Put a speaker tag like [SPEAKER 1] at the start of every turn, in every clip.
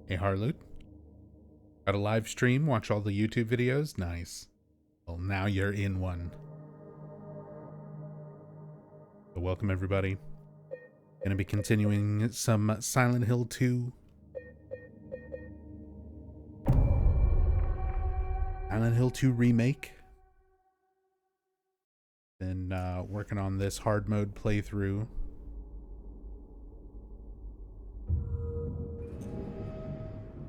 [SPEAKER 1] Hey Harloot, got a live stream, watch all the YouTube videos? Nice. Well, now you're in one. So welcome everybody. Gonna be continuing some Silent Hill 2. Silent Hill 2 Remake. Been working on this hard mode playthrough.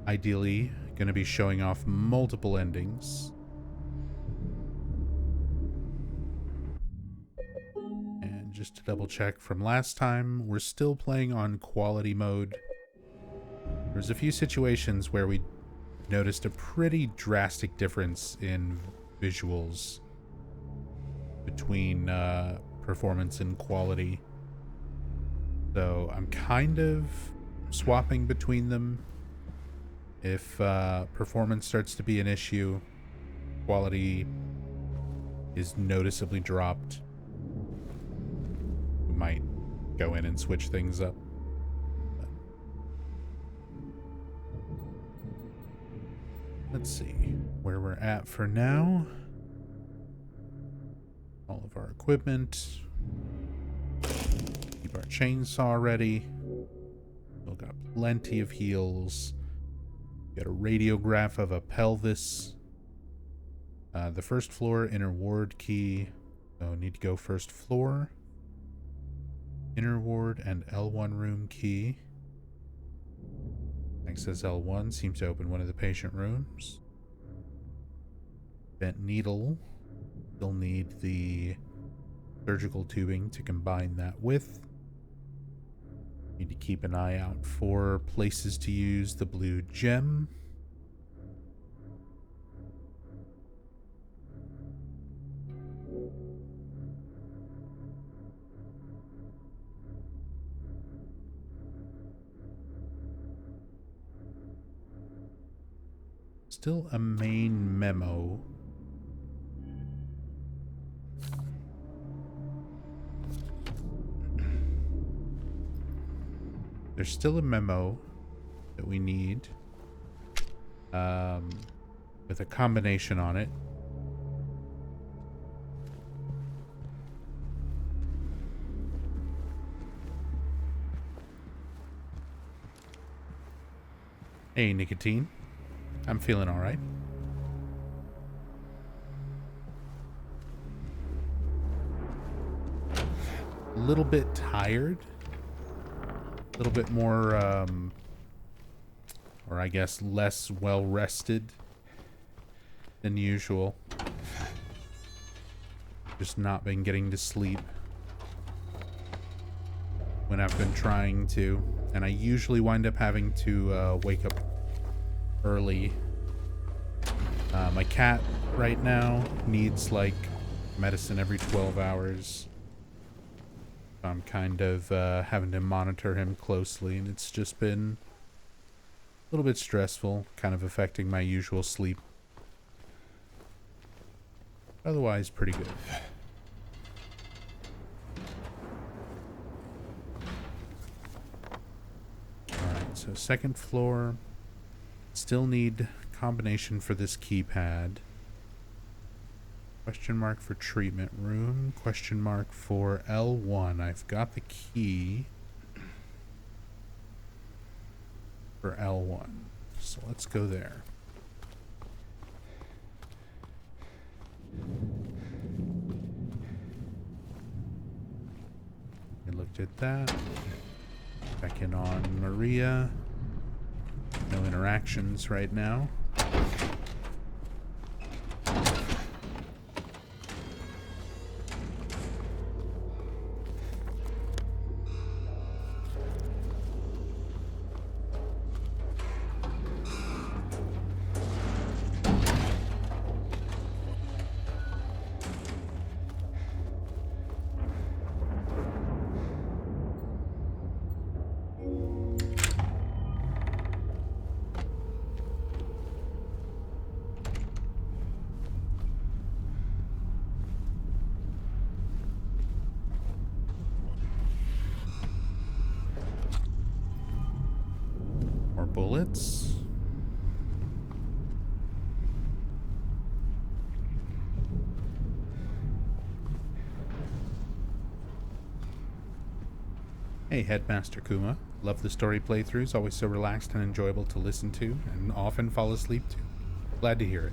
[SPEAKER 1] Ideally, gonna be showing off multiple endings. And just to double check from last time, we're still playing on quality mode. There's a few situations where we noticed a pretty drastic difference in visuals between performance and quality. So I'm kind of swapping between them. If performance starts to be an issue, quality is noticeably dropped, we might go in and switch things up. Let's see where we're at for now. All of our equipment. Keep our chainsaw ready. Still got plenty of heals. Got a radiograph of a pelvis. The first floor inner ward key. So need to go first floor. Inner ward and L1 room key. Access L1 seems to open one of the patient rooms. Bent needle. Still need the surgical tubing to combine that with. Need to keep an eye out for places to use the blue gem. Still a main memo. There's still a memo that we need with a combination on it. Hey, nicotine. I'm feeling all right. A little bit tired. A little bit more, or I guess less well rested than usual. Just not been getting to sleep when I've been trying to. And I usually wind up having to wake up early. My cat right now needs like medicine every 12 hours. I'm kind of having to monitor him closely, and it's just been a little bit stressful, kind of affecting my usual sleep. Otherwise, pretty good. Alright, so second floor. Still need combination for this keypad. Question mark for treatment room. Question mark for L1. I've got the key for L1. So let's go there. We looked at that. Check in on Maria. No interactions right now. bullets? Hey, Headmaster Kuma. Love the story playthroughs, always so relaxed and enjoyable to listen to, and often fall asleep to. Glad to hear it.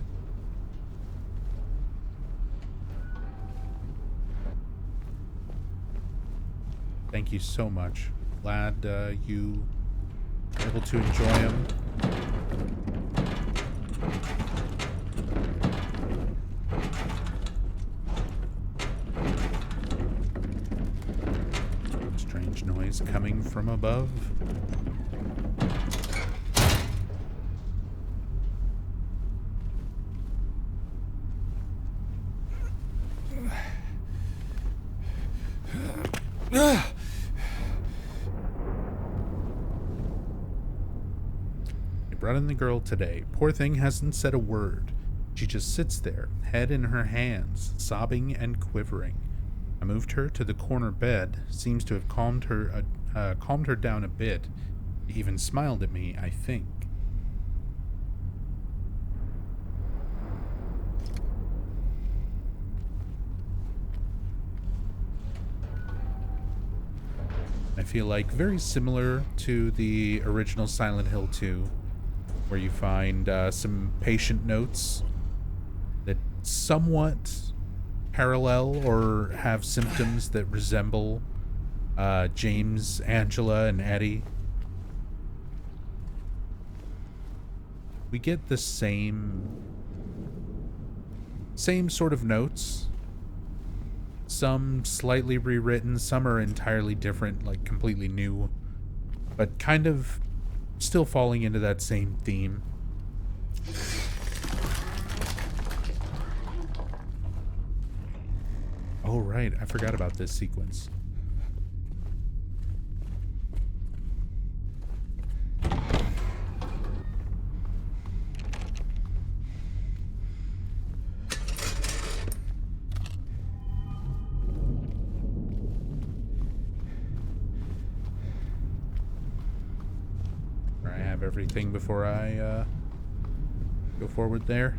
[SPEAKER 1] Thank you so much. Glad you were able to enjoy them. Strange noise coming from above. Brought in the girl today. Poor thing hasn't said a word. She just sits there, head in her hands, sobbing and quivering. I moved her to the corner bed. Seems to have calmed her down a bit. She even smiled at me, I think. I feel like very similar to the original Silent Hill 2. Where you find some patient notes that somewhat parallel or have symptoms that resemble James, Angela, and Eddie. We get the same sort of notes. Some slightly rewritten, some are entirely different, like completely new, but kind of still falling into that same theme. Oh, right. I forgot about this sequence. Everything before I go forward there.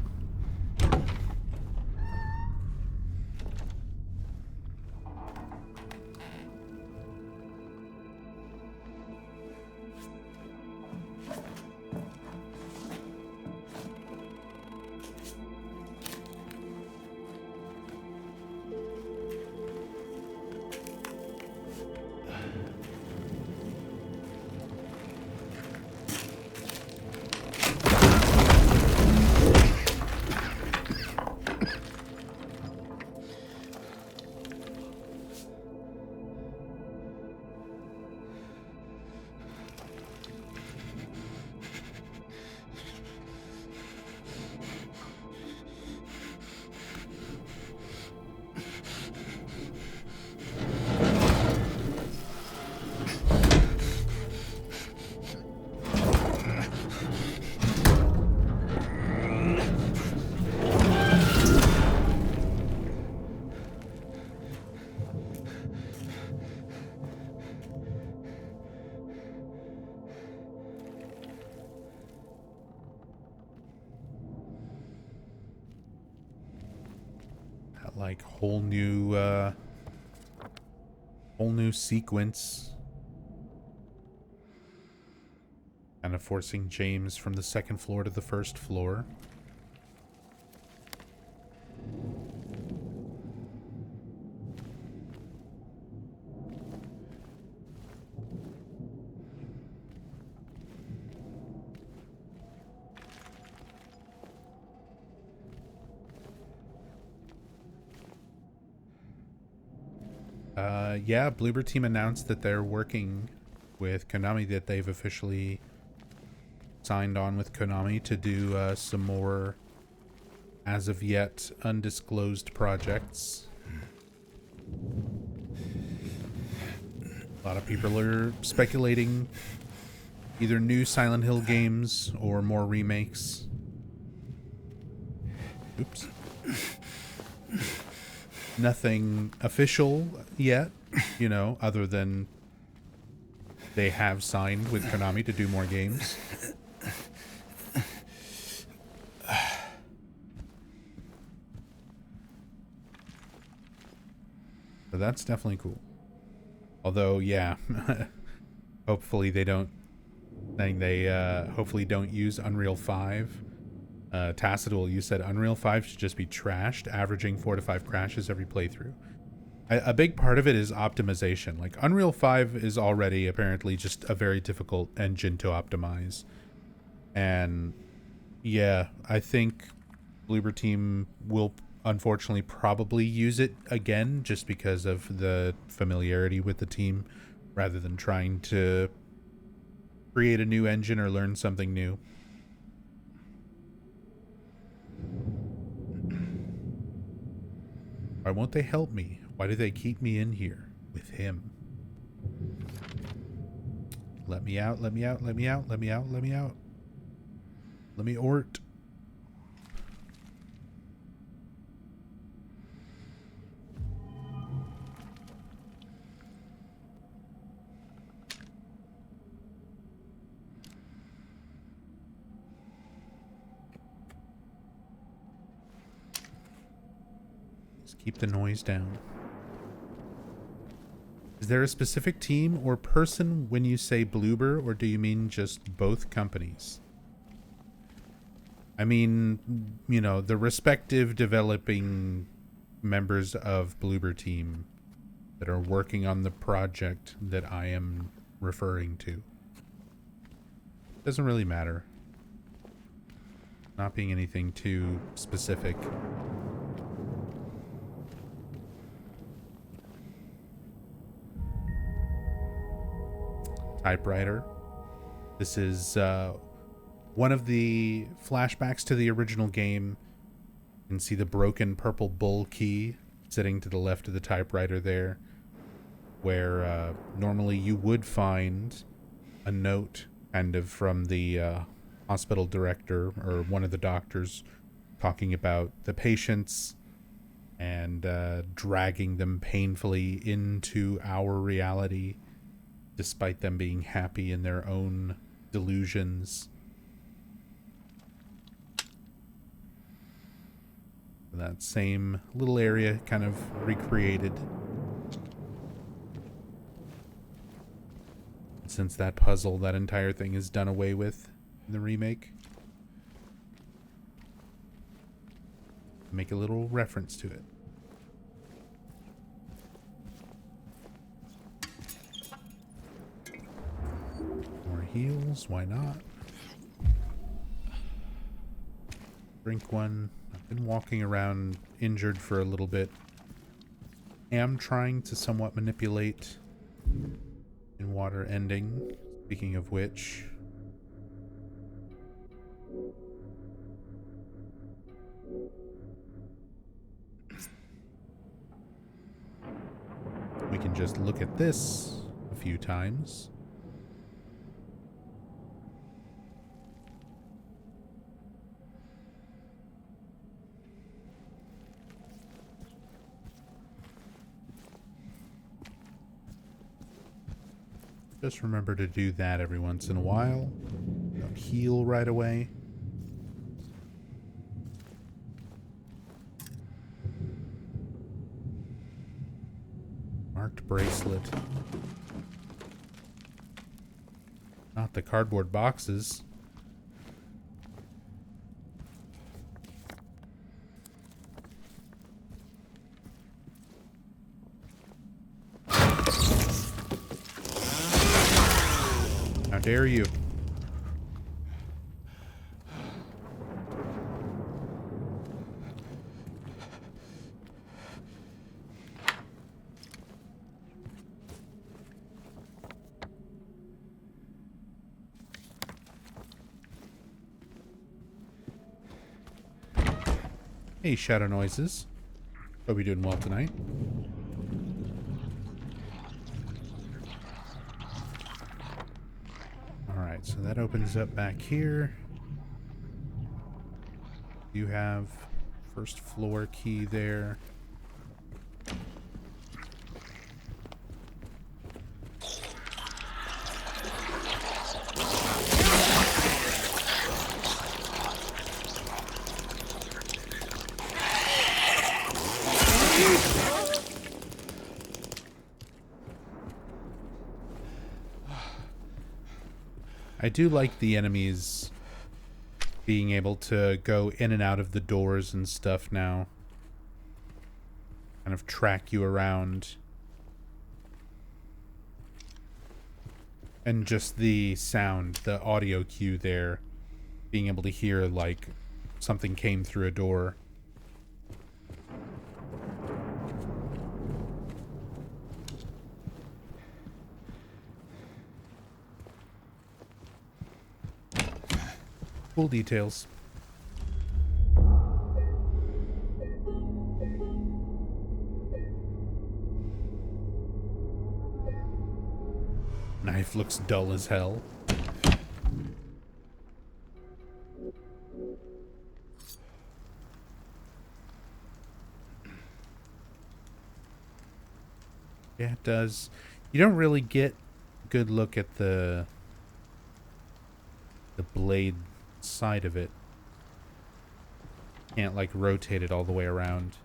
[SPEAKER 1] Like whole new sequence, kind of forcing James from the second floor to the first floor. Yeah, Bloober Team announced that they're working with Konami, that they've officially signed on with Konami to do some more as of yet undisclosed projects. A lot of people are speculating either new Silent Hill games or more remakes. Oops. Nothing official yet, you know, other than they have signed with Konami to do more games. So that's definitely cool. Although, yeah, hopefully they don't. Hopefully don't use Unreal 5. Tacitul, you said Unreal 5 should just be trashed, averaging 4 to 5 crashes every playthrough. A big part of it is optimization. Like, Unreal 5 is already apparently just a very difficult engine to optimize. And yeah, I think Bloober Team will unfortunately probably use it again just because of the familiarity with the team rather than trying to create a new engine or learn something new. Why won't they help me? Why do they keep me in here with him? Let me out, let me out, let me out, let me out, let me out. Let me ort. Just keep the noise down. Is there a specific team or person when you say Bloober, or do you mean just both companies? I mean, you know, the respective developing members of Bloober Team that are working on the project that I am referring to. Doesn't really matter. Not being anything too specific. Typewriter. This is one of the flashbacks to the original game. You can see the broken purple bull key sitting to the left of the typewriter there, where normally you would find a note kind of from the hospital director or one of the doctors talking about the patients and dragging them painfully into our reality despite them being happy in their own delusions. That same little area kind of recreated. Since that puzzle, that entire thing is done away with in the remake. Make a little reference to it. More heals, why not? Drink one. I've been walking around injured for a little bit. Am trying to somewhat manipulate in water ending. Speaking of which, we can just look at this a few times. Just remember to do that every once in a while. Don't heal right away. Marked bracelet. Not the cardboard boxes. How dare you? Hey, Shadow Noises. Hope you're doing well tonight. Alright, so that opens up back here. You have first floor key there. I do like the enemies being able to go in and out of the doors and stuff now. Kind of track you around. And just the sound, the audio cue there, being able to hear like something came through a door. Cool details. Knife looks dull as hell. Yeah, it does. You don't really get a good look at the blade side of it. Can't like rotate it all the way around.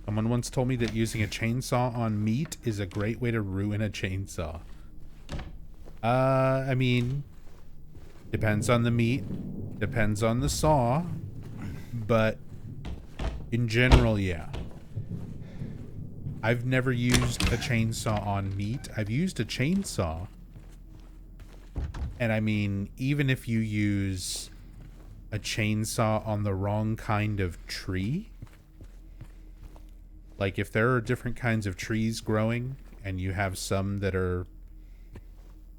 [SPEAKER 1] Someone once told me that using a chainsaw on meat is a great way to ruin a chainsaw. I mean, depends on the meat, depends on the saw, but in general, yeah. I've never used a chainsaw on meat. I've used a chainsaw. And I mean, even if you use a chainsaw on the wrong kind of tree, like if there are different kinds of trees growing and you have some that are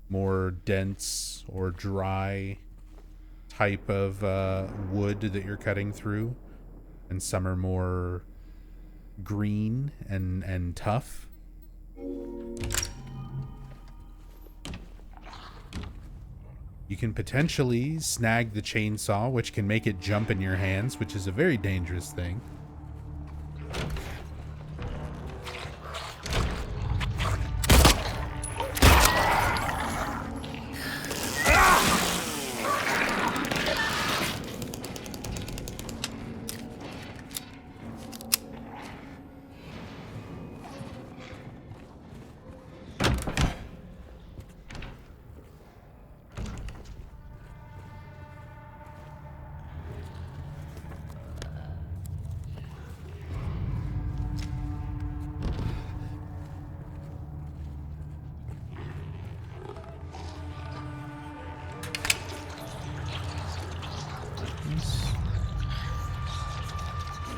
[SPEAKER 1] more dense or dry type of wood that you're cutting through, and some are more green and tough, you can potentially snag the chainsaw, which can make it jump in your hands, which is a very dangerous thing.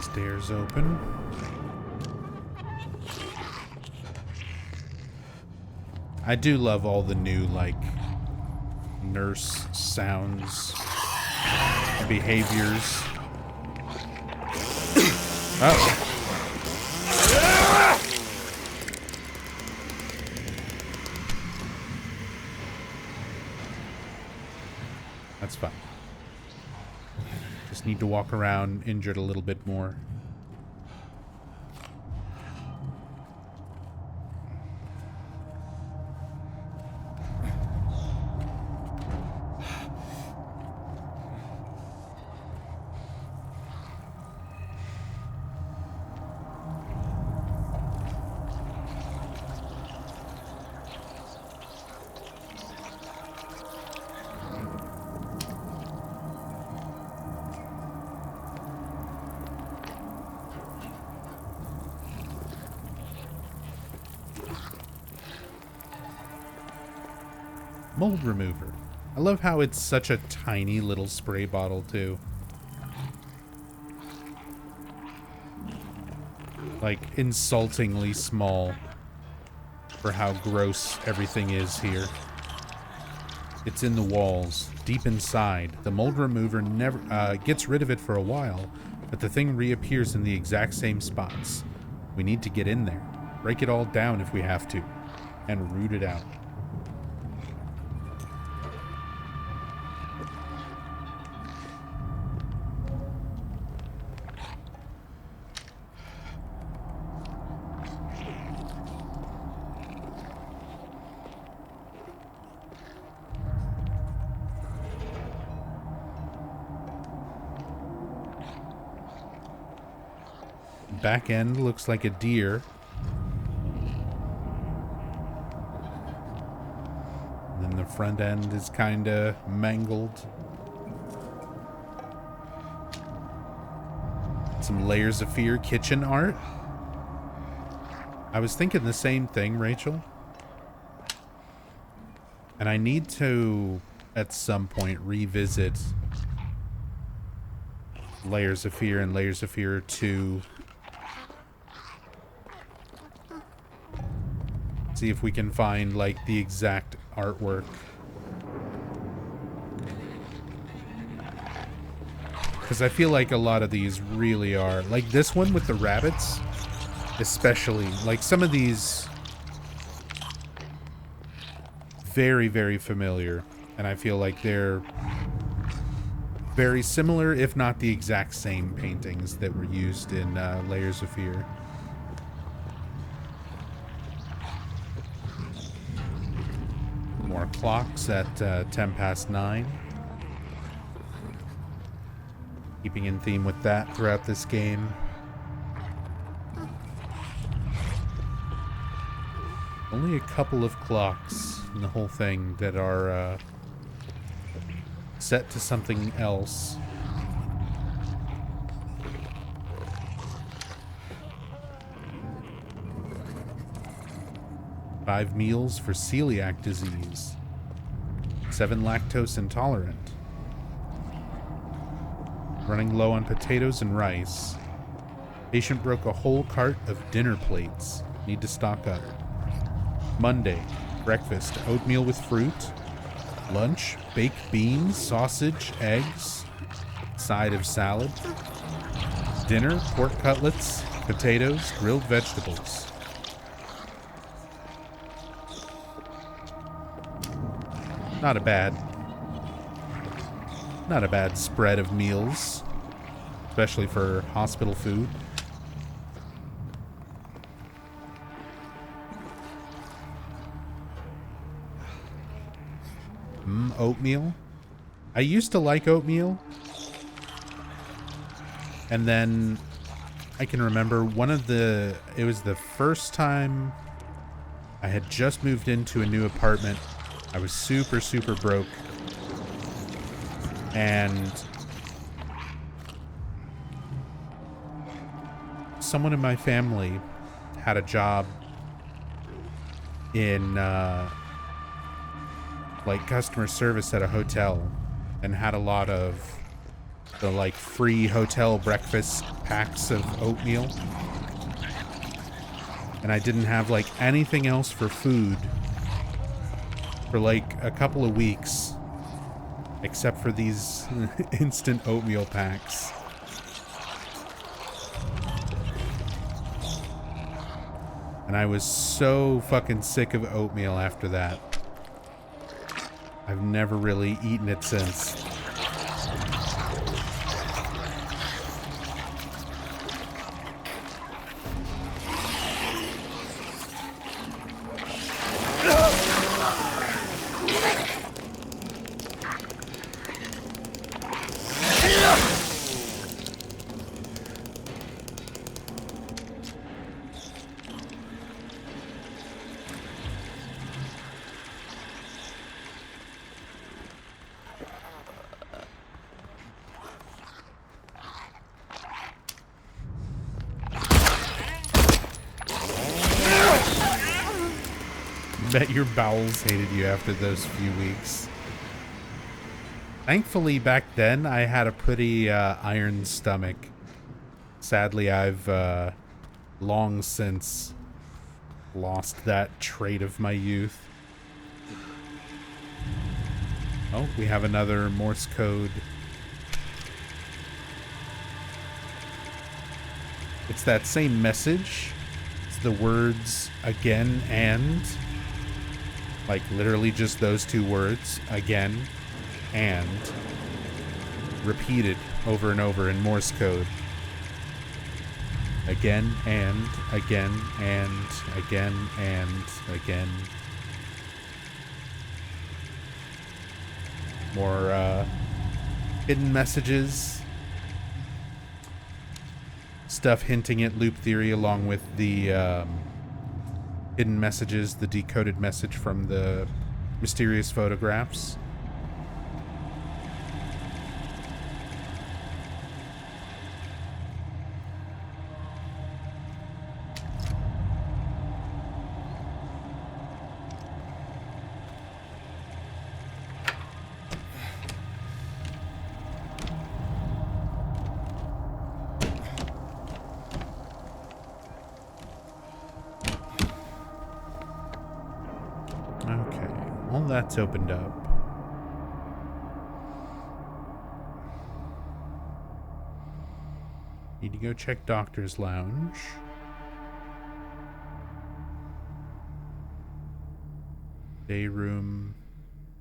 [SPEAKER 1] Stairs open. I do love all the new, like, nurse sounds, behaviors. Oh. That's fine. Just need to walk around injured a little bit more. Mold remover. I love how it's such a tiny little spray bottle too. Like insultingly small for how gross everything is here. It's in the walls, deep inside. The mold remover never gets rid of it for a while, but the thing reappears in the exact same spots. We need to get in there, break it all down if we have to, and root it out. Back end looks like a deer. And then the front end is kind of mangled. Some Layers of Fear kitchen art. I was thinking the same thing, Rachel. And I need to, at some point, revisit Layers of Fear and Layers of Fear 2. See if we can find, like, the exact artwork. Because I feel like a lot of these really are. Like this one with the rabbits, especially. Like some of these, very, very familiar. And I feel like they're very similar, if not the exact same paintings that were used in Layers of Fear. More clocks at 10 past 9. Keeping in theme with that throughout this game. Only a couple of clocks in the whole thing that are set to something else. Five meals for celiac disease. 7 lactose intolerant. Running low on potatoes and rice. Patient broke a whole cart of dinner plates. Need to stock up. Monday, breakfast, oatmeal with fruit. Lunch, baked beans, sausage, eggs. Side of salad. Dinner, pork cutlets, potatoes, grilled vegetables. Not a bad spread of meals, especially for hospital food. Oatmeal. I used to like oatmeal. And then I can remember it was the first time I had just moved into a new apartment. I was super, super broke. And someone in my family had a job in like customer service at a hotel and had a lot of the like free hotel breakfast packs of oatmeal. And I didn't have like anything else for food for like a couple of weeks. Except for these instant oatmeal packs. And I was so fucking sick of oatmeal after that. I've never really eaten it since. Bet your bowels hated you after those few weeks. Thankfully, back then, I had a pretty iron stomach. Sadly, I've long since lost that trait of my youth. Oh, we have another Morse code. It's that same message. It's the words again and. Like literally just those two words, again and, repeated over and over in Morse code. Again and, again and, again and, again. More hidden messages. stuff hinting at loop theory, along with the hidden messages, the decoded message from the mysterious photographs. Okay, all that's opened up. Need to go check Doctor's Lounge. Day room.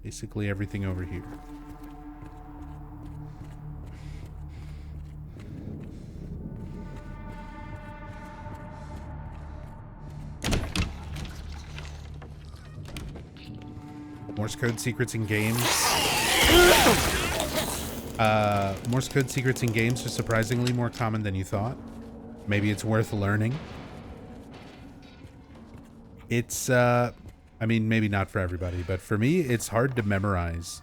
[SPEAKER 1] Basically everything over here. Morse code secrets in games. Morse code secrets in games are surprisingly more common than you thought. Maybe it's worth learning. It's, I mean, maybe not for everybody, but for me, it's hard to memorize.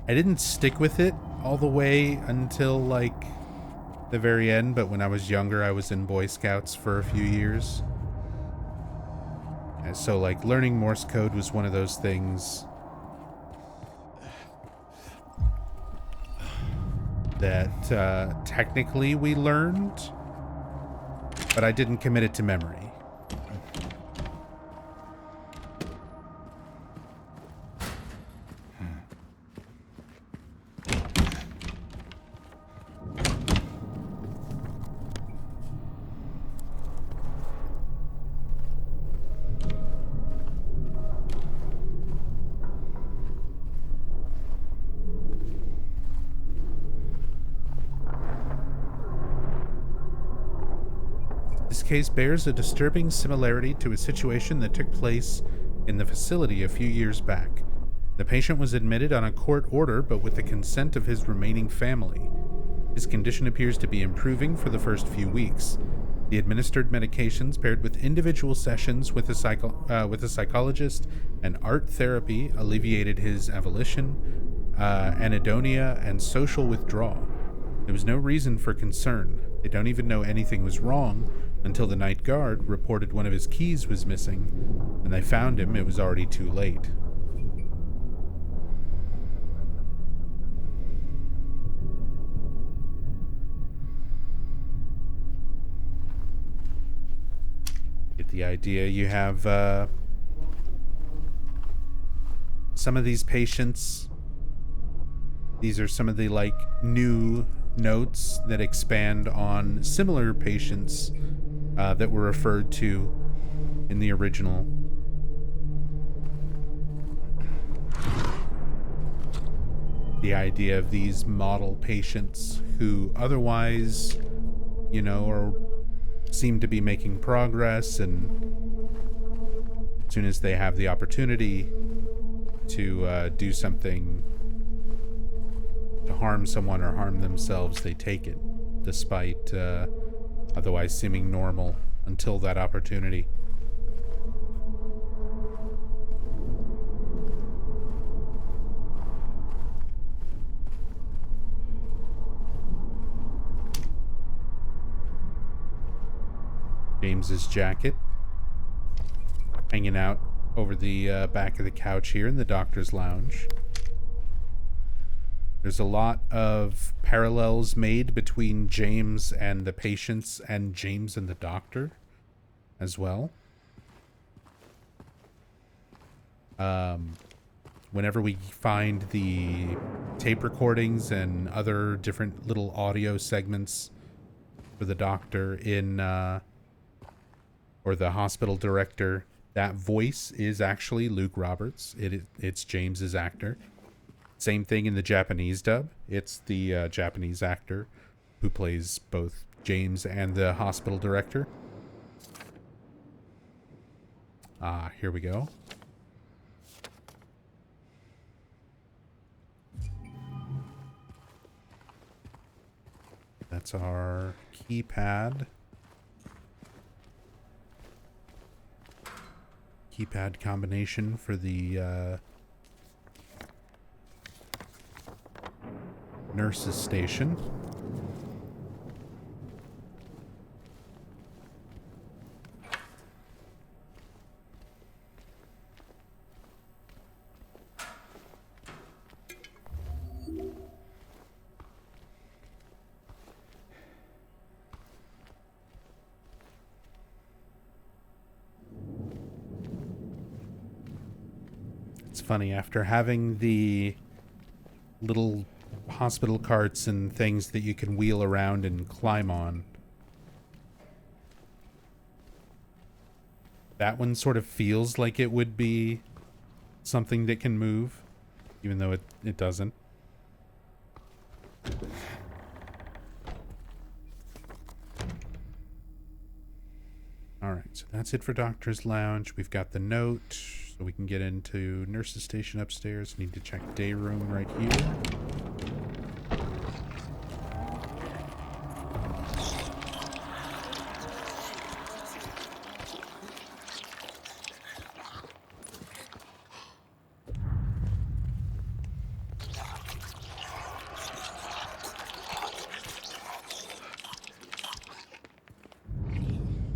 [SPEAKER 1] I didn't stick with it all the way until, like, the very end, but when I was younger, I was in Boy Scouts for a few years. And so, like, learning Morse code was one of those things that technically we learned, but I didn't commit it to memory. This case bears a disturbing similarity to a situation that took place in the facility a few years back. The patient was admitted on a court order, but with the consent of his remaining family. His condition appears to be improving for the first few weeks. The administered medications, paired with individual sessions with a psychologist and art therapy, alleviated his avolition, anhedonia, and social withdrawal. There was no reason for concern. They don't even know anything was wrong until the night guard reported one of his keys was missing. When they found him, it was already too late. Get the idea. You have some of these patients. These are some of the, like, new notes that expand on similar patients that were referred to in the original. The idea of these model patients who otherwise, you know, seem to be making progress, and as soon as they have the opportunity to do something to harm someone or harm themselves, they take it, despite otherwise seeming normal until that opportunity. James's jacket hanging out over the back of the couch here in the doctor's lounge. There's a lot of parallels made between James and the patients and James and the doctor as well. Whenever we find the tape recordings and other different little audio segments for the doctor in, or the hospital director, that voice is actually Luke Roberts. It's James's actor. Same thing in the Japanese dub. It's the Japanese actor who plays both James and the hospital director. Here we go. That's our keypad. Keypad combination for the nurse's station. It's funny, after having the little hospital carts and things that you can wheel around and climb on, that one sort of feels like it would be something that can move, even though it doesn't. Alright, so that's it for Doctor's Lounge. We've got the note, so we can get into Nurse's Station upstairs. Need to check day room right here.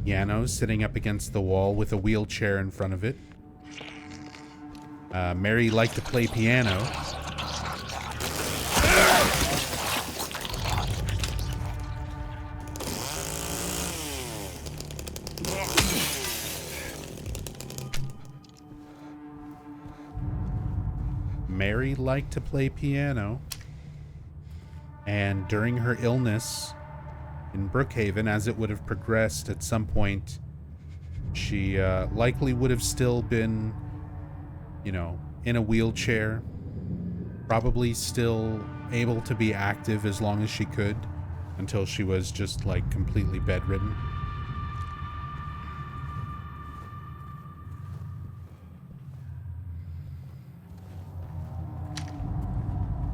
[SPEAKER 1] Piano sitting up against the wall with a wheelchair in front of it. Mary liked to play piano. Mary liked to play piano. And during her illness in Brookhaven, as it would have progressed at some point, she likely would have still been, you know, in a wheelchair, probably still able to be active as long as she could, until she was just like completely bedridden.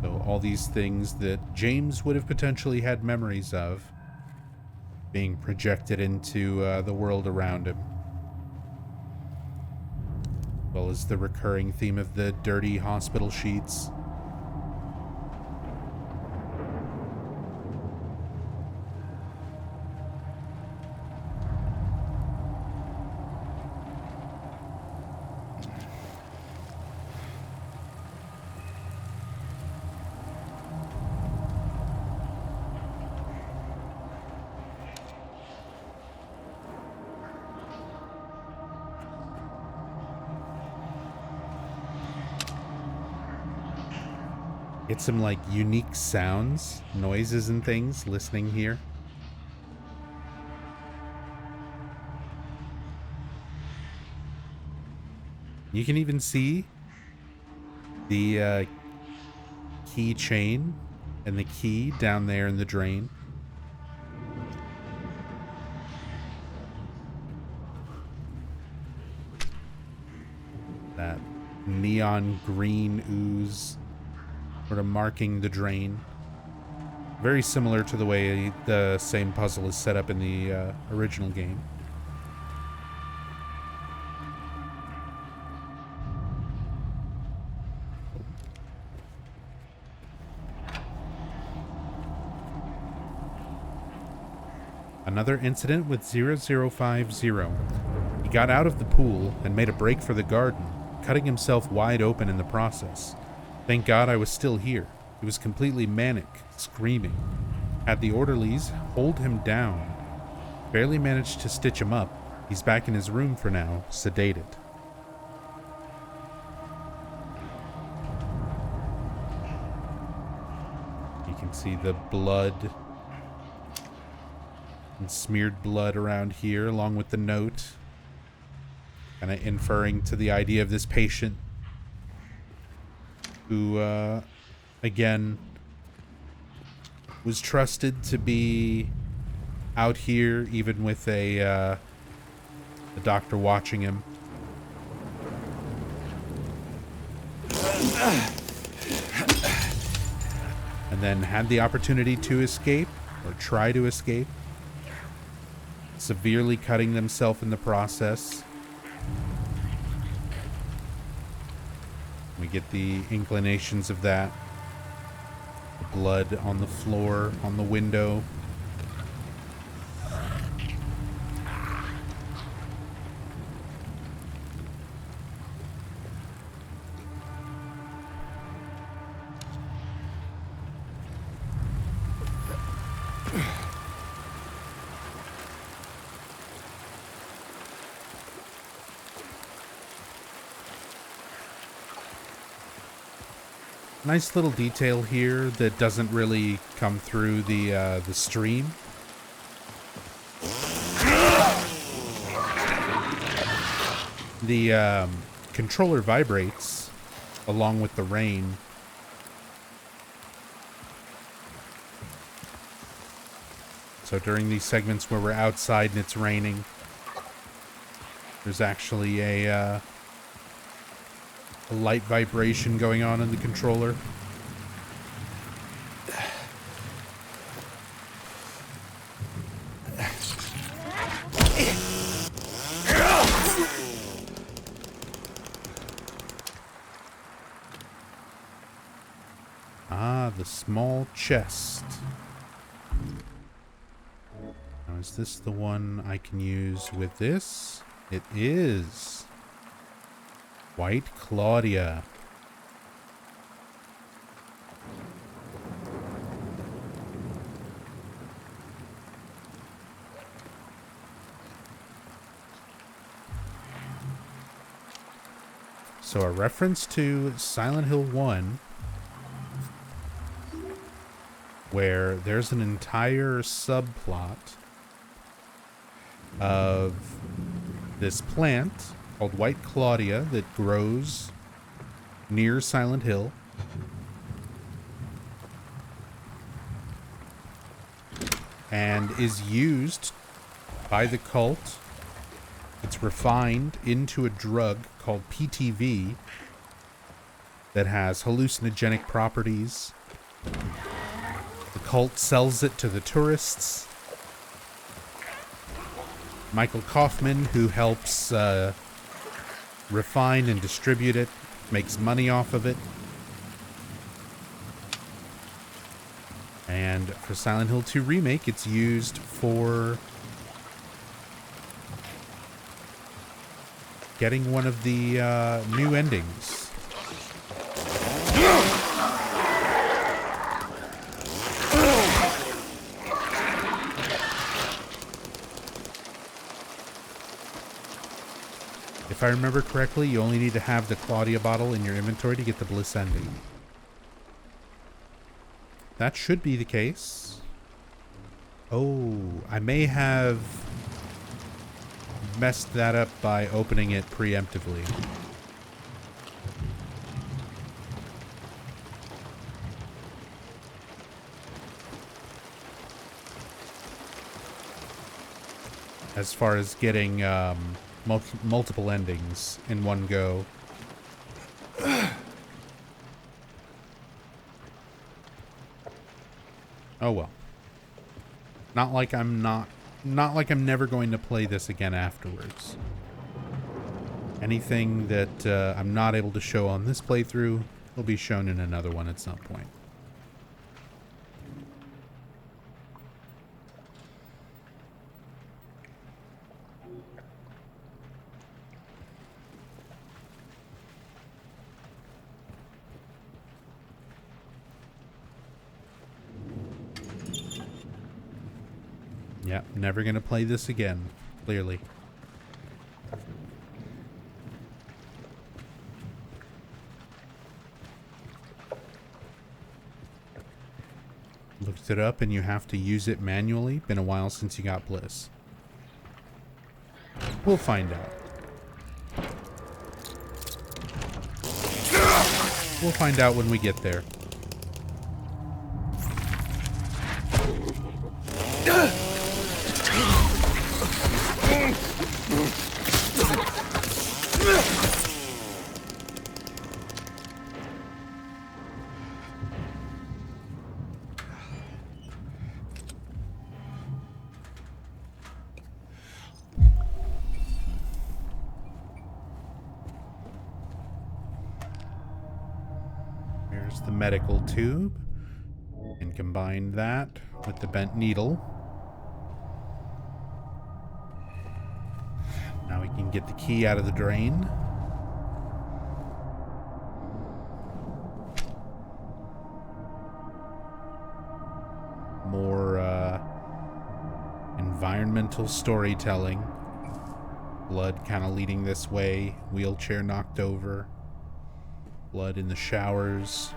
[SPEAKER 1] So all these things that James would have potentially had memories of being projected into the world around him. As well as the recurring theme of the dirty hospital sheets. Get some like unique sounds, noises and things listening here. You can even see the keychain and the key down there in the drain. That neon green ooze sort of marking the drain. Very similar to the way the same puzzle is set up in the original game. Another incident with 0050. He got out of the pool and made a break for the garden, cutting himself wide open in the process. Thank God I was still here. He was completely manic, screaming. Had the orderlies hold him down. Barely managed to stitch him up. He's back in his room for now, sedated. You can see the blood and smeared blood around here, along with the note. Kind of inferring to the idea of this patient who, again, was trusted to be out here, even with the doctor watching him. And then had the opportunity to escape, or try to escape, severely cutting themselves in the process. We get the inclinations of that. The blood on the floor, on the window. Nice little detail here that doesn't really come through the stream. The controller vibrates along with the rain. So during these segments where we're outside and it's raining, there's actually a light vibration going on in the controller. Ah, the small chest. Now, is this the one I can use with this? It is. White Claudia. So a reference to Silent Hill 1, where there's an entire subplot of this plant called White Claudia that grows near Silent Hill. And is used by the cult. It's refined into a drug called PTV that has hallucinogenic properties. The cult sells it to the tourists. Michael Kaufman, who helps refine and distribute it, makes money off of it. And for Silent Hill 2 Remake, it's used for getting one of the new endings. If I remember correctly, you only need to have the Claudia bottle in your inventory to get the bliss ending. That should be the case. Oh, I may have messed that up by opening it preemptively. As far as getting multiple endings in one go. Oh well. Not like I'm never going to play this again afterwards. Anything that I'm not able to show on this playthrough will be shown in another one at some point. Yeah, never gonna play this again, clearly. Looked it up and you have to use it manually. Been a while since you got bliss. We'll find out. We'll find out when we get there. There's the medical tube. And combine that with the bent needle. Now we can get the key out of the drain. More environmental storytelling. Blood kind of leading this way. Wheelchair knocked over. Blood in the showers.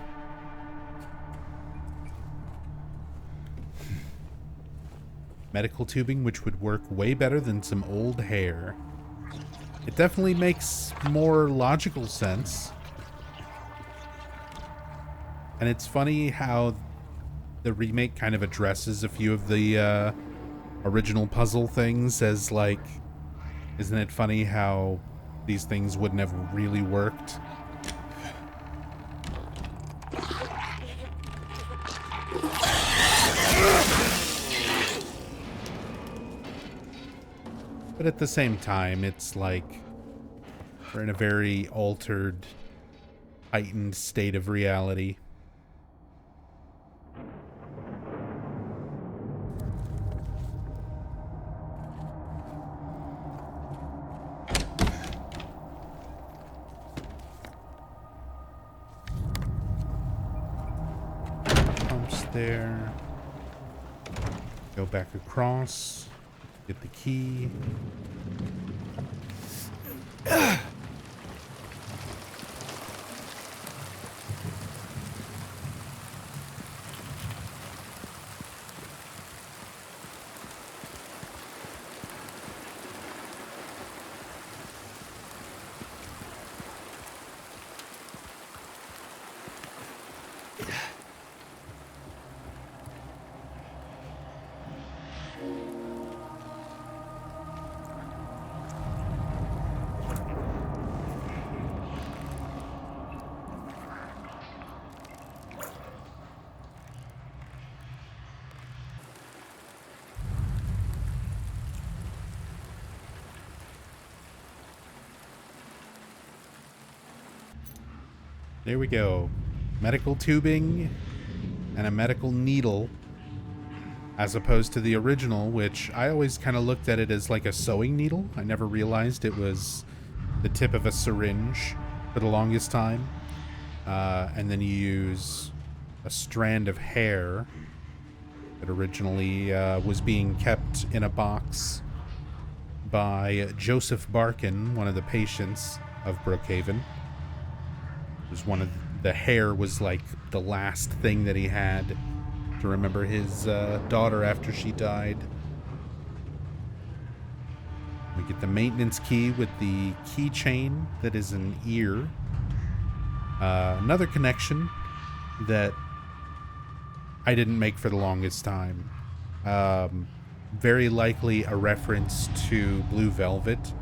[SPEAKER 1] Medical tubing, which would work way better than some old hair. It definitely makes more logical sense. And it's funny how the remake kind of addresses a few of the original puzzle things as, like, isn't it funny how these things wouldn't have really worked? But at the same time, it's like we're in a very altered, heightened state of reality. Pumps there. Go back across. Get the key. There we go. Medical tubing and a medical needle, as opposed to the original, which I always kind of looked at it as like a sewing needle. I never realized it was the tip of a syringe for the longest time. And then you use a strand of hair that originally was being kept in a box by Joseph Barkin, one of the patients of Brookhaven. Was one of the hair was like the last thing that he had to remember his daughter after she died. We get the maintenance key with the keychain that is an ear. Another connection that I didn't make for the longest time. Very likely a reference to Blue Velvet.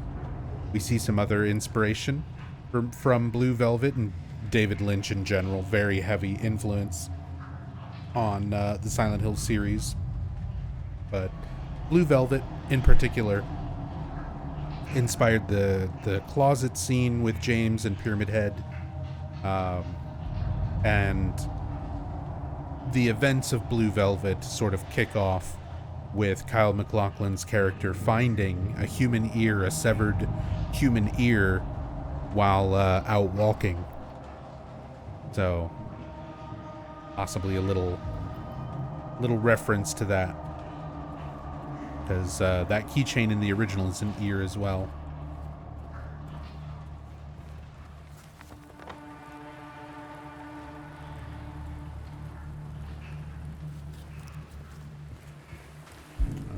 [SPEAKER 1] We see some other inspiration from Blue Velvet and David Lynch in general. Very heavy influence on the Silent Hill series. But Blue Velvet in particular inspired the closet scene with James and Pyramid Head. And the events of Blue Velvet sort of kick off with Kyle MacLachlan's character finding a human ear, a severed human ear, while out walking. So, possibly a little reference to that. Because that keychain in the original is an ear as well.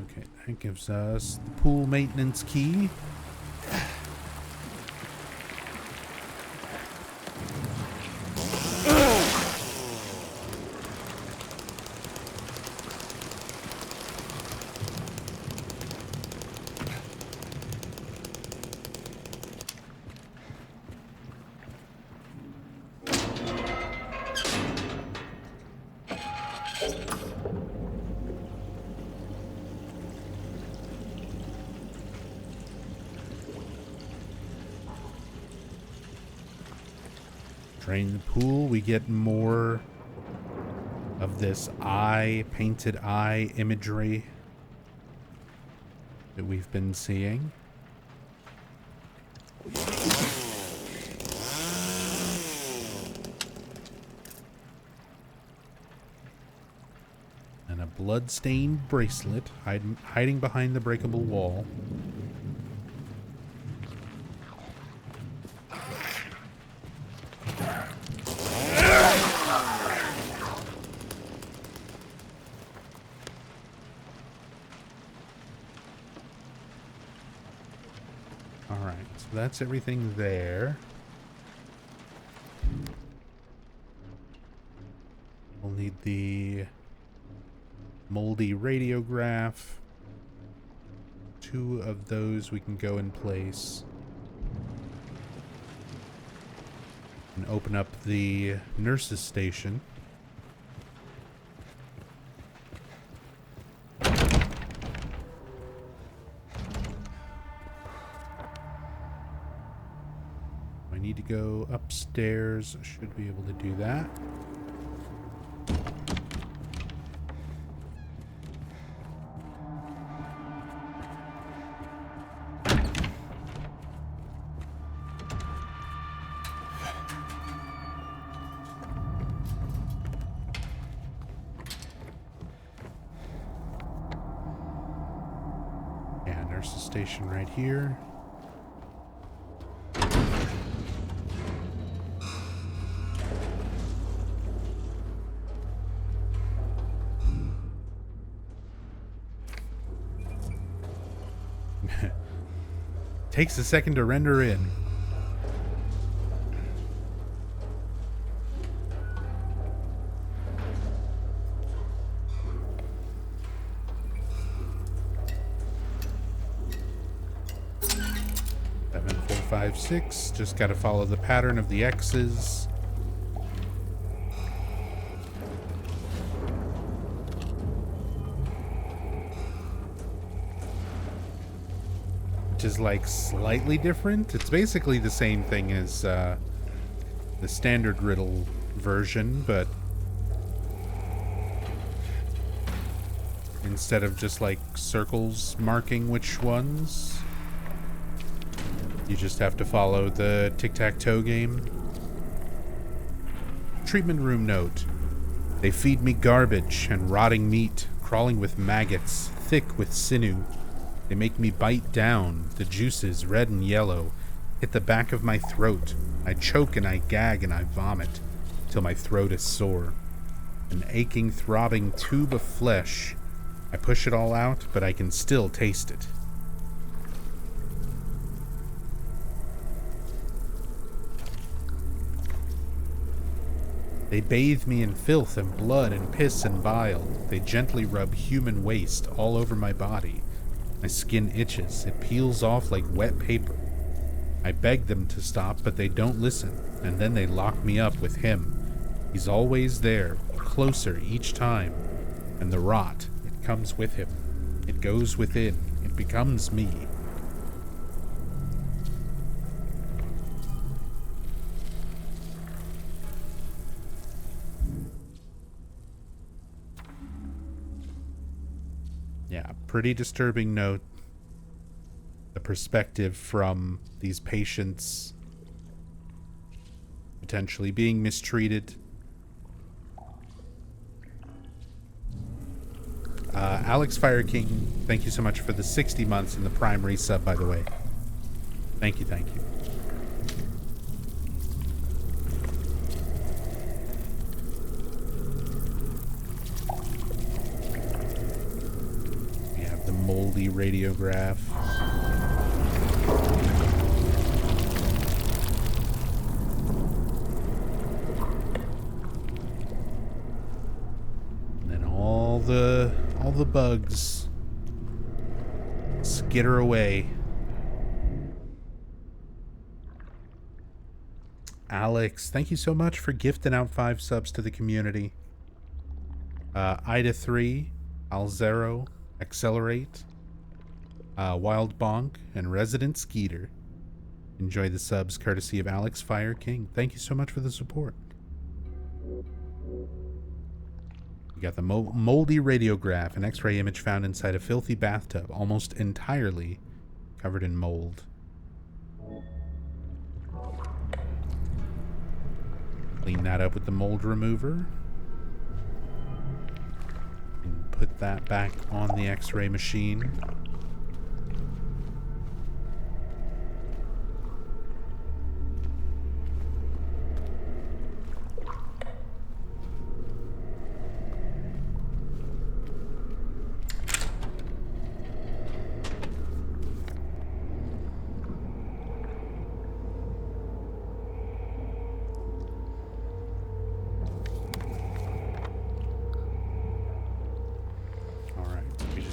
[SPEAKER 1] Okay, that gives us the pool maintenance key. Drain the pool, we get more of this eye, painted eye imagery that we've been seeing. And a blood-stained bracelet hiding behind the breakable wall. Alright, so that's everything there. We'll need the moldy radiograph. 2 of those we can go in place. And open up the nurse's station. I need to go upstairs. I should be able to do that. Yeah, nurse's station right here. Takes a second to render in. Seven, 4, 5, 6. Just got to follow the pattern of the X's. Is like slightly different. It's basically the same thing as the standard riddle version, but instead of just like circles marking which ones, you just have to follow the tic-tac-toe game. Treatment room note. They feed me garbage and rotting meat, crawling with maggots, thick with sinew. They make me bite down. The juices, red and yellow, hit the back of my throat. I choke and I gag and I vomit till my throat is sore. An aching, throbbing tube of flesh. I push it all out, but I can still taste it. They bathe me in filth and blood and piss and bile. They gently rub human waste all over my body. My skin itches. It peels off like wet paper. I beg them to stop, but they don't listen, and then they lock me up with him. He's always there, closer each time. And the rot, it comes with him. It goes within. It becomes me. Yeah, pretty disturbing note. The perspective from these patients potentially being mistreated. Alex Fire King, thank you so much for the 60 months in the Prime resub, by the way. Thank you, thank you. Moldy radiograph. And then all the bugs skitter away. Alex, thank you so much for gifting out 5 subs to the community. Ida 3, Alzero, Accelerate, Wild Bonk, and Resident Skeeter. Enjoy the subs courtesy of Alex Fire King. Thank you so much for the support. You got the moldy radiograph, an X-ray image found inside a filthy bathtub, almost entirely covered in mold. Clean that up with the mold remover. And put that back on the X-ray machine.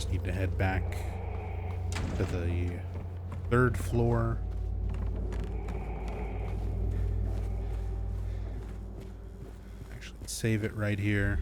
[SPEAKER 1] Need to head back to the 3rd floor. Actually, save it right here.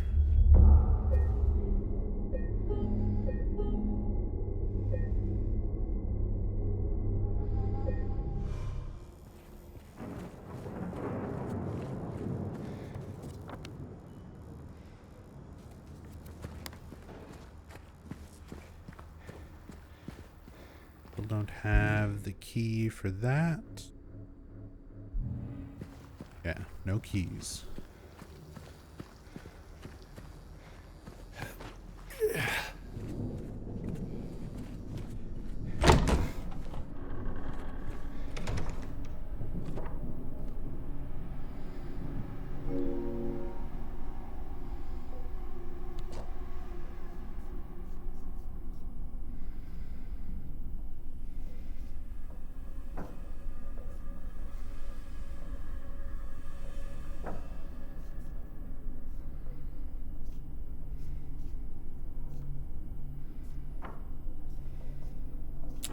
[SPEAKER 1] Don't have the key for that. Yeah, no keys.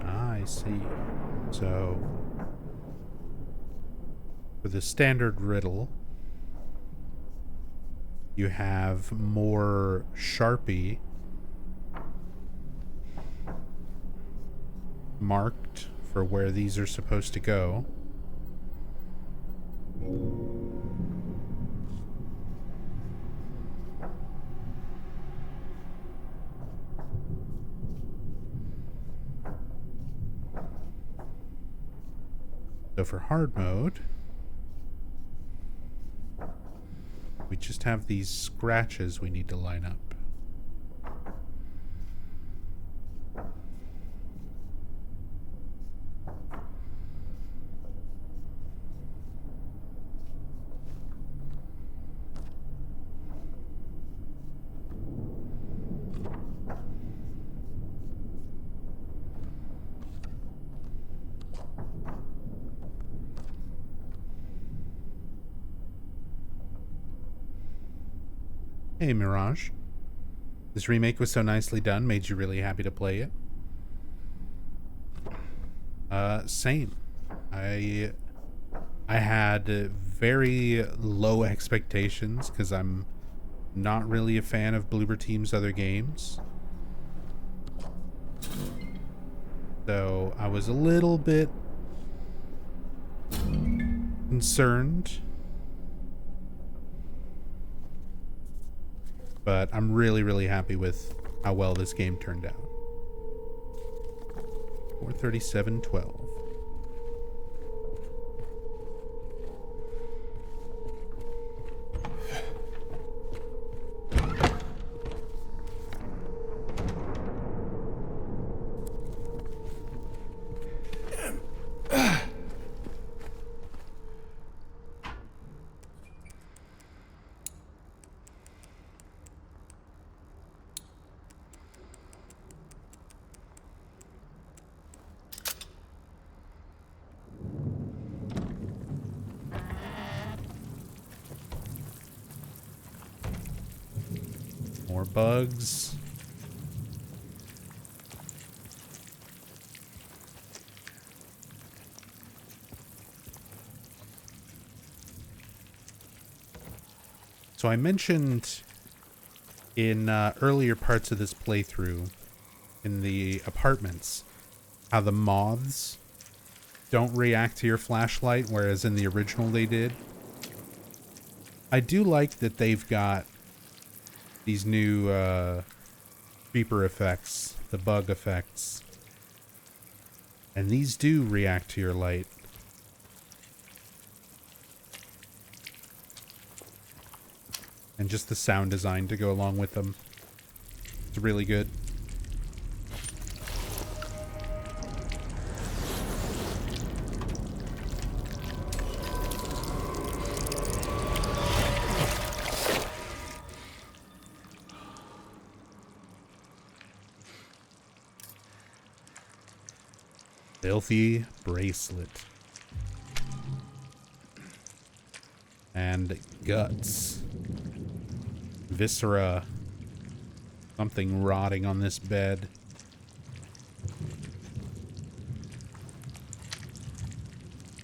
[SPEAKER 1] I see. So, for the standard riddle, you have more Sharpie marked for where these are supposed to go. So for hard mode, we just have these scratches we need to line up. Hey, Mirage. This remake was so nicely done, made you really happy to play it. Same. I had very low expectations because I'm not really a fan of Bloober Team's other games. So I was a little bit concerned. But I'm really, really happy with how well this game turned out. 437.12. More bugs. So I mentioned in earlier parts of this playthrough in the apartments how the moths don't react to your flashlight, whereas in the original they did. I do like that they've got these new creeper effects, the bug effects. And these do react to your light. And just the sound design to go along with them. It's really good. Filthy bracelet. And guts. Viscera. Something rotting on this bed.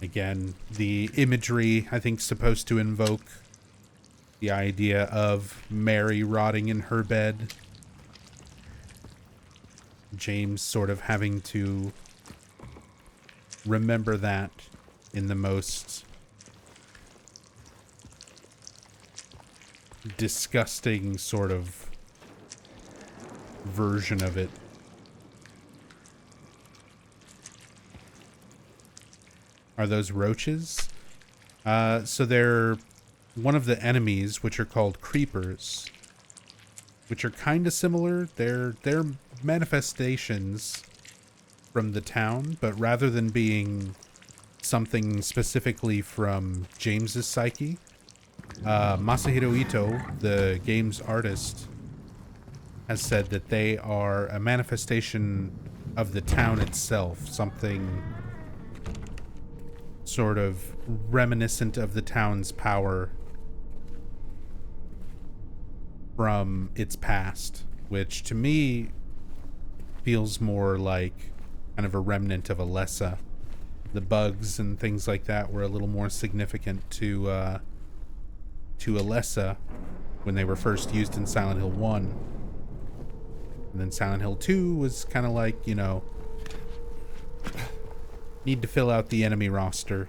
[SPEAKER 1] Again, the imagery, I think, supposed to invoke the idea of Mary rotting in her bed. James sort of having to remember that in the most disgusting sort of version of it. Are those roaches? So they're one of the enemies, which are called creepers, which are kind of similar. They're manifestations from the town, but rather than being something specifically from James's psyche, Masahiro Ito, the game's artist, has said that they are a manifestation of the town itself, something sort of reminiscent of the town's power from its past, which to me feels more like kind of a remnant of Alessa. The bugs and things like that were a little more significant to Alessa when they were first used in Silent Hill 1. And then Silent Hill 2 was kind of like, you know, need to fill out the enemy roster.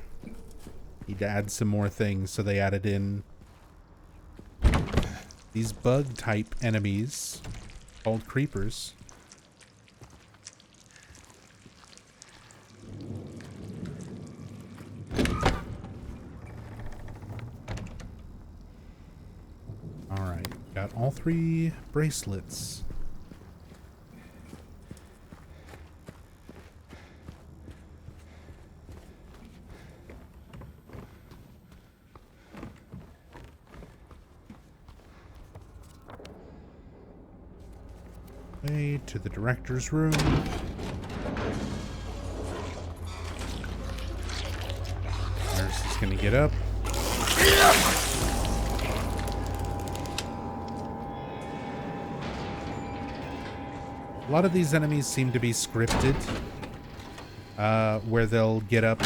[SPEAKER 1] Need to add some more things, so they added in these bug type enemies called creepers. Alright, got all 3 bracelets. Way to the director's room. Nurse is gonna get up. A lot of these enemies seem to be scripted, where they'll get up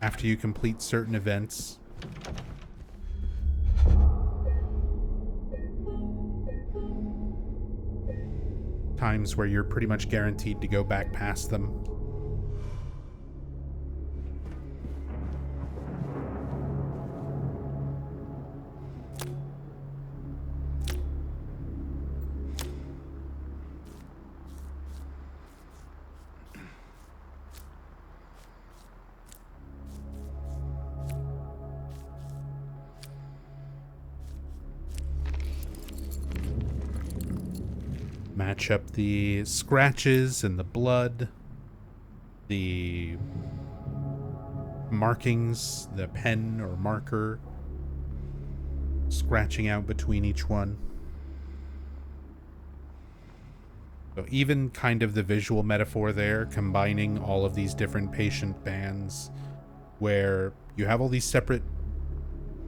[SPEAKER 1] after you complete certain events. Times where you're pretty much guaranteed to go back past them. Match up the scratches and the blood, the markings, the pen or marker scratching out between each one. So even kind of the visual metaphor there, combining all of these different patient bands, where you have all these separate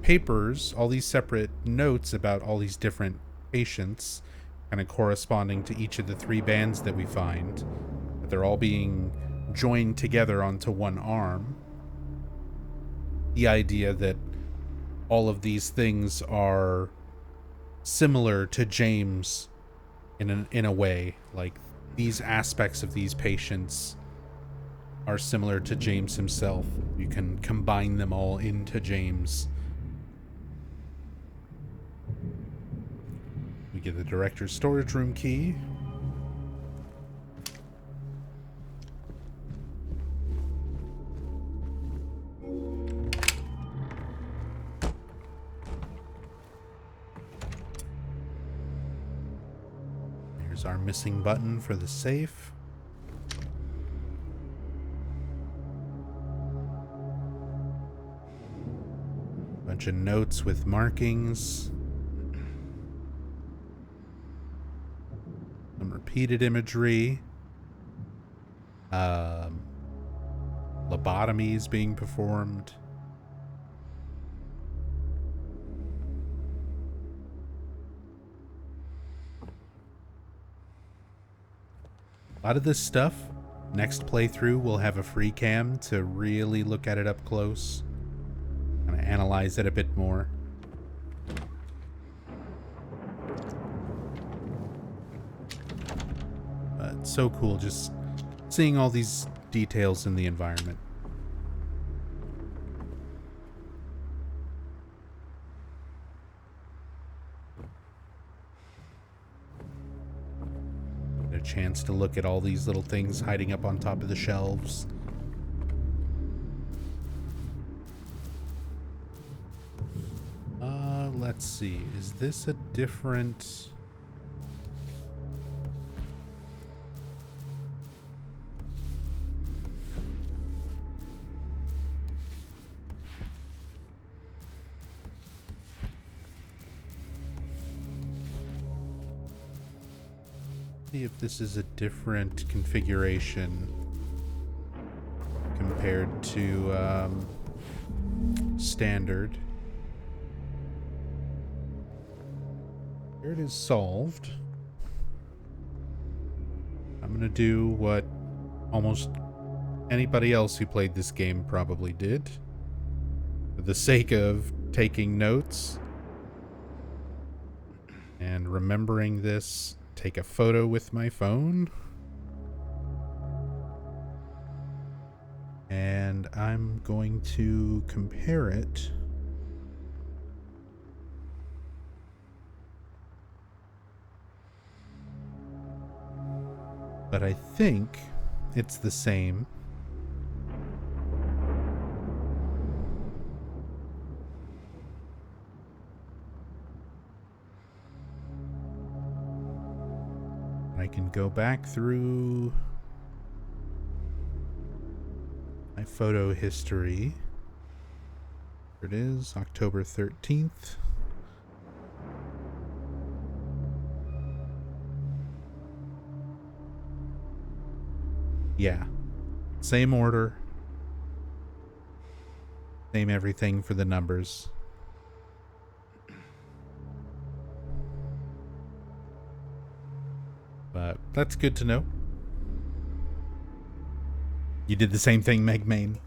[SPEAKER 1] papers, all these separate notes about all these different patients, kind of corresponding to each of the 3 bands that we find, but they're all being joined together onto one arm. The idea that all of these things are similar to James in a way, like these aspects of these patients are similar to James himself. You can combine them all into James. We get the director's storage room key. Here's our missing button for the safe. Bunch of notes with markings. Some repeated imagery. Lobotomies being performed. A lot of this stuff, next playthrough, we'll have a free cam to really look at it up close. Kind of analyze it a bit more. It's so cool just seeing all these details in the environment. Get a chance to look at all these little things hiding up on top of the shelves. Let's see. Is this a different... See if this is a different configuration compared to standard. Here it is solved. I'm gonna do what almost anybody else who played this game probably did. For the sake of taking notes and remembering this, take a photo with my phone. And I'm going to compare it but I think it's the same. I can go back through my photo history. Here it is, October 13th. Yeah, same order, same everything for the numbers. But that's good to know. You did the same thing, Meg Main.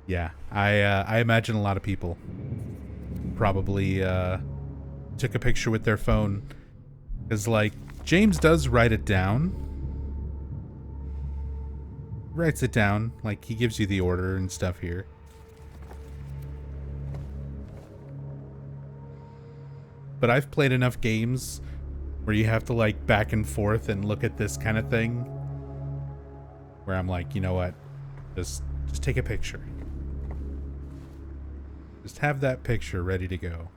[SPEAKER 1] Yeah, I imagine a lot of people probably took a picture with their phone. Because, like, James does write it down. Writes it down, like he gives you the order and stuff here. But I've played enough games where you have to like back and forth and look at this kind of thing, where I'm like, you know what, just take a picture. Just have that picture ready to go.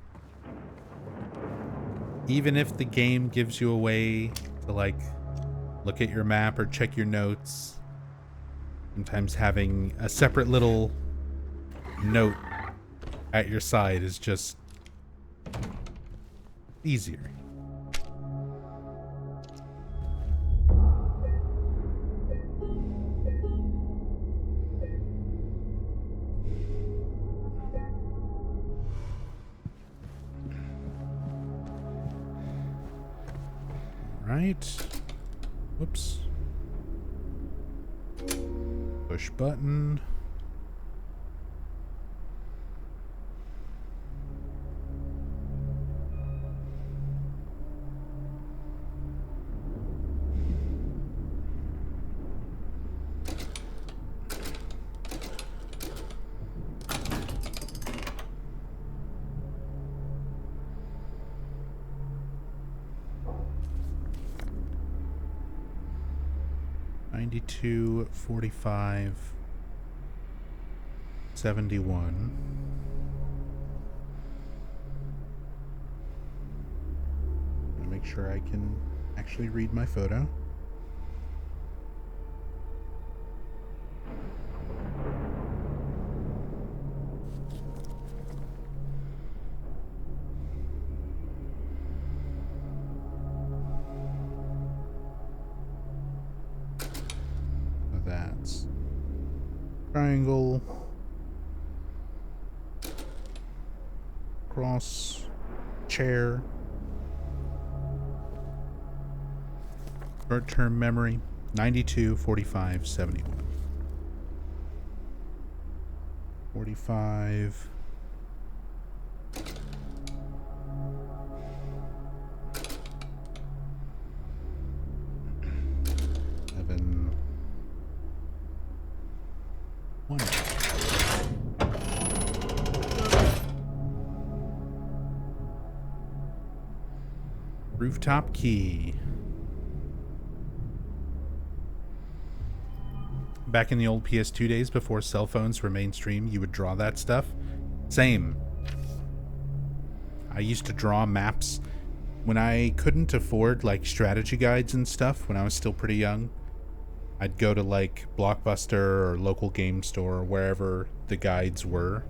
[SPEAKER 1] Even if the game gives you a way to like look at your map or check your notes, sometimes having a separate little note at your side is just easier. Right. Whoops. Push button. 92, 45, 71. I'm gonna make sure I can actually read my photo. That's triangle, cross, chair, short-term memory, 92, 45, 71. 45. Rooftop key. Back in the old PS2 days before cell phones were mainstream, you would draw that stuff. Same. I used to draw maps when I couldn't afford like strategy guides and stuff when I was still pretty young. I'd go to like Blockbuster or local game store or wherever the guides were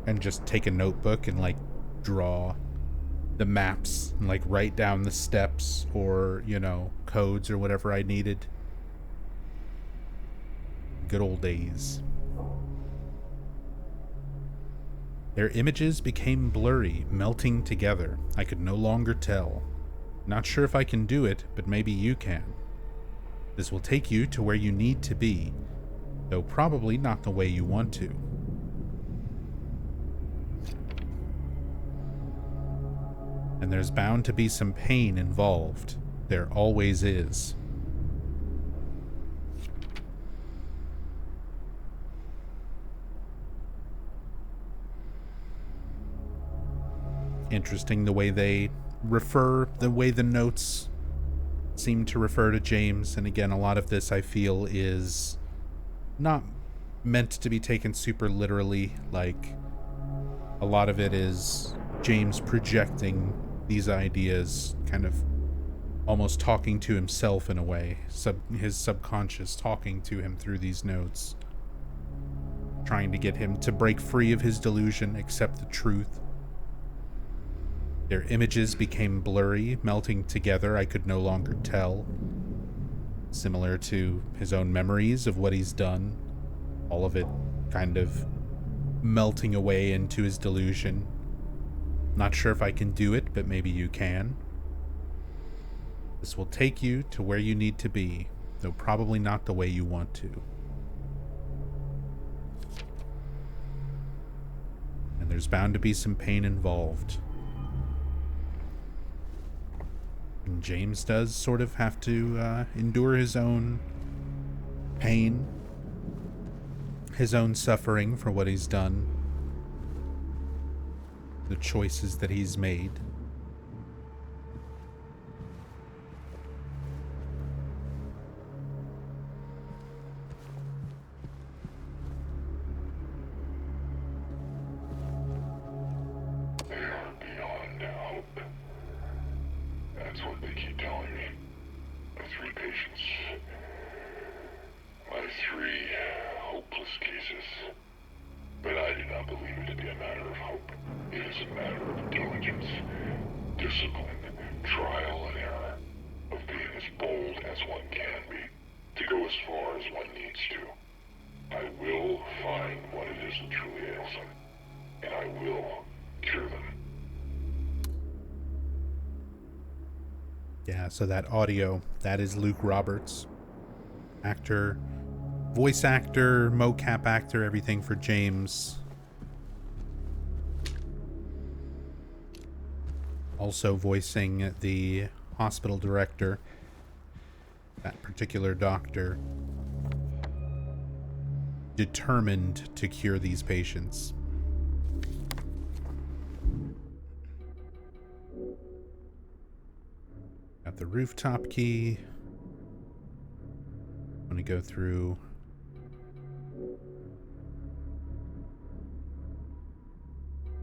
[SPEAKER 1] and just take a notebook and like draw the maps and like write down the steps or, you know, codes or whatever I needed. Good old days. Their images became blurry, melting together. I could no longer tell. Not sure if I can do it, but maybe you can. This will take you to where you need to be, though probably not the way you want to. And there's bound to be some pain involved. There always is. Interesting the way the notes seem to refer to James. And again, a lot of this I feel is not meant to be taken super literally. Like, a lot of it is James projecting these ideas, kind of almost talking to himself in a way, his subconscious talking to him through these notes, trying to get him to break free of his delusion, accept the truth. Their images became blurry, melting together. I could no longer tell. Similar to his own memories of what he's done, all of it kind of melting away into his delusion. Not sure if I can do it, but maybe you can. This will take you to where you need to be, though probably not the way you want to. And there's bound to be some pain involved. And James does sort of have to endure his own pain, his own suffering for what he's done, the choices that he's made. Yeah, so that audio, that is Luke Roberts, actor, voice actor, mocap actor, everything for James. Also voicing the hospital director, that particular doctor, determined to cure these patients. Got the rooftop key. go through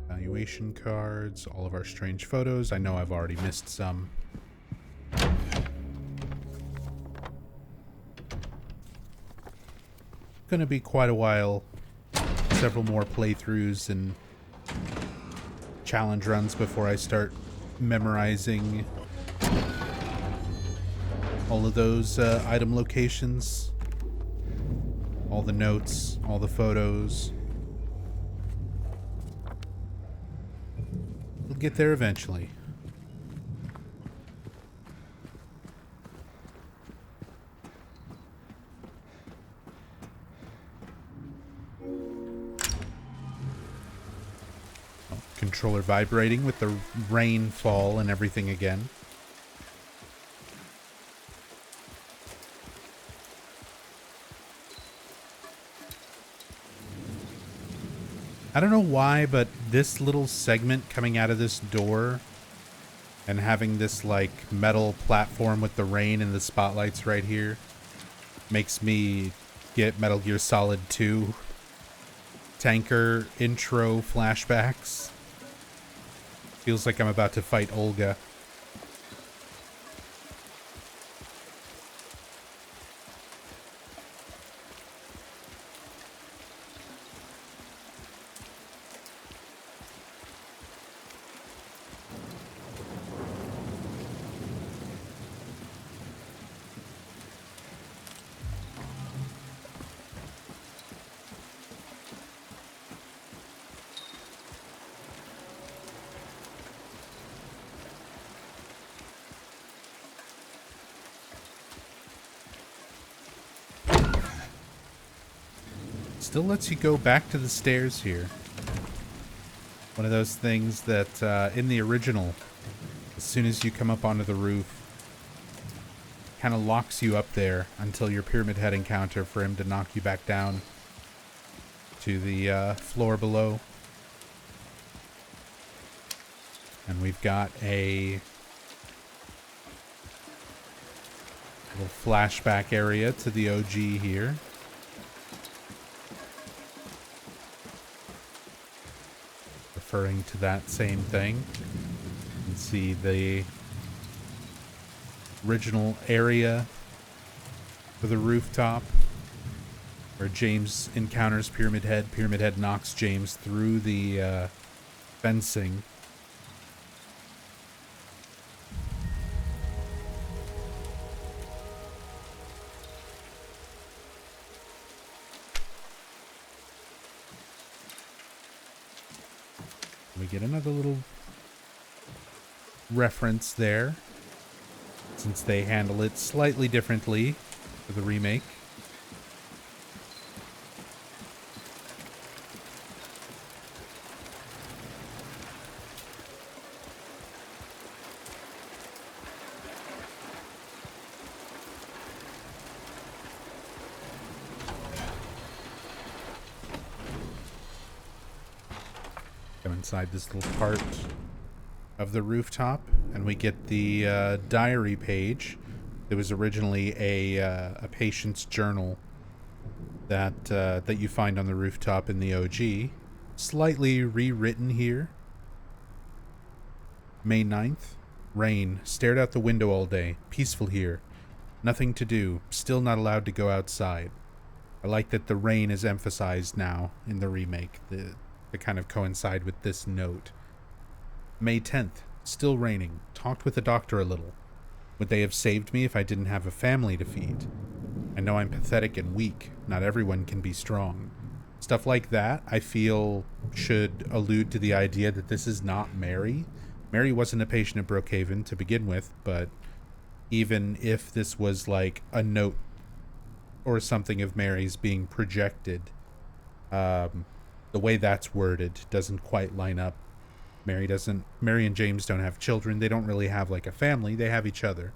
[SPEAKER 1] evaluation cards, all of our strange photos. I know I've already missed some. Gonna be quite a while. Several more playthroughs and challenge runs before I start memorizing all of those item locations, all the notes, all the photos. We'll get there eventually. Controller vibrating with the rainfall and everything again. I don't know why, but this little segment coming out of this door and having this like metal platform with the rain and the spotlights right here makes me get Metal Gear Solid 2 tanker intro flashbacks. Feels like I'm about to fight Olga. Still lets you go back to the stairs here. One of those things that in the original, as soon as you come up onto the roof, kind of locks you up there until your Pyramid Head encounter for him to knock you back down to the floor below. And we've got a little flashback area to the OG here. Referring to that same thing. You can see the original area for the rooftop where James encounters Pyramid Head. Pyramid Head knocks James through the fencing. We get another little reference there, since they handle it slightly differently for the remake. Inside this little part of the rooftop, and we get the diary page. It was originally a patient's journal that that you find on the rooftop in the OG. Slightly rewritten here. May 9th. Rain. Stared out the window all day. Peaceful here. Nothing to do. Still not allowed to go outside. I like that the rain is emphasized now in the remake. To kind of coincide with this note. May 10th. Still raining. Talked with the doctor a little. Would they have saved me if I didn't have a family to feed? I know I'm pathetic and weak. Not everyone can be strong. Stuff like that, I feel, should allude to the idea that this is not Mary. Mary wasn't a patient at Brookhaven to begin with, but even if this was like a note or something of Mary's being projected, the way that's worded doesn't quite line up. Mary and James don't have children. They don't really have like a family. They have each other.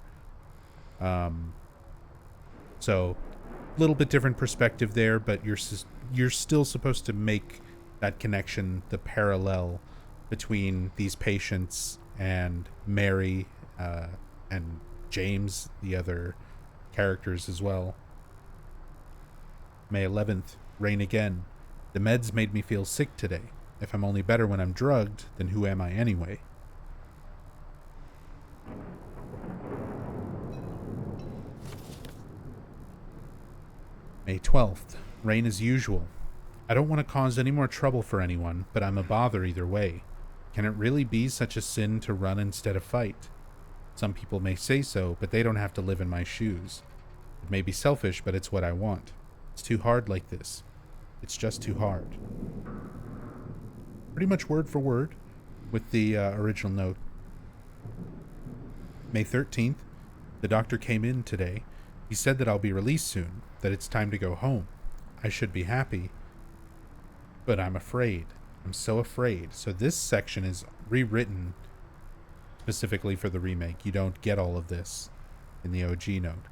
[SPEAKER 1] So a little bit different perspective there, but you're still supposed to make that connection, the parallel between these patients and Mary and James, the other characters as well. May 11th, rain again. The meds made me feel sick today. If I'm only better when I'm drugged, then who am I anyway? May 12th, rain as usual. I don't want to cause any more trouble for anyone, but I'm a bother either way. Can it really be such a sin to run instead of fight? Some people may say so, but they don't have to live in my shoes. It may be selfish, but it's what I want. It's too hard like this. It's just too hard. Pretty much word for word with the original note. May 13th, the doctor came in today. He said that I'll be released soon, that it's time to go home. I should be happy, but I'm afraid. I'm so afraid. So this section is rewritten specifically for the remake. You don't get all of this in the OG note.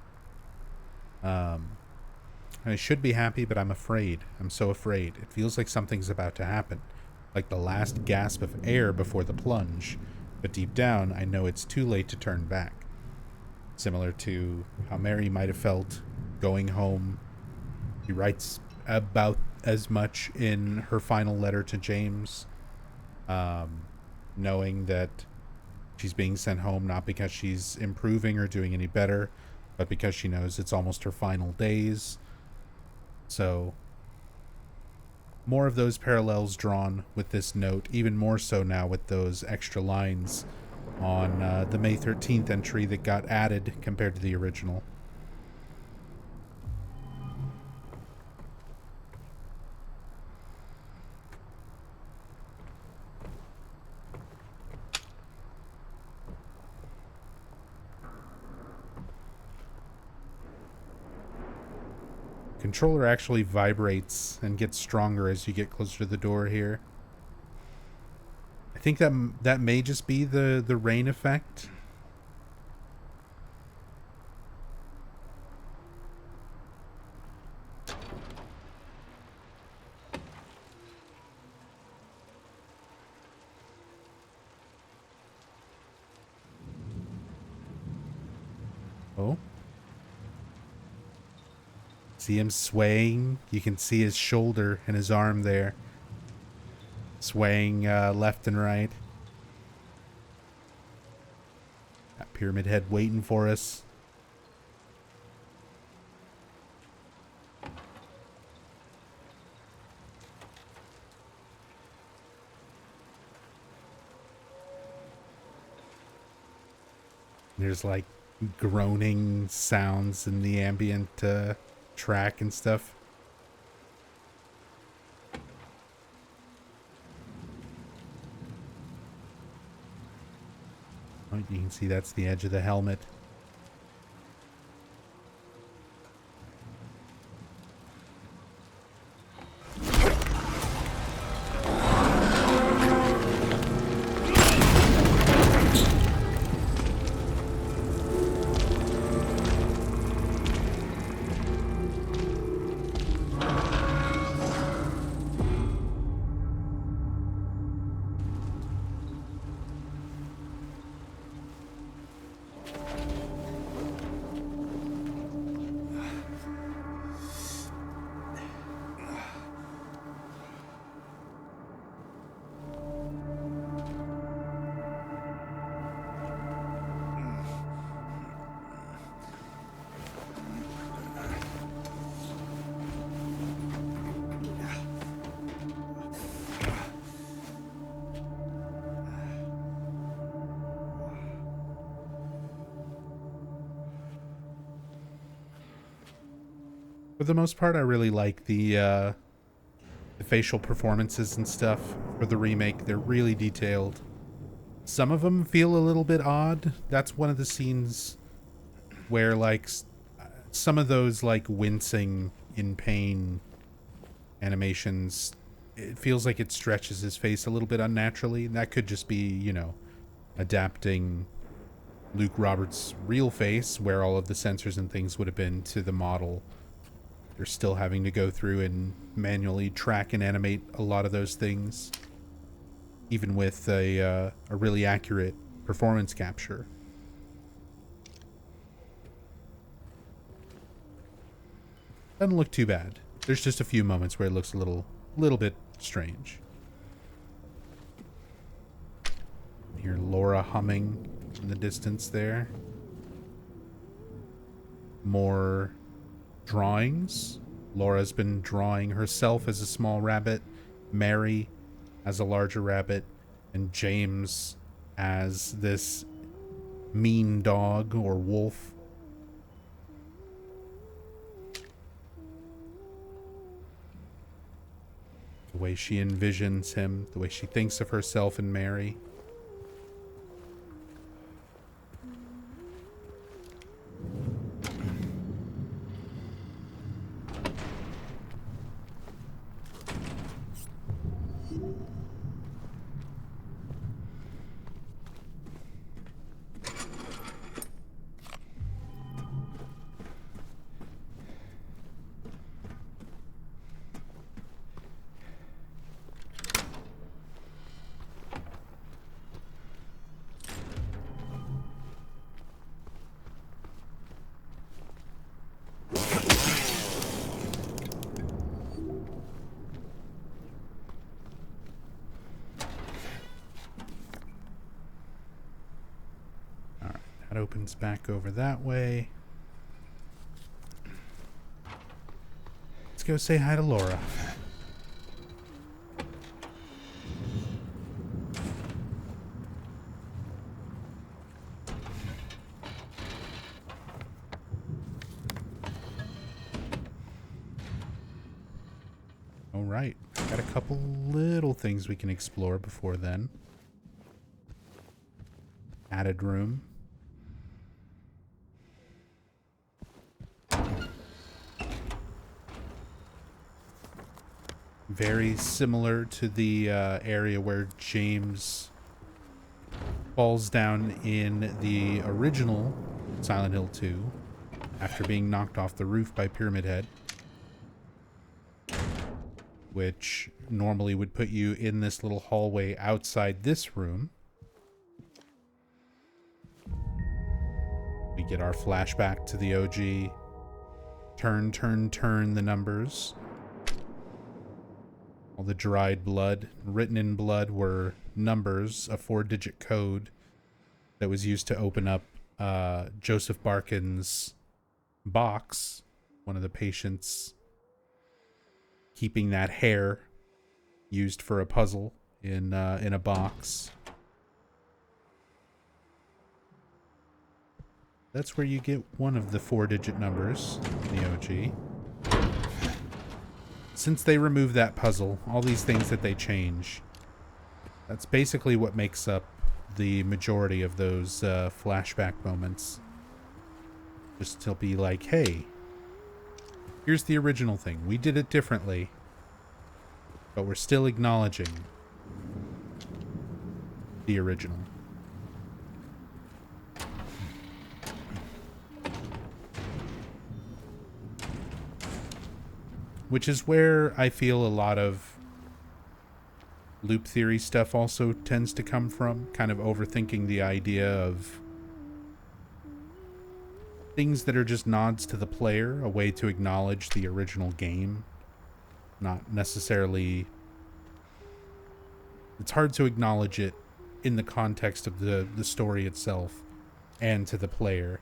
[SPEAKER 1] I should be happy, but I'm afraid. I'm so afraid. It feels like something's about to happen, like the last gasp of air before the plunge. But deep down, I know it's too late to turn back. Similar to how Mary might have felt going home. He writes about as much in her final letter to James, knowing that she's being sent home not because she's improving or doing any better, but because she knows it's almost her final days. So, more of those parallels drawn with this note, even more so now with those extra lines on the May 13th entry that got added compared to the original. Controller actually vibrates and gets stronger as you get closer to the door here. I think that may just be the rain effect. Oh. See him swaying. You can see his shoulder and his arm there. Swaying left and right. Got Pyramid Head waiting for us. There's like groaning sounds in the ambient track and stuff. Oh, you can see that's the edge of the helmet. For the most part, I really like the facial performances and stuff for the remake. They're really detailed. Some of them feel a little bit odd. That's one of the scenes where, like, some of those, like, wincing in pain animations, it feels like it stretches his face a little bit unnaturally. And that could just be, you know, adapting Luke Roberts' real face, where all of the sensors and things would have been, to the model. They're still having to go through and manually track and animate a lot of those things, even with a really accurate performance capture. Doesn't look too bad. There's just a few moments where it looks a little bit strange. You hear Laura humming in the distance there. More drawings. Laura's been drawing herself as a small rabbit, Mary as a larger rabbit, and James as this mean dog or wolf. The way she envisions him, the way she thinks of herself and Mary. That opens back over that way. Let's go say hi to Laura. All right, got a couple little things we can explore before then. Added room. Very similar to the area where James falls down in the original Silent Hill 2 after being knocked off the roof by Pyramid Head, which normally would put you in this little hallway outside this room. We get our flashback to the OG. Turn, turn, turn the numbers. All the dried blood, written in blood, were numbers, a 4-digit code that was used to open up Joseph Barkin's box. One of the patients keeping that hair used for a puzzle in a box. That's where you get one of the 4-digit numbers in the OG. Since they removed that puzzle, all these things that they change, that's basically what makes up the majority of those flashback moments. Just to be like, hey, here's the original thing. We did it differently, but we're still acknowledging the original. Which is where I feel a lot of loop theory stuff also tends to come from. Kind of overthinking the idea of things that are just nods to the player, a way to acknowledge the original game. Not necessarily... It's hard to acknowledge it in the context of the story itself and to the player,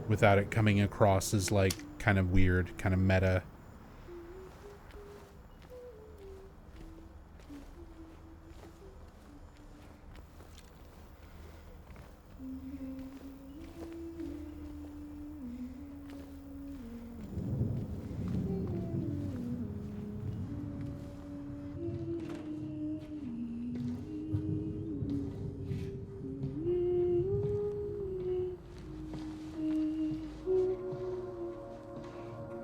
[SPEAKER 1] without it coming across as like kind of weird, kind of meta.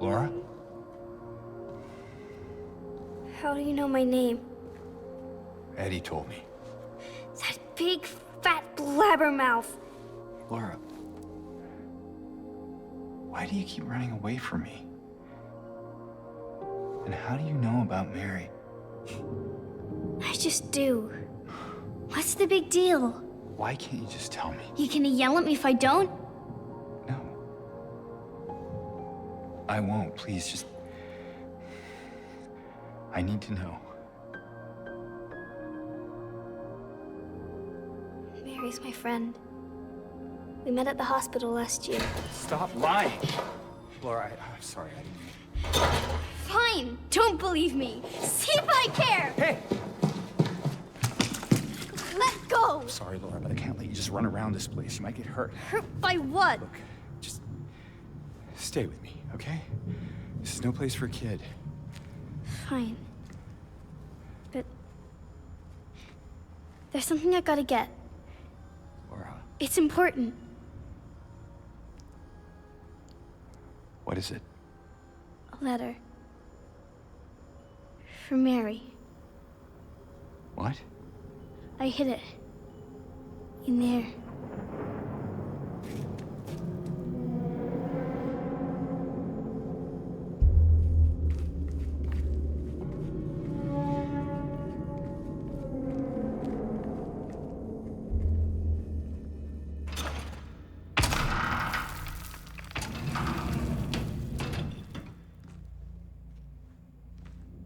[SPEAKER 2] Laura?
[SPEAKER 3] How do you know my name?
[SPEAKER 2] Eddie told me.
[SPEAKER 3] That big, fat blabbermouth.
[SPEAKER 2] Laura, why do you keep running away from me? And how do you know about Mary?
[SPEAKER 3] I just do. What's the big deal?
[SPEAKER 2] Why can't you just tell me?
[SPEAKER 3] You gonna yell at me if I don't?
[SPEAKER 2] No. I won't. Please, just... I need to know.
[SPEAKER 3] Mary's my friend. We met at the hospital last year.
[SPEAKER 2] Stop lying! Laura, I'm sorry, I didn't...
[SPEAKER 3] Fine! Don't believe me! See if I care!
[SPEAKER 2] Hey!
[SPEAKER 3] Let go!
[SPEAKER 2] I'm sorry, Laura, but I can't let you just run around this place. You might get hurt.
[SPEAKER 3] Hurt by what?
[SPEAKER 2] Look, just... stay with me, okay? This is no place for a kid.
[SPEAKER 3] Fine. But... there's something I gotta get.
[SPEAKER 2] Laura,
[SPEAKER 3] It's important.
[SPEAKER 2] what is it?
[SPEAKER 3] A letter. For Mary.
[SPEAKER 2] What?
[SPEAKER 3] I hid it. In there.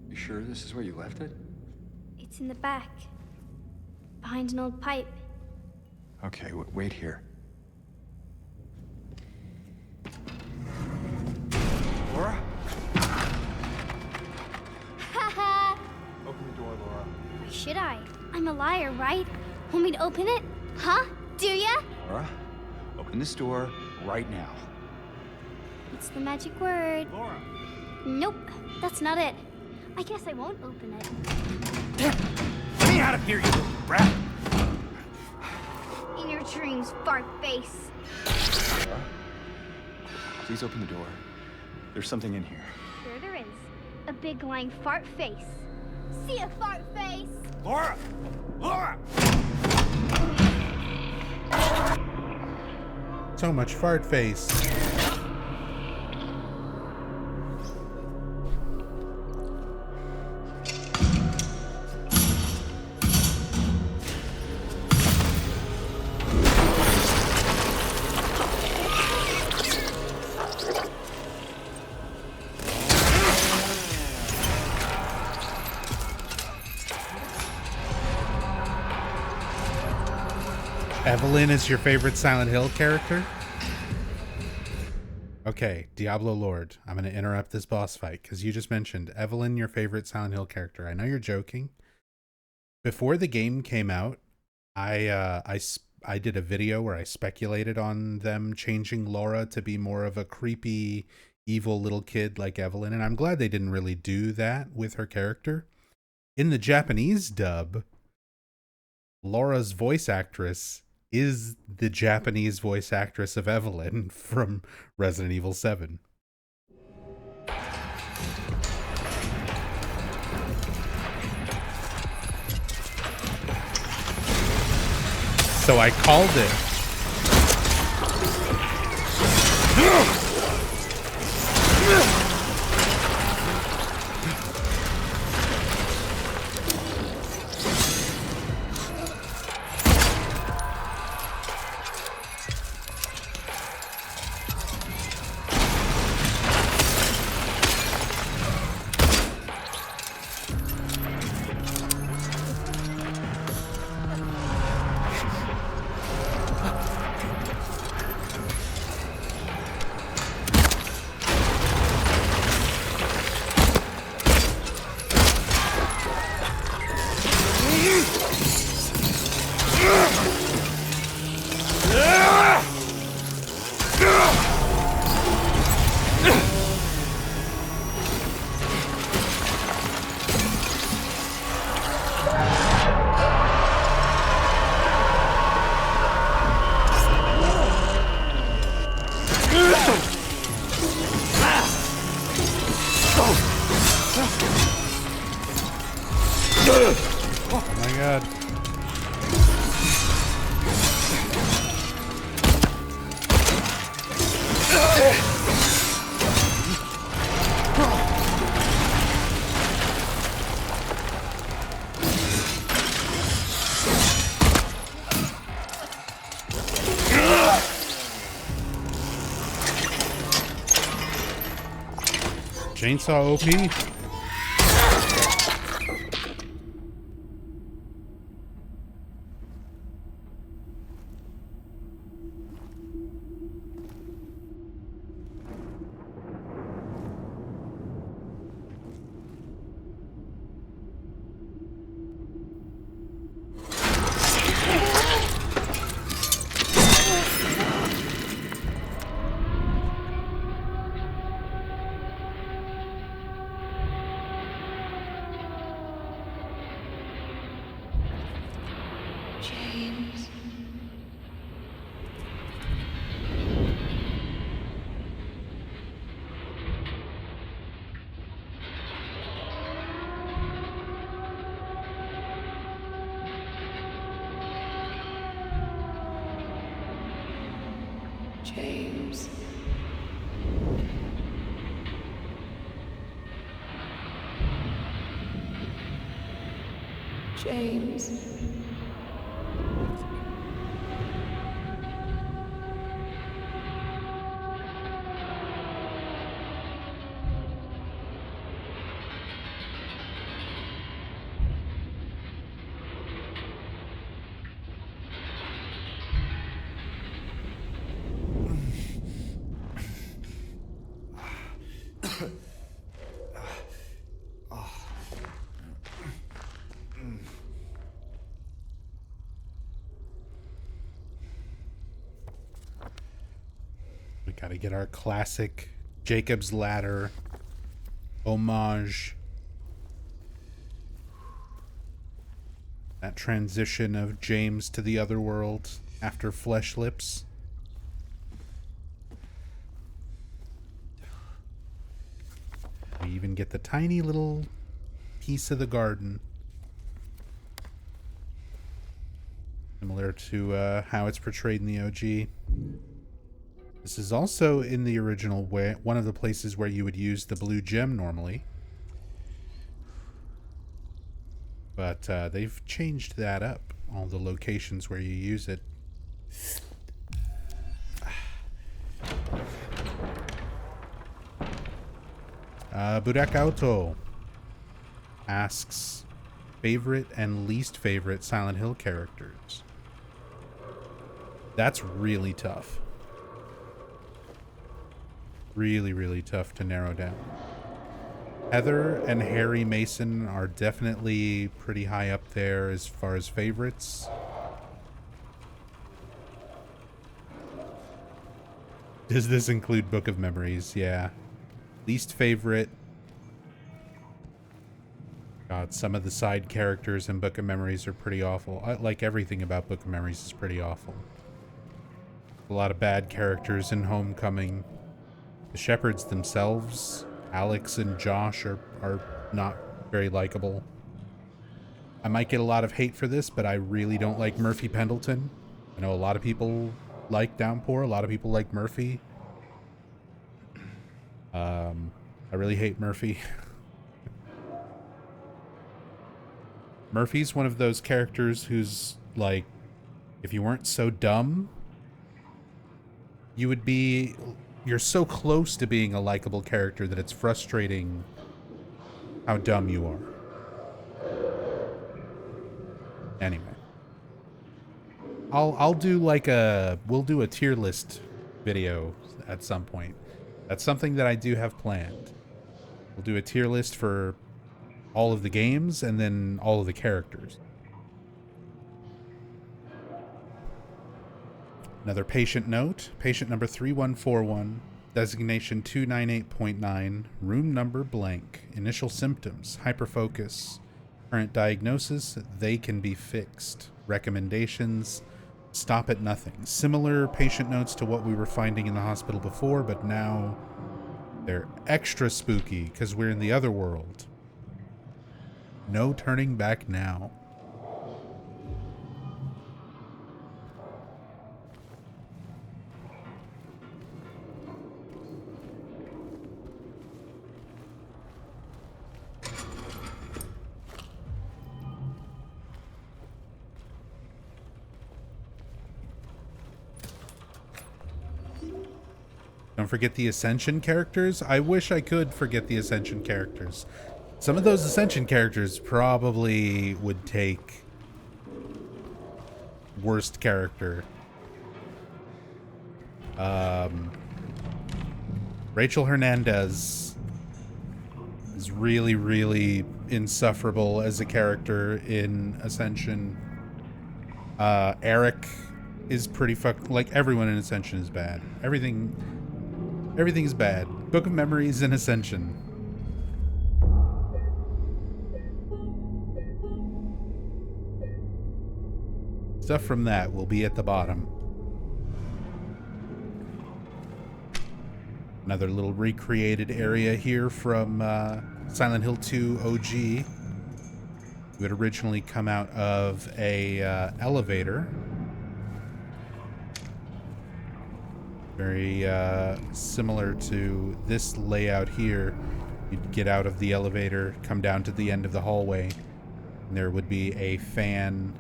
[SPEAKER 2] You sure this is where you left it?
[SPEAKER 3] It's in the back. Behind an old pipe.
[SPEAKER 2] Okay, wait here. Laura?
[SPEAKER 3] Haha!
[SPEAKER 2] Open the door, Laura.
[SPEAKER 3] Why should I? I'm a liar, right? Want me to open it? Huh? Do ya?
[SPEAKER 2] Laura, open this door right now.
[SPEAKER 3] What's the magic word?
[SPEAKER 2] Laura!
[SPEAKER 3] Nope, that's not it. I guess I won't open it.
[SPEAKER 2] Get me out of here, you little brat!
[SPEAKER 3] In your dreams, fart face.
[SPEAKER 2] Laura, please open the door. There's something in here.
[SPEAKER 3] Sure there is. A big lying fart face. See a fart face?
[SPEAKER 2] Laura! Laura!
[SPEAKER 1] So much fart face. Evelyn is your favorite Silent Hill character? Okay, Diablo Lord, I'm going to interrupt this boss fight because you just mentioned Evelyn, your favorite Silent Hill character. I know you're joking. Before the game came out, I did a video where I speculated on them changing Laura to be more of a creepy, evil little kid like Evelyn, and I'm glad they didn't really do that with her character. In the Japanese dub, Laura's voice actress is the Japanese voice actress of Evelyn from Resident Evil 7. So I called it. Oh my god. Chainsaw OP.
[SPEAKER 3] James. James. James.
[SPEAKER 1] We gotta get our classic Jacob's Ladder homage. That transition of James to the other world after Flesh Lips. We even get the tiny little piece of the garden. Similar to how it's portrayed in the OG. This is also in the original way, one of the places where you would use the blue gem normally. But they've changed that up. All the locations where you use it. Burakauto asks favorite and least favorite Silent Hill characters. That's really tough. Really, really tough to narrow down. Heather and Harry Mason are definitely pretty high up there as far as favorites. Does this include Book of Memories? Yeah. Least favorite. God, some of the side characters in Book of Memories are pretty awful. Like everything about Book of Memories is pretty awful. A lot of bad characters in Homecoming. The shepherds themselves, Alex and Josh, are not very likable. I might get a lot of hate for this, but I really don't like Murphy Pendleton. I know a lot of people like Downpour, a lot of people like Murphy. I really hate Murphy. Murphy's one of those characters who's like, if you weren't so dumb, you're so close to being a likable character that it's frustrating how dumb you are. Anyway. I'll do like we'll do a tier list video at some point. That's something that I do have planned. We'll do a tier list for all of the games and then all of the characters. Another patient note. Patient number 3141. Designation 298.9. Room number blank. Initial symptoms. Hyperfocus. Current diagnosis. They can be fixed. Recommendations. Stop at nothing. Similar patient notes to what we were finding in the hospital before, but now they're extra spooky because we're in the other world. No turning back now. Don't forget the Ascension characters. I wish I could forget the Ascension characters. Some of those Ascension characters probably would take worst character. Rachel Hernandez is really, really insufferable as a character in Ascension. Eric is pretty like everyone in Ascension is bad. Everything is bad. Book of Memories in Ascension. Stuff from that will be at the bottom. Another little recreated area here from Silent Hill 2 OG. It would originally come out of a elevator. Very similar to this layout here. You'd get out of the elevator, come down to the end of the hallway, and there would be a fan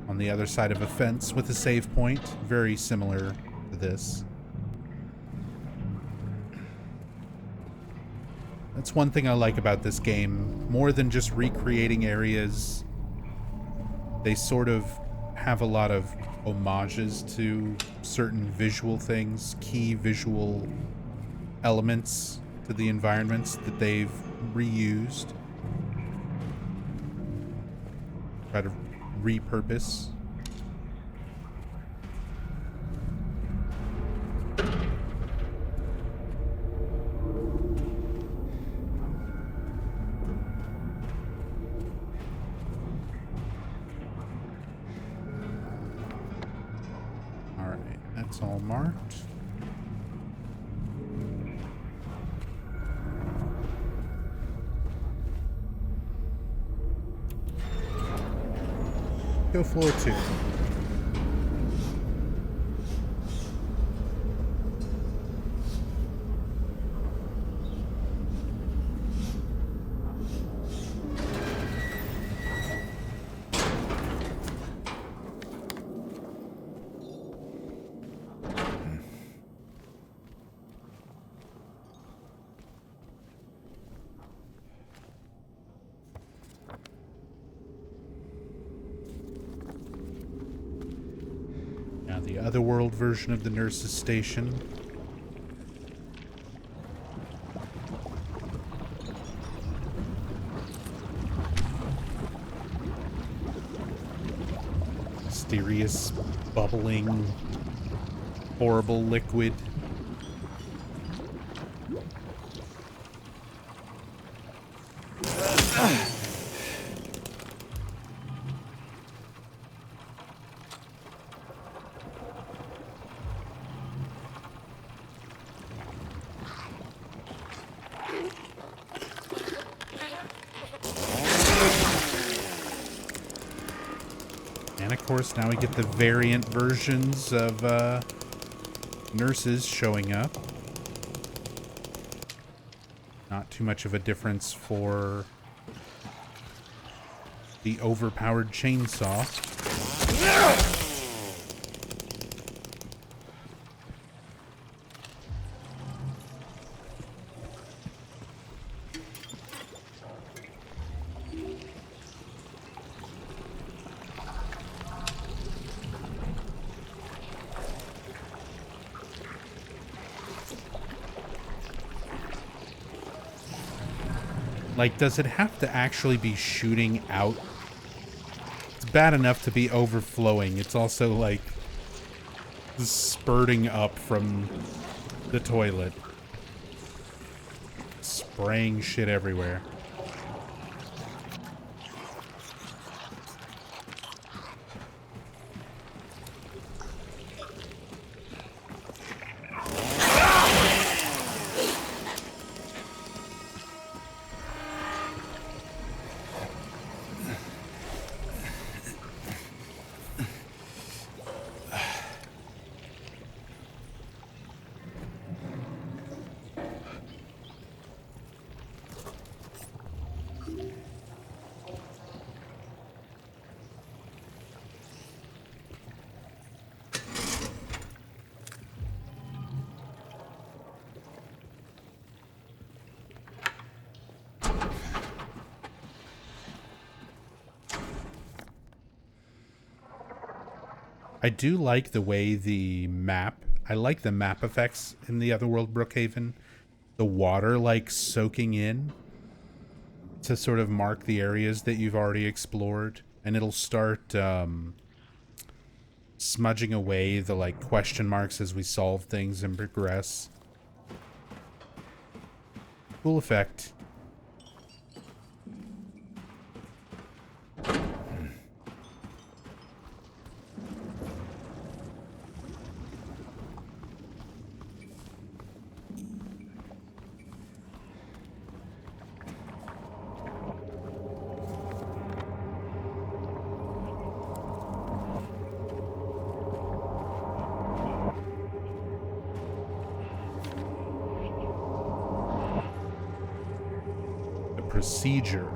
[SPEAKER 1] on the other side of a fence with a save point. Very similar to this. That's one thing I like about this game. More than just recreating areas, they sort of have a lot of homages to certain visual things, key visual elements to the environments that they've reused. Try to repurpose. That's all marked. Go floor 2. The otherworld version of the nurse's station. Mysterious, bubbling, horrible liquid. Of course, now we get the variant versions of nurses showing up. Not too much of a difference for the overpowered chainsaw. Like, does it have to actually be shooting out? It's bad enough to be overflowing. It's also, like, spurting up from the toilet. Spraying shit everywhere. I do like the way the map, I like the map effects in the Otherworld Brookhaven. The water like soaking in to sort of mark the areas that you've already explored. And it'll start smudging away the like question marks as we solve things and progress. Cool effect. Procedure.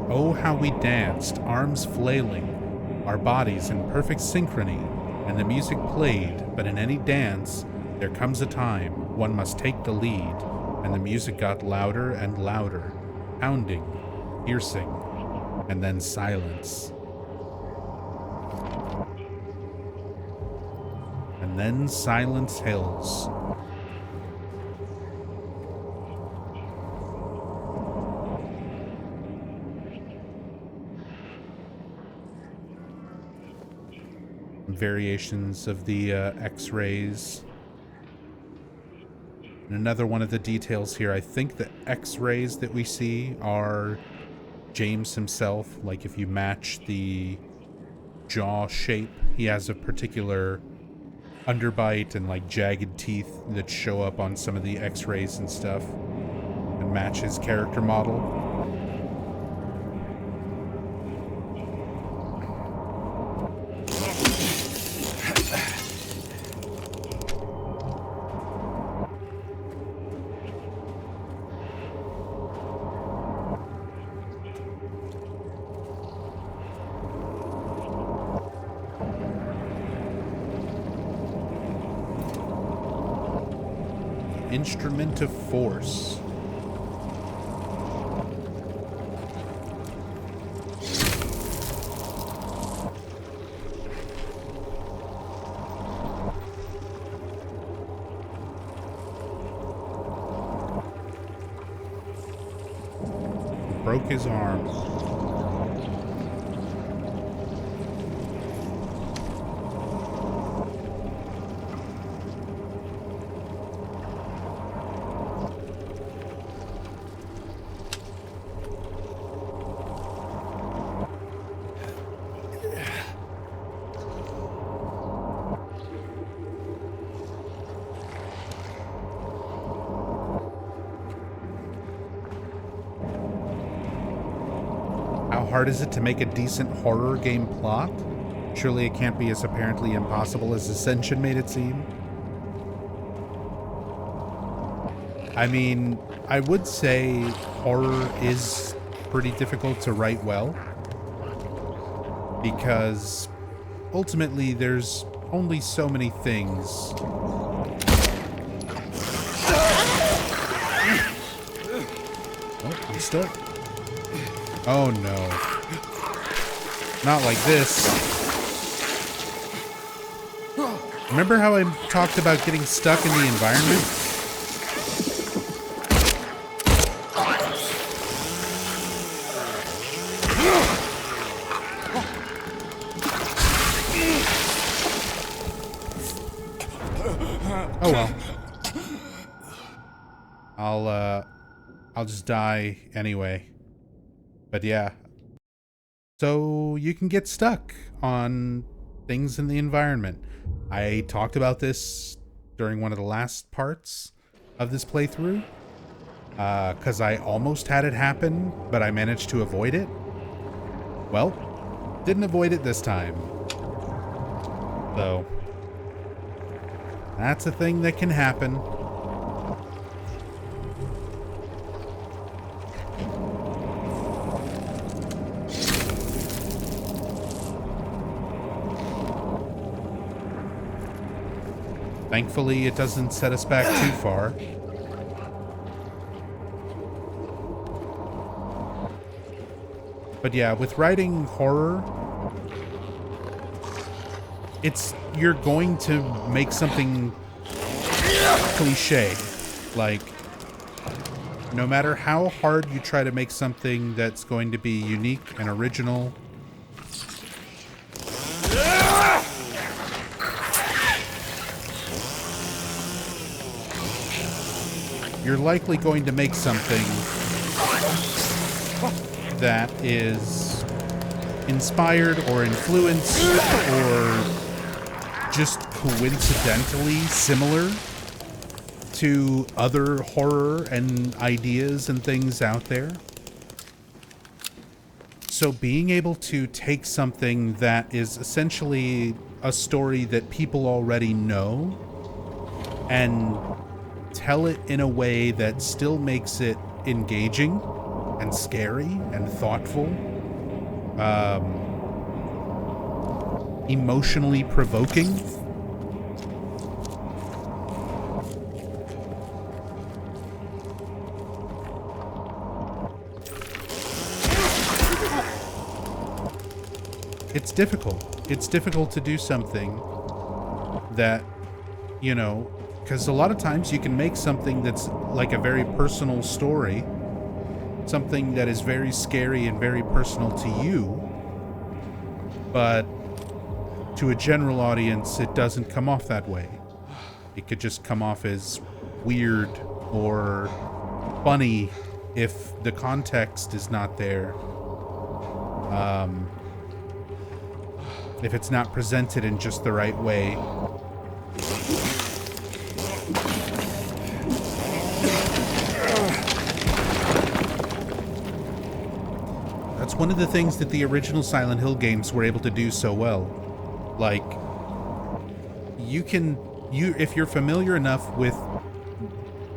[SPEAKER 1] Oh, how we danced, arms flailing, our bodies in perfect synchrony, and the music played, but in any dance, there comes a time one must take the lead, and the music got louder and louder, pounding, piercing, and then silence. And then Silence Hills. Variations of the X-rays. And another one of the details here, I think the X-rays that we see are James himself. Like if you match the jaw shape, he has a particular underbite and like jagged teeth that show up on some of the X-rays and stuff and match his character model. Instrument of Force. Broke his arm. How hard is it to make a decent horror game plot? Surely it can't be as apparently impossible as Ascension made it seem. I mean, I would say horror is pretty difficult to write well, because ultimately there's only so many things. Oh, I'm stuck. Oh no. Not like this. Remember how I talked about getting stuck in the environment? Oh well. I'll just die anyway. But yeah. So you can get stuck on things in the environment. I talked about this during one of the last parts of this playthrough. Because I almost had it happen, but I managed to avoid it. Well, didn't avoid it this time. So that's a thing that can happen. Thankfully, it doesn't set us back too far. But yeah, with writing horror, you're going to make something cliche. Like, no matter how hard you try to make something that's going to be unique and original, you're likely going to make something that is inspired or influenced or just coincidentally similar to other horror and ideas and things out there. So being able to take something that is essentially a story that people already know and tell it in a way that still makes it engaging and scary and thoughtful, emotionally provoking. It's difficult. It's difficult to do something that, you know, because a lot of times you can make something that's like a very personal story, something that is very scary and very personal to you, but to a general audience, it doesn't come off that way. It could just come off as weird or funny if the context is not there. If it's not presented in just the right way. That's one of the things that the original Silent Hill games were able to do so well. Like, if you're familiar enough with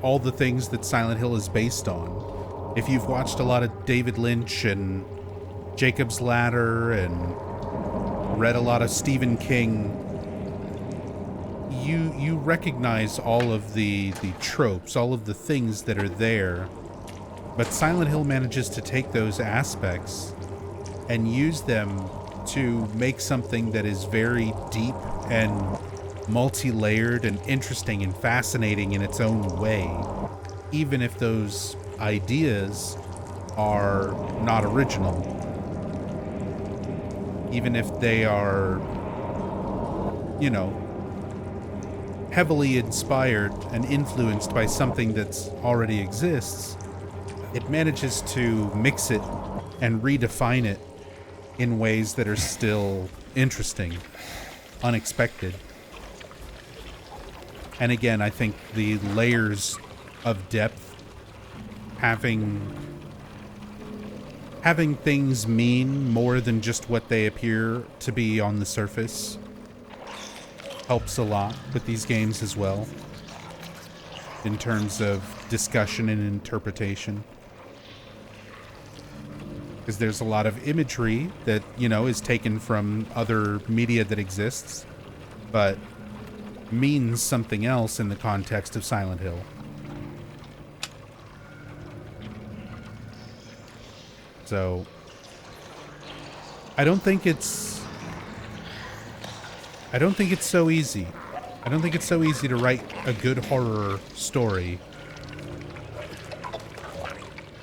[SPEAKER 1] all the things that Silent Hill is based on, if you've watched a lot of David Lynch and Jacob's Ladder and read a lot of Stephen King, you recognize all of the tropes, all of the things that are there. But Silent Hill manages to take those aspects and use them to make something that is very deep and multi-layered and interesting and fascinating in its own way, even if those ideas are not original. Even if they are, you know, heavily inspired and influenced by something that's already exists, it manages to mix it and redefine it in ways that are still interesting, unexpected. And again, I think the layers of depth, having things mean more than just what they appear to be on the surface, helps a lot with these games as well, in terms of discussion and interpretation. Because there's a lot of imagery that, you know, is taken from other media that exists, but means something else in the context of Silent Hill. So, I don't think it's so easy. I don't think it's so easy to write a good horror story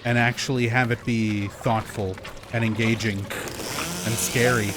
[SPEAKER 1] and actually have it be thoughtful and engaging and scary.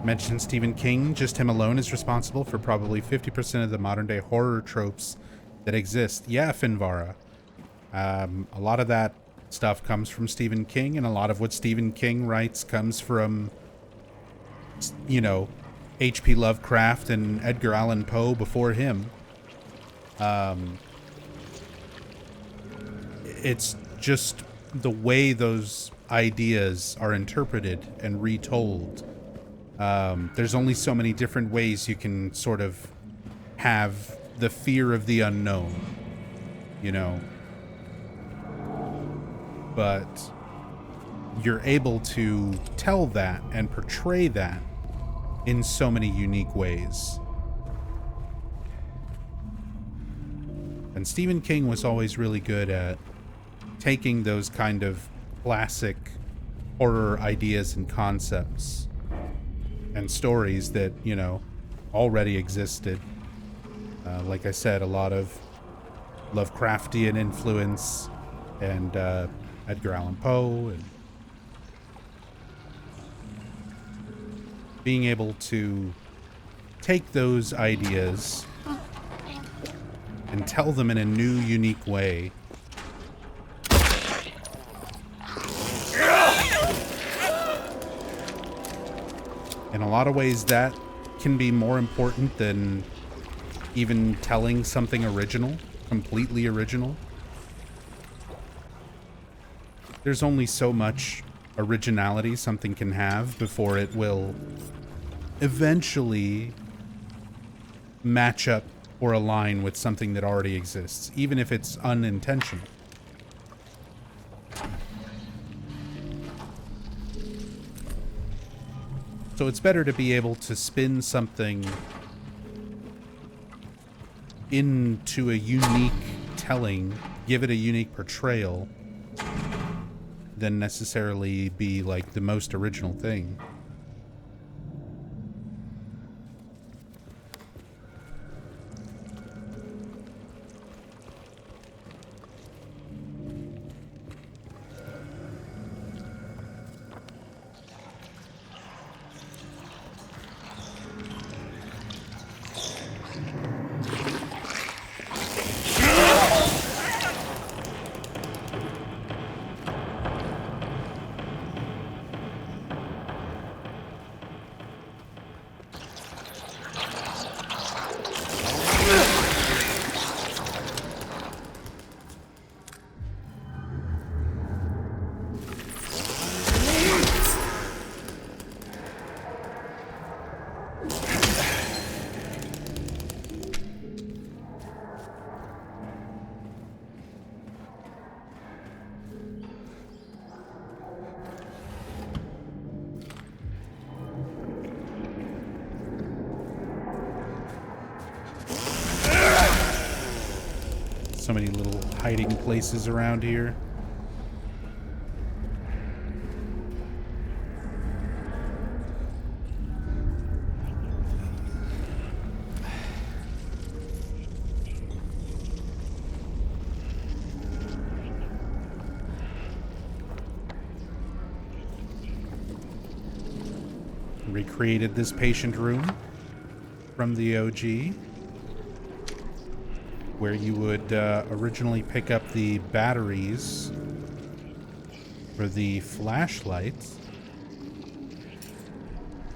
[SPEAKER 1] Mentioned Stephen King. Just him alone is responsible for probably 50% of the modern day horror tropes that exist. Yeah, Finvara. A lot of that stuff comes from Stephen King, and a lot of what Stephen King writes comes from, you know, H.P. Lovecraft and Edgar Allan Poe before him. It's just the way those ideas are interpreted and retold. There's only so many different ways you can sort of have the fear of the unknown, you know. But you're able to tell that and portray that in so many unique ways. And Stephen King was always really good at taking those kind of classic horror ideas and concepts and stories that, you know, already existed. Like I said, a lot of Lovecraftian influence and Edgar Allan Poe, and being able to take those ideas and tell them in a new, unique way. In a lot of ways, that can be more important than even telling something original, completely original. There's only so much originality something can have before it will eventually match up or align with something that already exists, even if it's unintentional. So it's better to be able to spin something into a unique telling, give it a unique portrayal, than necessarily be like the most original thing. So many little hiding places around here. Recreated this patient room from the OG, where you would originally pick up the batteries for the flashlights.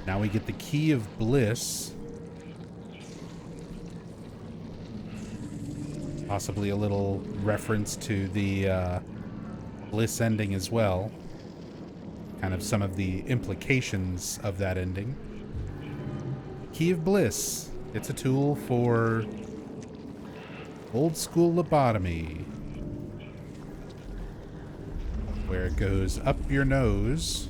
[SPEAKER 1] Now we get the key of bliss. Possibly a little reference to the bliss ending as well. Kind of some of the implications of that ending. Key of bliss. It's a tool for old school lobotomy, where it goes up your nose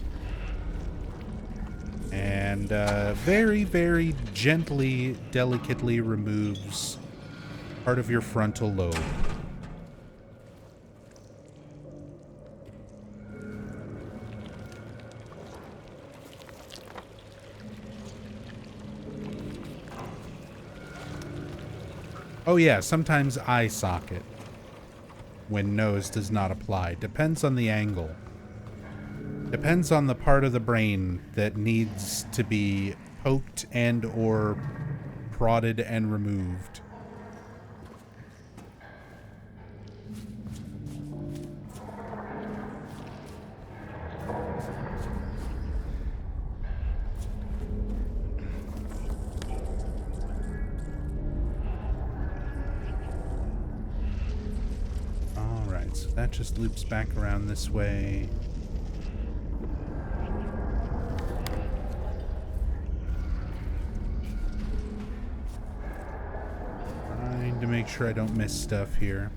[SPEAKER 1] and very, very gently, delicately removes part of your frontal lobe. Oh yeah, sometimes eye socket when nose does not apply. Depends on the angle. Depends on the part of the brain that needs to be poked and or prodded and removed. So that just loops back around this way. make sure I don't miss stuff here.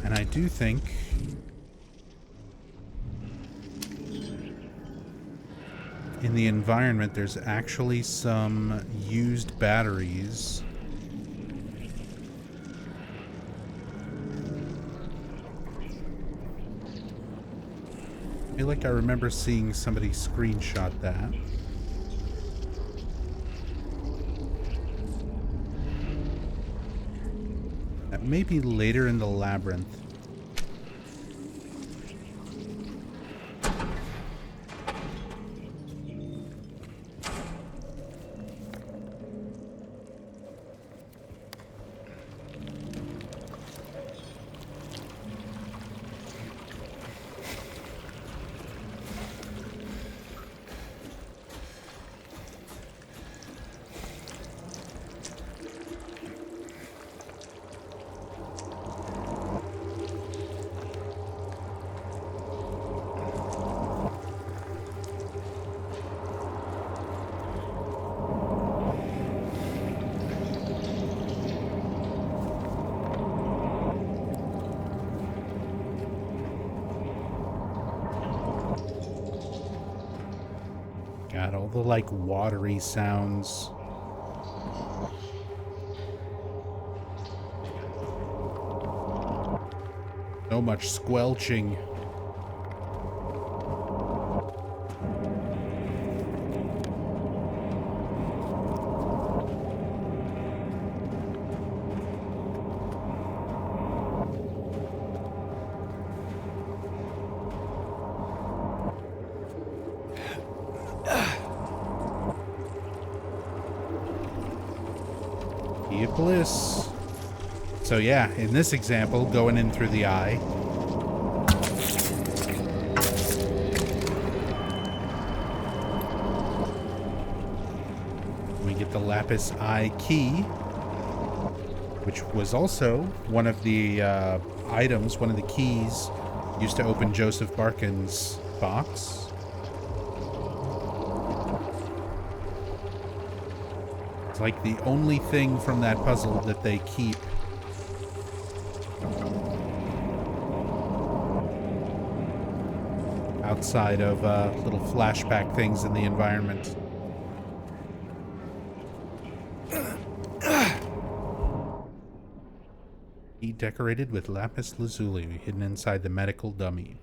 [SPEAKER 1] And I do think in the environment there's actually some used batteries. I feel like I remember seeing somebody screenshot that. That may be later in the labyrinth. God, all the like watery sounds. So much squelching. Key of bliss. So yeah, in this example, going in through the eye. We get the lapis eye key, which was also one of the items, one of the keys used to open Joseph Barkin's box. It's like the only thing from that puzzle that they keep. Outside of little flashback things in the environment. Key decorated with lapis lazuli hidden inside the medical dummy.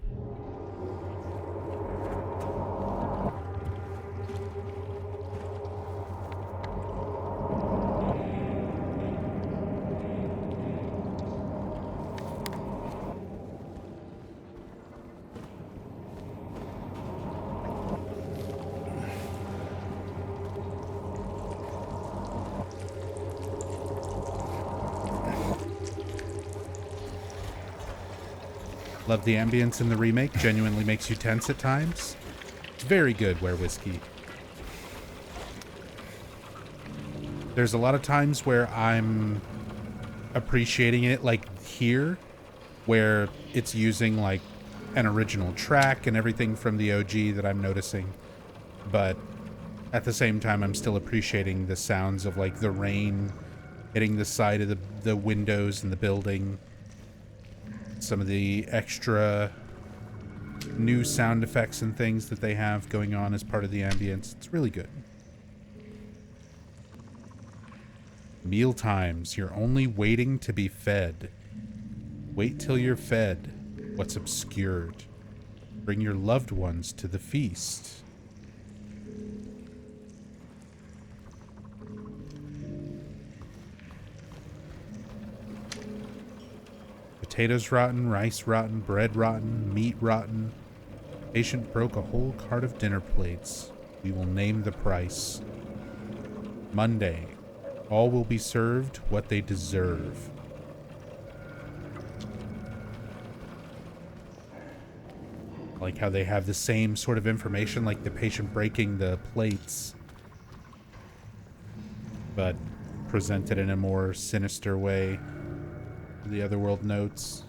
[SPEAKER 1] Love the ambience in the remake. Genuinely makes you tense at times. It's very good, Where Whiskey. There's a lot of times where I'm appreciating it, like here, where it's using like an original track and everything from the OG that I'm noticing. But at the same time, I'm still appreciating the sounds of like the rain hitting the side of the windows in the building. Some of the extra new sound effects and things that they have going on as part of the ambience. It's really good. Meal times. You're only waiting to be fed. Wait till you're fed what's obscured. Bring your loved ones to the feast. Potatoes rotten, rice rotten, bread rotten, meat rotten. Patient broke a whole cart of dinner plates. We will name the price. Monday. All will be served what they deserve. Like how they have the same sort of information, like the patient breaking the plates, but presented in a more sinister way. The otherworld notes.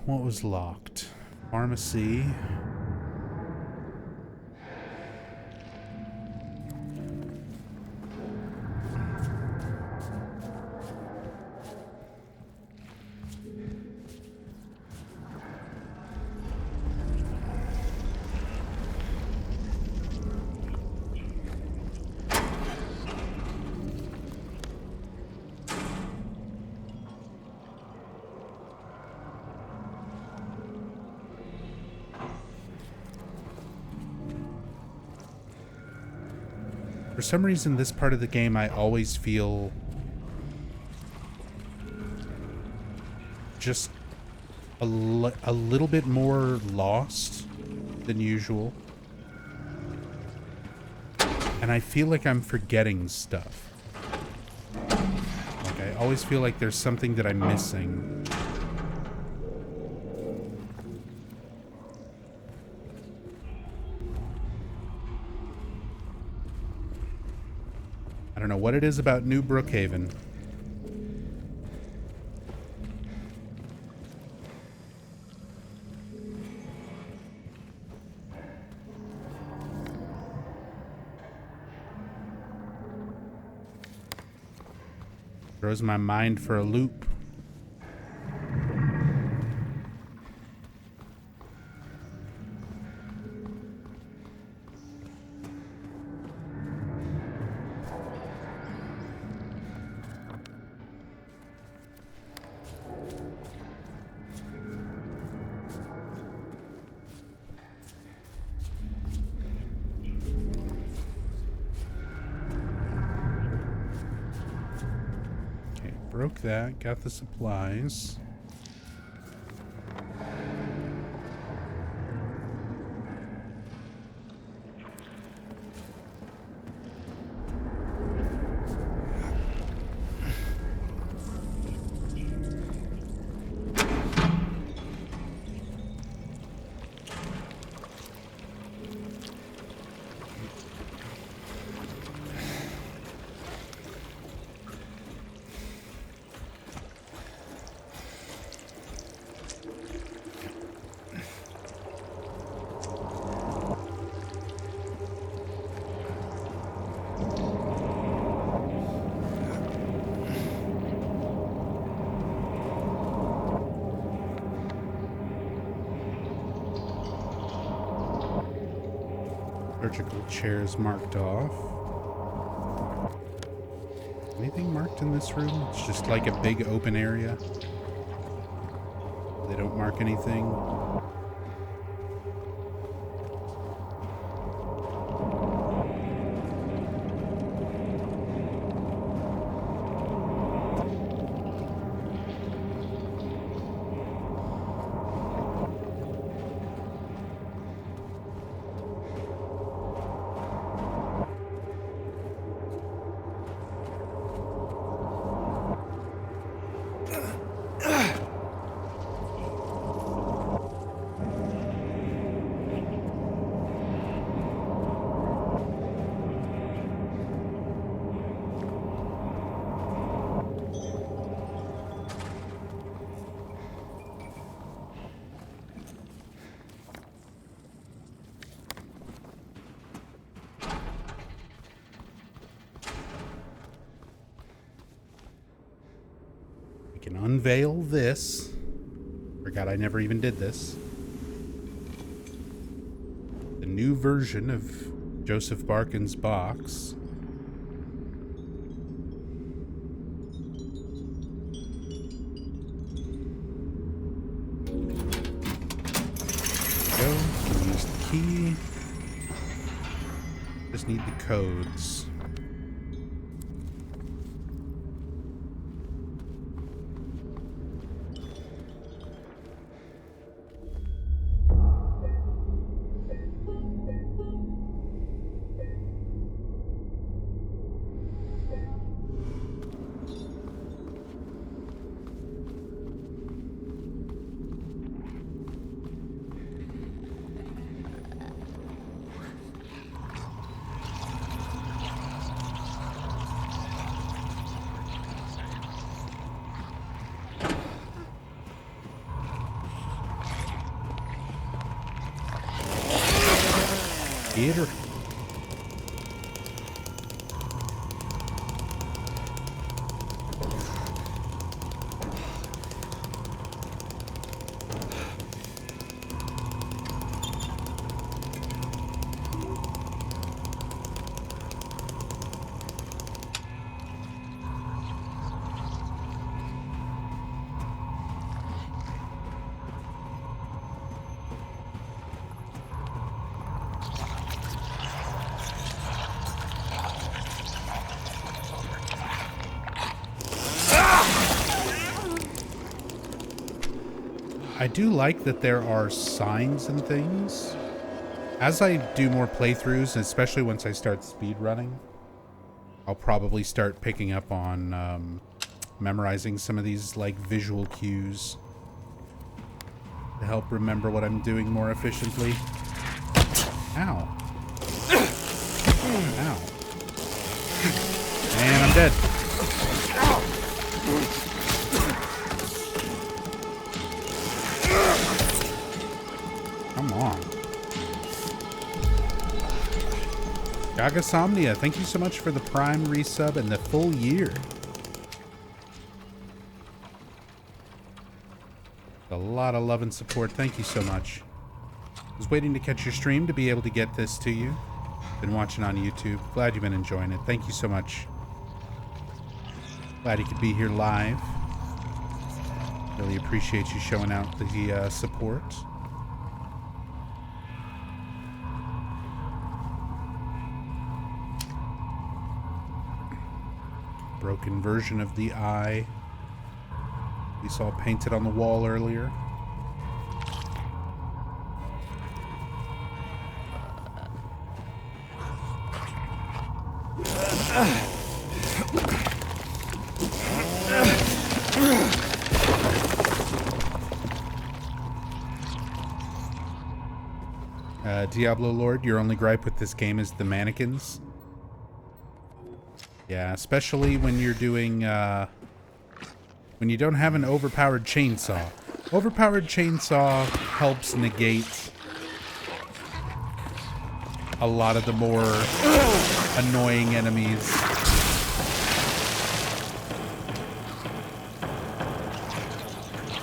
[SPEAKER 1] What was locked? Pharmacy. For some reason, this part of the game, I always feel just a little bit more lost than usual. And I feel like I'm forgetting stuff. Like, I always feel like there's something that I'm missing. I don't know what it is about New Brookhaven. Throws my mind for a loop. Broke that, got the supplies. Surgical chairs marked off. Anything marked in this room? It's just like a big open area. They don't mark anything. Can unveil this. Forgot I never even did this. The new version of Joseph Barkin's box. Go. Can use the key. Just need the codes. Theater. I do like that there are signs and things. As I do more playthroughs, especially once I start speedrunning, I'll probably start picking up on memorizing some of these like visual cues to help remember what I'm doing more efficiently. Ow. Ow. And I'm dead. Come on. Gagasomnia, thank you so much for the Prime resub and the full year. A lot of love and support. Thank you so much. I was waiting to catch your stream to be able to get this to you. Been watching on YouTube. Glad you've been enjoying it. Thank you so much. Glad you could be here live. Really appreciate you showing out the support. Broken version of the eye we saw painted on the wall earlier. Diablo Lord, your only gripe with this game is the mannequins. Yeah, especially when you're doing, when you don't have an overpowered chainsaw. Overpowered chainsaw helps negate a lot of the more annoying enemies.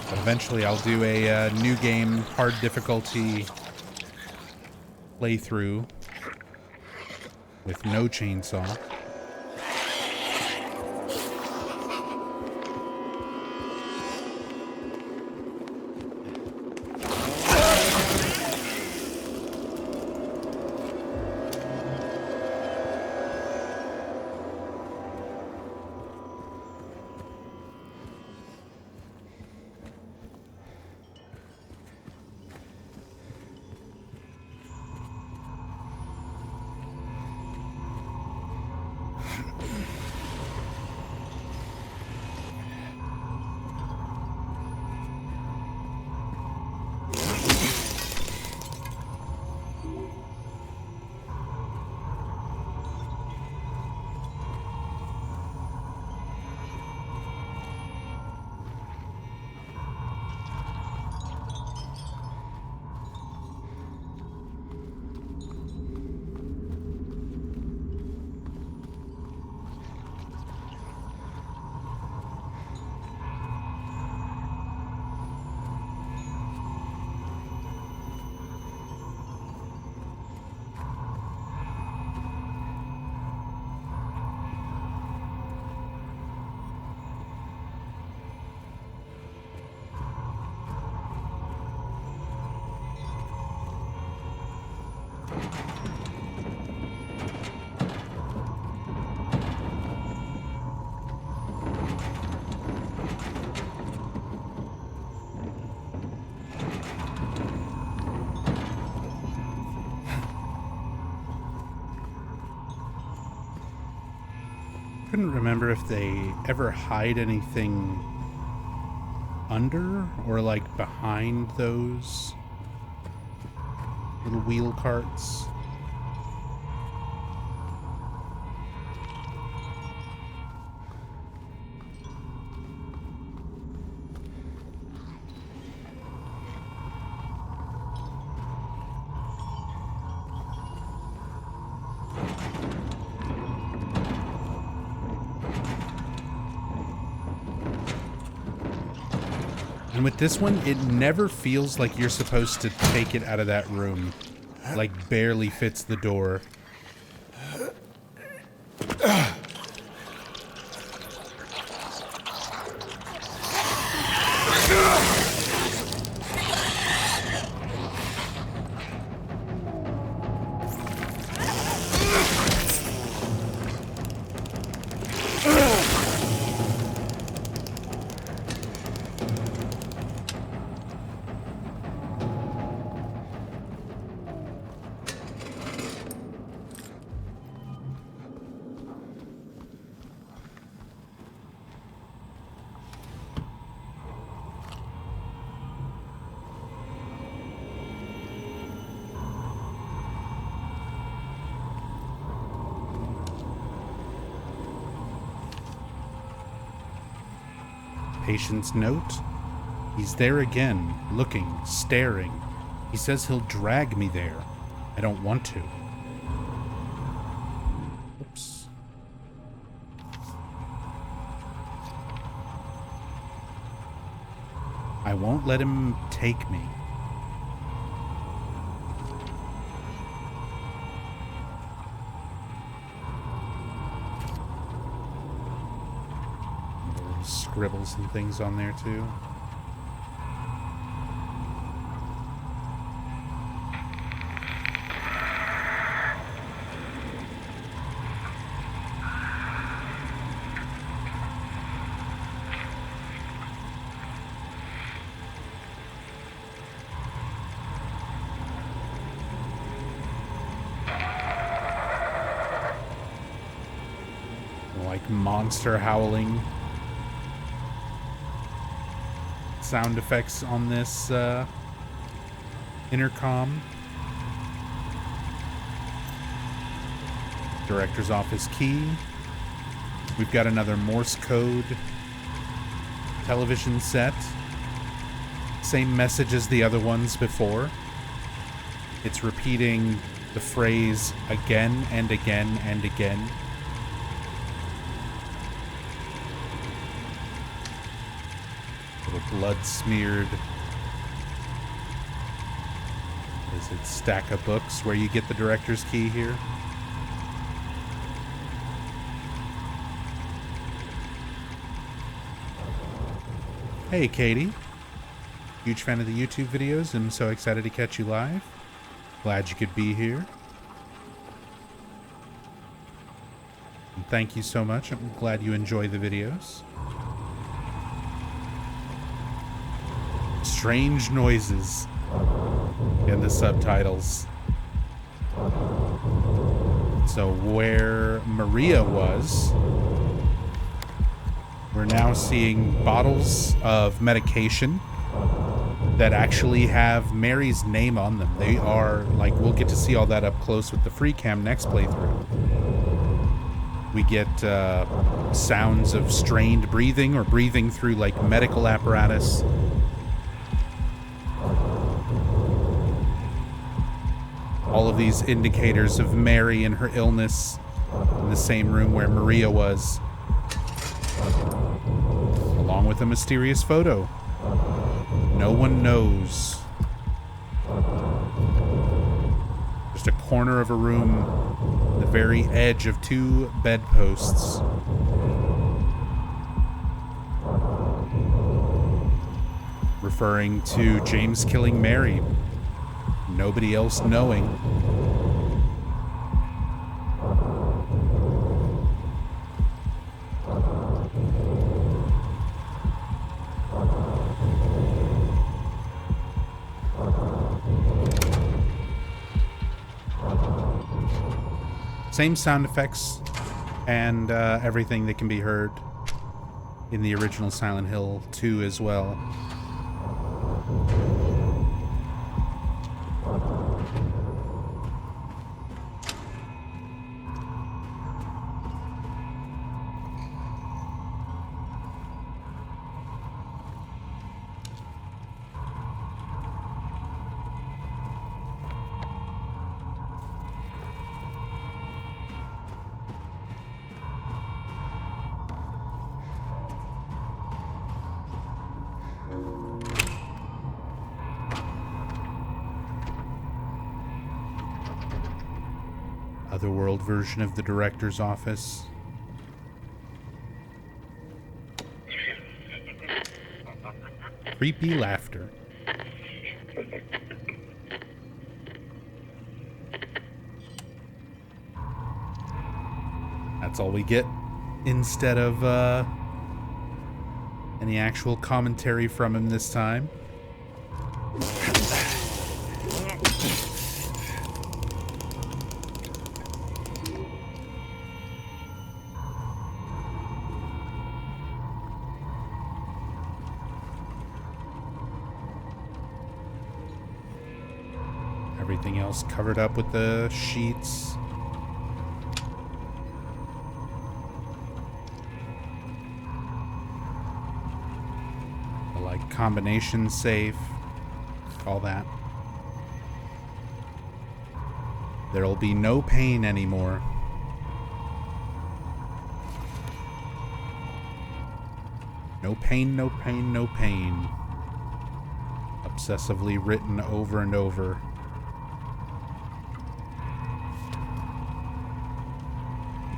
[SPEAKER 1] But eventually I'll do a new game, hard difficulty playthrough with no chainsaw. Couldn't remember if they ever hide anything under or like behind those little wheel carts. And with this one, it never feels like you're supposed to take it out of that room. Like, barely fits the door. Patient's note. He's there again, looking, staring. He says he'll drag me there. I don't want to. Oops. I won't let him take me. Scribbles and things on there too. Like monster howling sound effects on this intercom. Director's office key. We've got another Morse code television set. Same message as the other ones before. It's repeating the phrase again and again and again. Blood smeared. Is it stack of books where you get the director's key here? Hey Katie. Huge fan of the YouTube videos. I'm so excited to catch you live. Glad you could be here. And thank you so much. I'm glad you enjoy the videos. Strange noises in the subtitles. So where Maria was, we're now seeing bottles of medication that actually have Mary's name on them. They are, like, we'll get to see all that up close with the free cam next playthrough. We get sounds of strained breathing or breathing through, like, medical apparatus. All of these indicators of Mary and her illness in the same room where Maria was. Along with a mysterious photo. No one knows. Just a corner of a room, the very edge of two bedposts. Referring to James killing Mary. Nobody else knowing. Same sound effects and everything that can be heard in the original Silent Hill 2 as well. Otherworld version of the director's office. Creepy laughter. That's all we get instead of any actual commentary from him this time. Everything else covered up with the sheets. The, like, combination safe. All that. There'll be no pain anymore. No pain, no pain, no pain. Obsessively written over and over.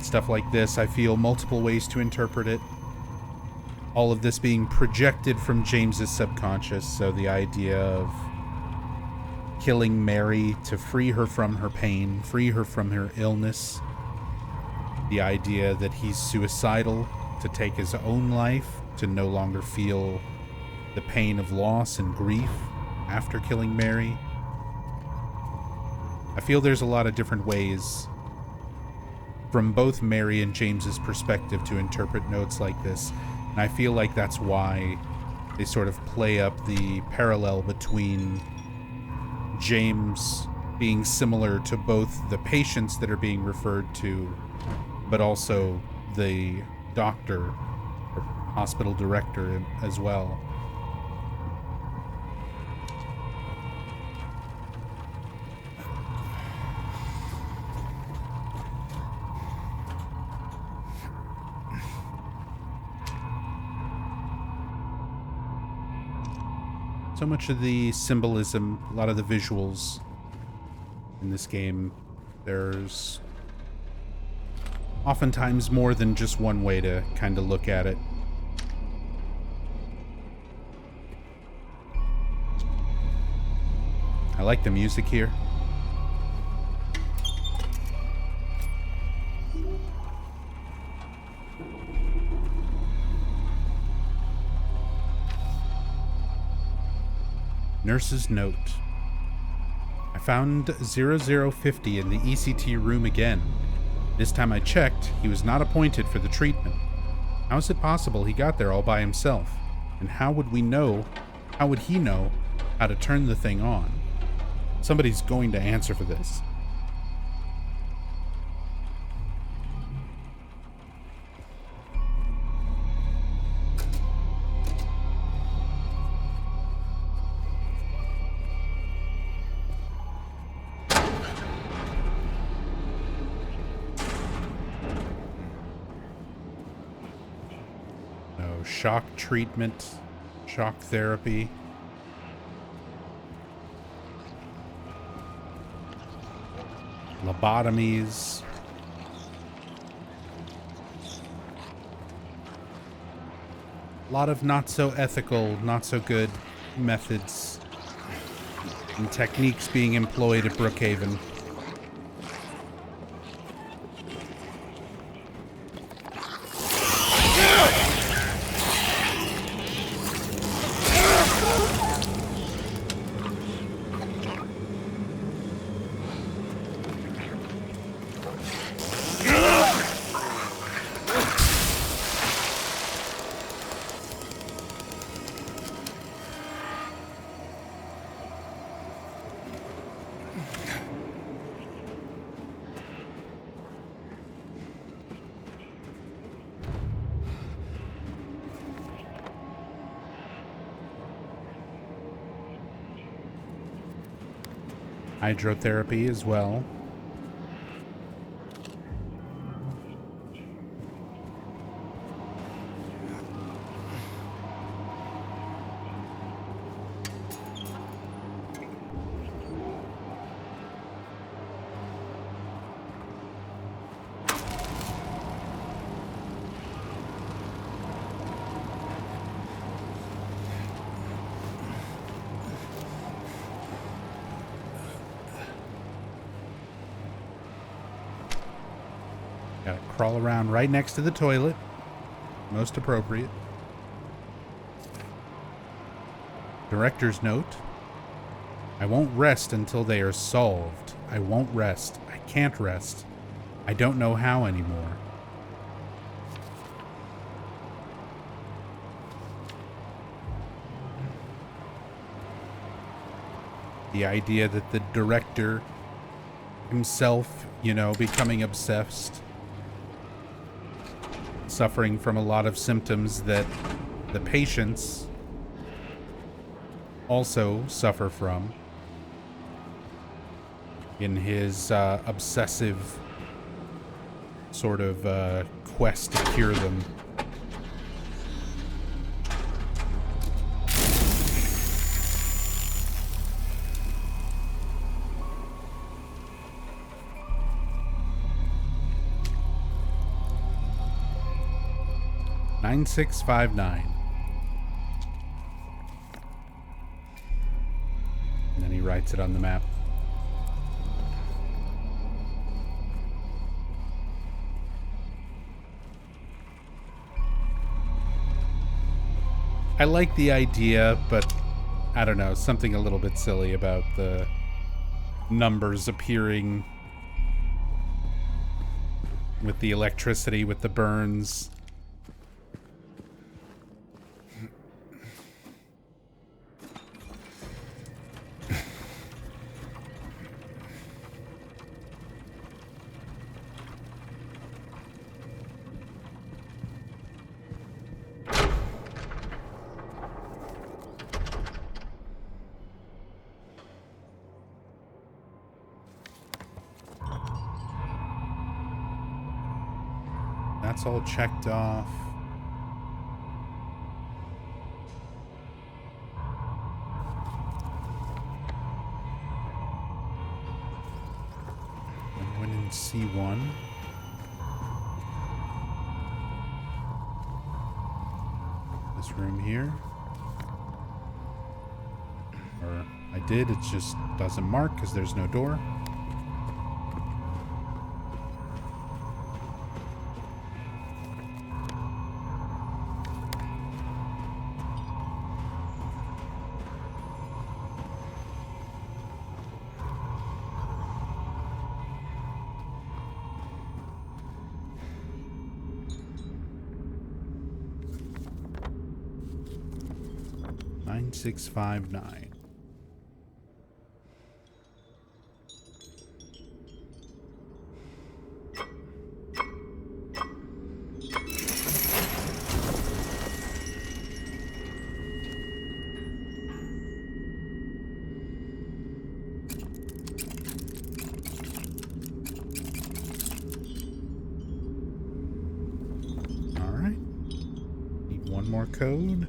[SPEAKER 1] Stuff like this, I feel multiple ways to interpret it. All of this being projected from James's subconscious, so the idea of killing Mary to free her from her pain, free her from her illness. The idea that he's suicidal, to take his own life, to no longer feel the pain of loss and grief after killing Mary. I feel there's a lot of different ways from both Mary and James's perspective to interpret notes like this, and I feel like that's why they sort of play up the parallel between James being similar to both the patients that are being referred to, but also the doctor or hospital director as well. So much of the symbolism, a lot of the visuals in this game, there's oftentimes more than just one way to kind of look at it. I like the music here. Nurse's note. I found 0050 in the ECT room again. This time I checked, he was not appointed for the treatment. How is it possible he got there all by himself? And how would he know how to turn the thing on? Somebody's going to answer for this. Shock treatment, shock therapy. Lobotomies. A lot of not so ethical, not so good methods and techniques being employed at Brookhaven. Hydrotherapy as well. Gotta crawl around right next to the toilet. Most appropriate. Director's note. I won't rest until they are solved. I won't rest. I can't rest. I don't know how anymore. The idea that the director himself, you know, becoming obsessed, suffering from a lot of symptoms that the patients also suffer from in his obsessive sort of quest to cure them. Nine 659. And then he writes it on the map. I like the idea, but I don't know, something a little bit silly about the numbers appearing with the electricity, with the burns. That's all checked off. I went in C1. This room here. Or I did, it just doesn't mark because there's no door. Nine 659. All right. Need one more code.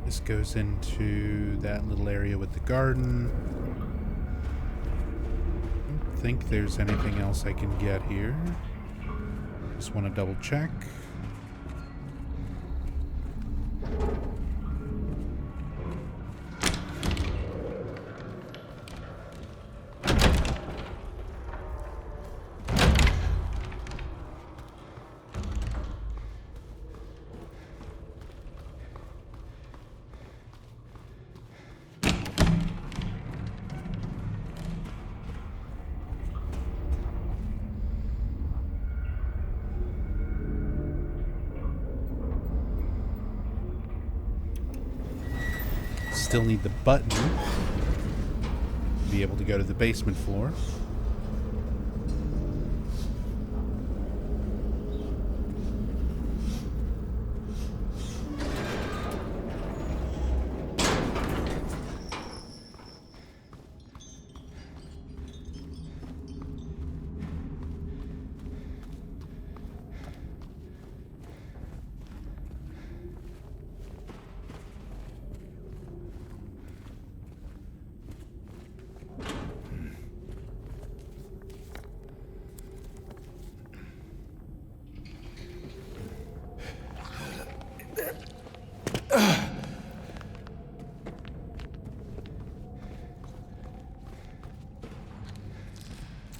[SPEAKER 1] This goes into that little area with the garden. I don't think there's anything else I can get here. Just want to double check. still need the button to be able to go to the basement floor.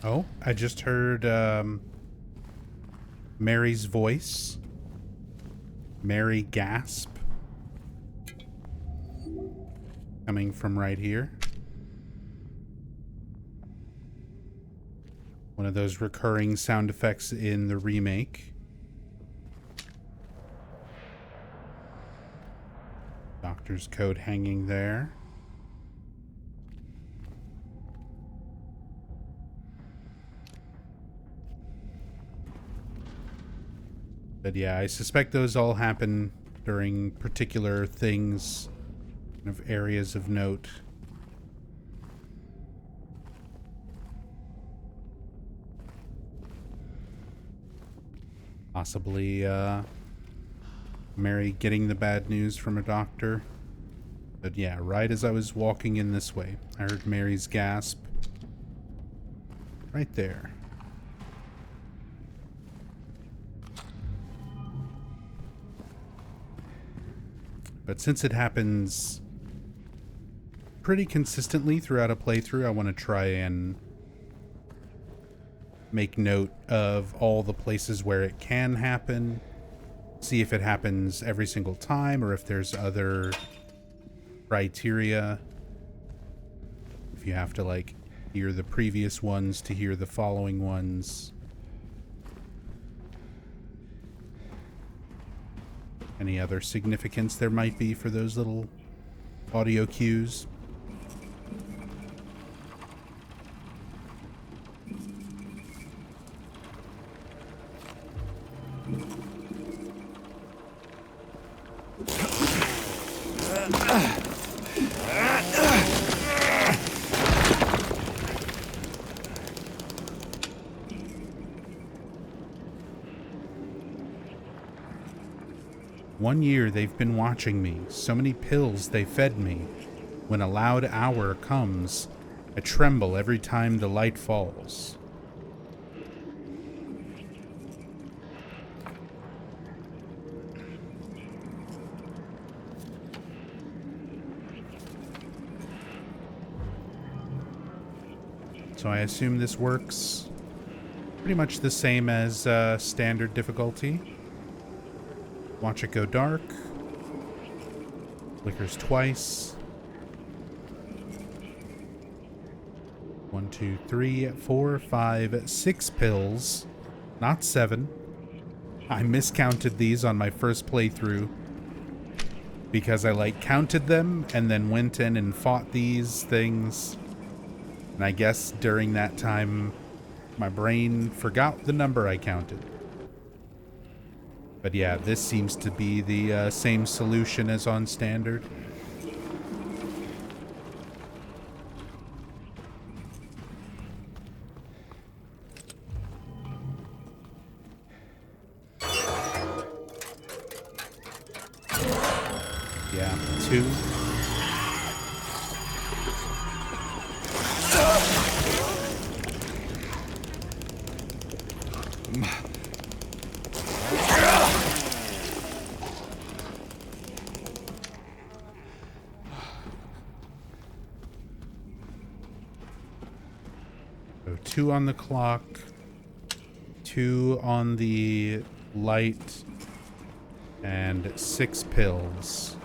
[SPEAKER 1] Oh, I just heard Mary's voice. Mary gasp. Coming from right here. One of those recurring sound effects in the remake. Doctor's coat hanging there. But yeah, I suspect those all happen during particular things, kind of areas of note. Possibly, Mary getting the bad news from a doctor. But yeah, right as I was walking in this way, I heard Mary's gasp. Right there. But since it happens pretty consistently throughout a playthrough, I want to try and make note of all the places where it can happen. See if it happens every single time or if there's other criteria. If you have to, like, hear the previous ones to hear the following ones. Any other significance there might be for those little audio cues. One year they've been watching me, so many pills they fed me. When a loud hour comes, I tremble every time the light falls. So I assume this works pretty much the same as standard difficulty. Watch it go dark. Flickers twice. 1, 2, 3, 4, 5, 6 pills. Not 7. I miscounted these on my first playthrough because I counted them and then went in and fought these things. And I guess during that time, my brain forgot the number I counted. But yeah, this seems to be the same solution as on standard. Yeah, 2. So 2 on the clock, 2 on the light, and 6 pills.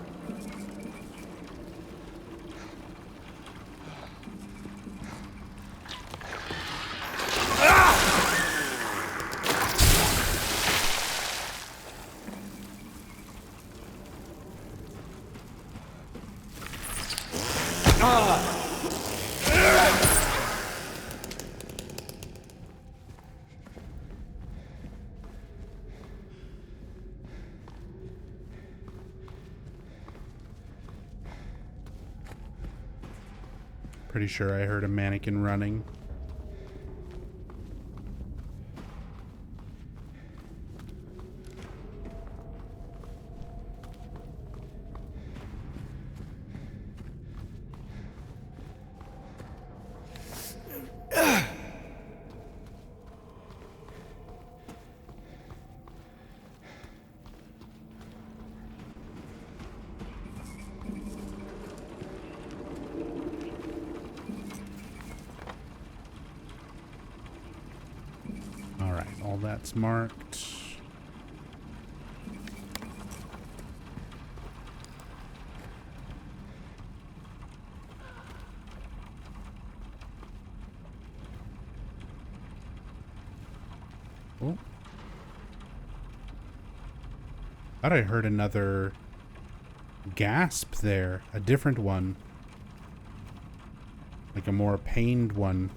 [SPEAKER 1] pretty sure I heard a mannequin running. All that's marked. Oh. Thought I heard another gasp there. A different one. Like a more pained one.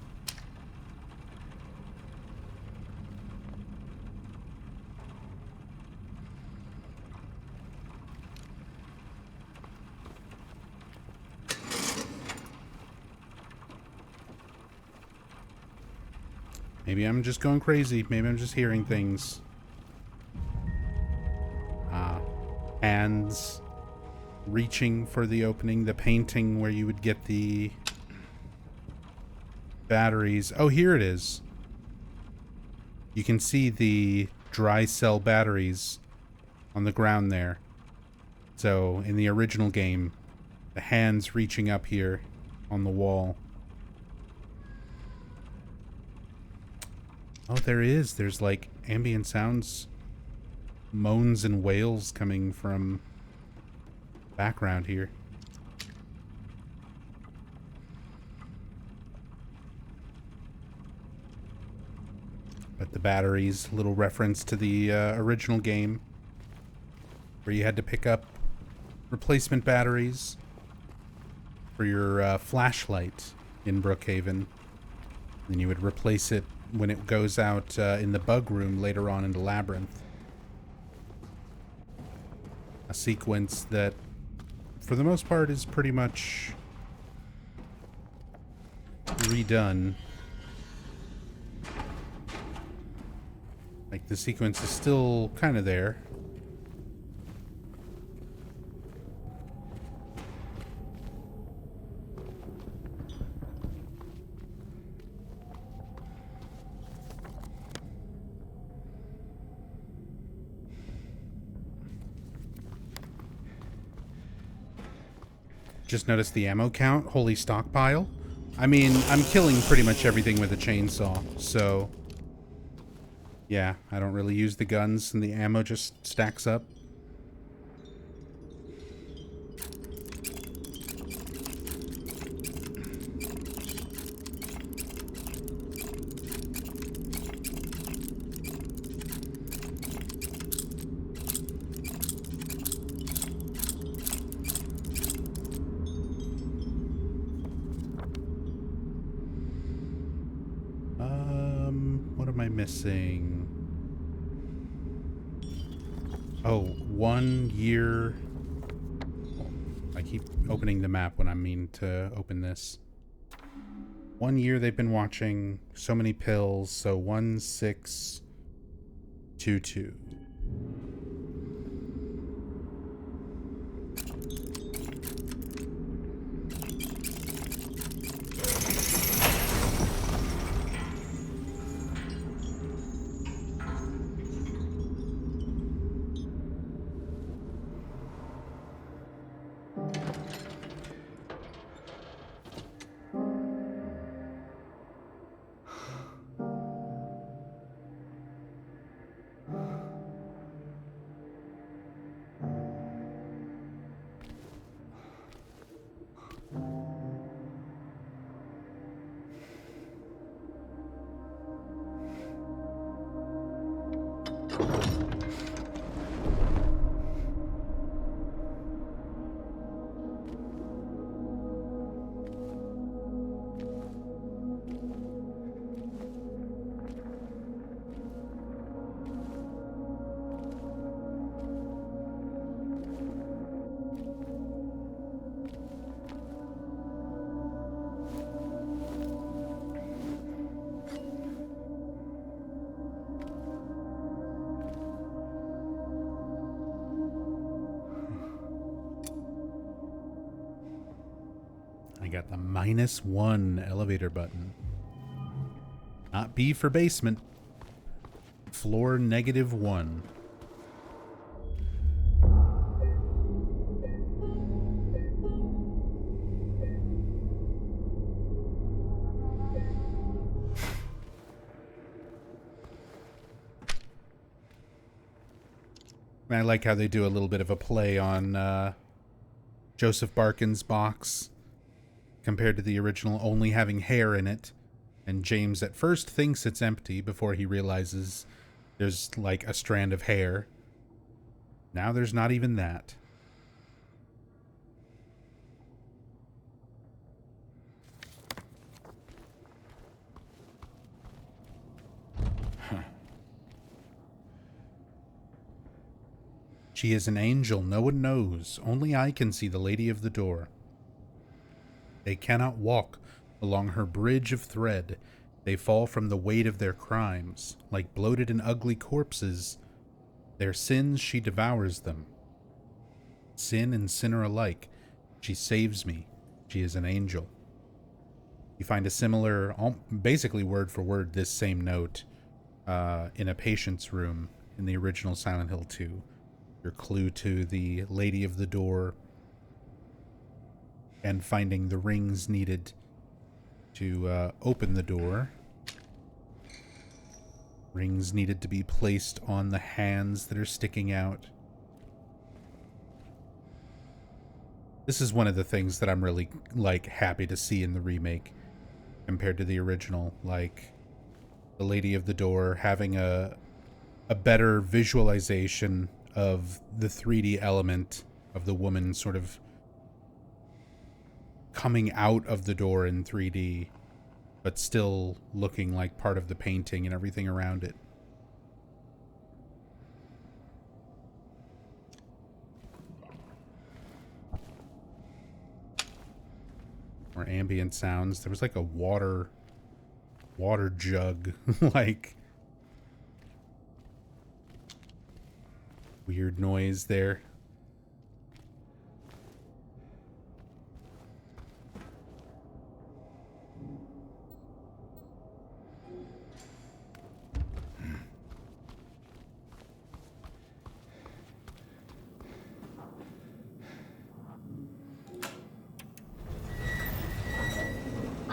[SPEAKER 1] Maybe I'm just going crazy. Maybe I'm just hearing things. Hands reaching for the opening. The painting where you would get the batteries. Oh, here it is. You can see the dry cell batteries on the ground there. So, in the original game, the hands reaching up here on the wall. Oh, there is. There's like ambient sounds, moans and wails coming from background here. But the batteries, little reference to the original game where you had to pick up replacement batteries for your flashlight in Brookhaven. Then you would replace it when it goes out in the bug room later on in the labyrinth. A sequence that, for the most part, is pretty much redone. Like, the sequence is still kind of there. Just noticed the ammo count. Holy stockpile. I mean, I'm killing pretty much everything with a chainsaw, so yeah, I don't really use the guns and the ammo just stacks up. What am I missing? Oh, 1 year. I keep opening the map when I mean to open this. 1 year they've been watching. So many pills. So 1622. got the -1 elevator button. Not B for basement. Floor -1. And I like how they do a little bit of a play on Joseph Barkin's box compared to the original only having hair in it. And James at first thinks it's empty before he realizes there's like a strand of hair. Now there's not even that. She is an angel, no one knows. Only I can see the lady of the door. They cannot walk along her bridge of thread. They fall from the weight of their crimes. Like bloated and ugly corpses, their sins she devours them. Sin and sinner alike. She saves me. She is an angel. You find a similar, basically word for word, this same note in a patient's room in the original Silent Hill 2. Your clue to the lady of the door and finding the rings needed to open the door. Rings needed to be placed on the hands that are sticking out. This is one of the things that I'm really happy to see in the remake compared to the original. Like the lady of the door having a better visualization of the 3D element of the woman sort of coming out of the door in 3D, but still looking like part of the painting and everything around it. More ambient sounds. There was like a water jug, like weird noise there.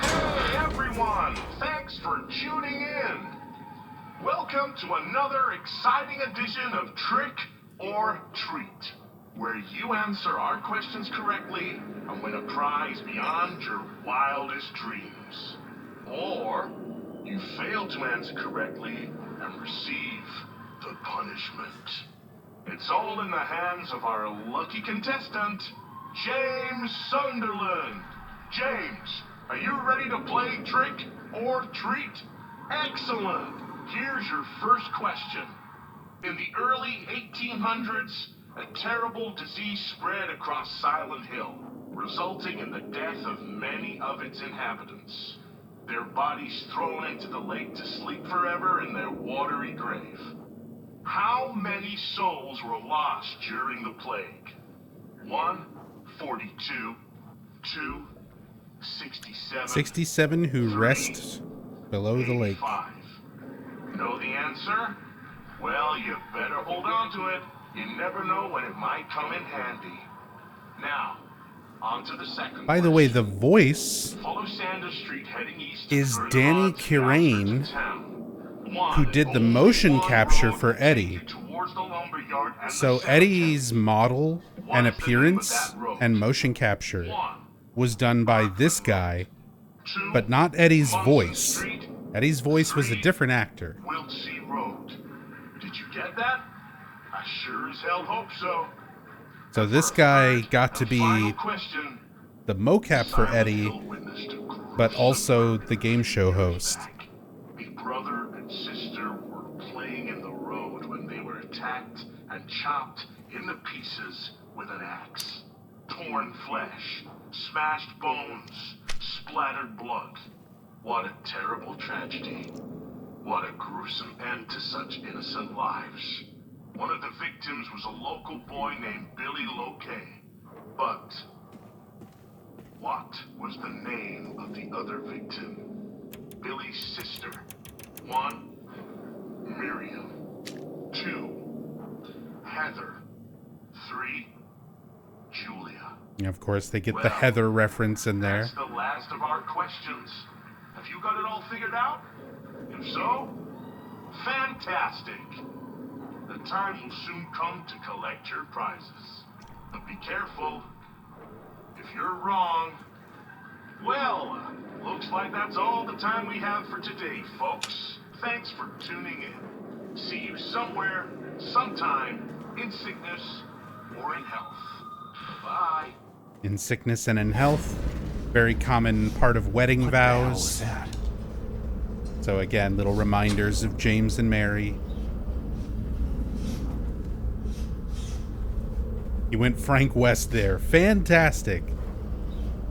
[SPEAKER 4] Hey everyone, thanks for tuning in. Welcome to another exciting edition of Trick or Treat, where you answer our questions correctly and win a prize beyond your wildest dreams. Or you fail to answer correctly and receive the punishment. It's all in the hands of our lucky contestant, James Sunderland. James, are you ready to play Trick or Treat? Excellent. Here's your first question. In the early 1800s, a terrible disease spread across Silent Hill, resulting in the death of many of its inhabitants. Their bodies thrown into the lake to sleep forever in their watery grave. How many souls were lost during the plague? 1, 42, 2, 67.
[SPEAKER 1] 67 who
[SPEAKER 4] 3,
[SPEAKER 1] rest below the lake.
[SPEAKER 4] 85. Know the answer? Well, you better hold on to it. You never know when it might come in handy. Now, on to the second
[SPEAKER 1] By the way,
[SPEAKER 4] question.
[SPEAKER 1] the voice
[SPEAKER 4] Follow Sanders Street heading east
[SPEAKER 1] is
[SPEAKER 4] to
[SPEAKER 1] Danny
[SPEAKER 4] Gurdon
[SPEAKER 1] Kirain,
[SPEAKER 4] outskirts of town. One
[SPEAKER 1] who
[SPEAKER 4] and
[SPEAKER 1] did the
[SPEAKER 4] only
[SPEAKER 1] motion
[SPEAKER 4] one
[SPEAKER 1] capture
[SPEAKER 4] road
[SPEAKER 1] for
[SPEAKER 4] will take
[SPEAKER 1] Eddie.
[SPEAKER 4] you towards the lumber yard and
[SPEAKER 1] So
[SPEAKER 4] the cemetery.
[SPEAKER 1] Eddie's model and
[SPEAKER 4] What is the name of
[SPEAKER 1] appearance
[SPEAKER 4] that road?
[SPEAKER 1] and motion capture
[SPEAKER 4] 1,
[SPEAKER 1] was done by this guy,
[SPEAKER 4] 2,
[SPEAKER 1] but not Eddie's
[SPEAKER 4] Munson
[SPEAKER 1] voice.
[SPEAKER 4] Street,
[SPEAKER 1] Eddie's voice was a
[SPEAKER 4] 3,
[SPEAKER 1] different actor.
[SPEAKER 4] Wiltsea Road. Did you get that? I sure as hell hope so.
[SPEAKER 1] So this
[SPEAKER 4] For a
[SPEAKER 1] guy
[SPEAKER 4] third
[SPEAKER 1] got to
[SPEAKER 4] and final
[SPEAKER 1] be
[SPEAKER 4] question,
[SPEAKER 1] the mocap for
[SPEAKER 4] Silent
[SPEAKER 1] Eddie,
[SPEAKER 4] Hill witnessed a
[SPEAKER 1] but
[SPEAKER 4] gruesome
[SPEAKER 1] also
[SPEAKER 4] murder
[SPEAKER 1] the game show
[SPEAKER 4] years
[SPEAKER 1] host.
[SPEAKER 4] back. A brother and sister were playing in the road when they were attacked and chopped into pieces with an axe. Torn flesh, smashed bones, splattered blood. What a terrible tragedy. What a gruesome end to such innocent lives. One of the victims was a local boy named Billy Loquet. But What was the name of the other victim? Billy's sister. 1, Miriam. 2, Heather. 3, Julia.
[SPEAKER 1] And of course, they get the Heather reference in there.
[SPEAKER 4] That's the last of our questions. Have you got it all figured out? If so, fantastic. The time will soon come to collect your prizes. But be careful. If you're wrong, well, looks like that's all the time we have for today, folks. Thanks for tuning in. See you somewhere, sometime, in sickness or in health. Bye.
[SPEAKER 1] In sickness and in health. Very common part of wedding vows. So again, little reminders of James and Mary. You went Frank West there. Fantastic.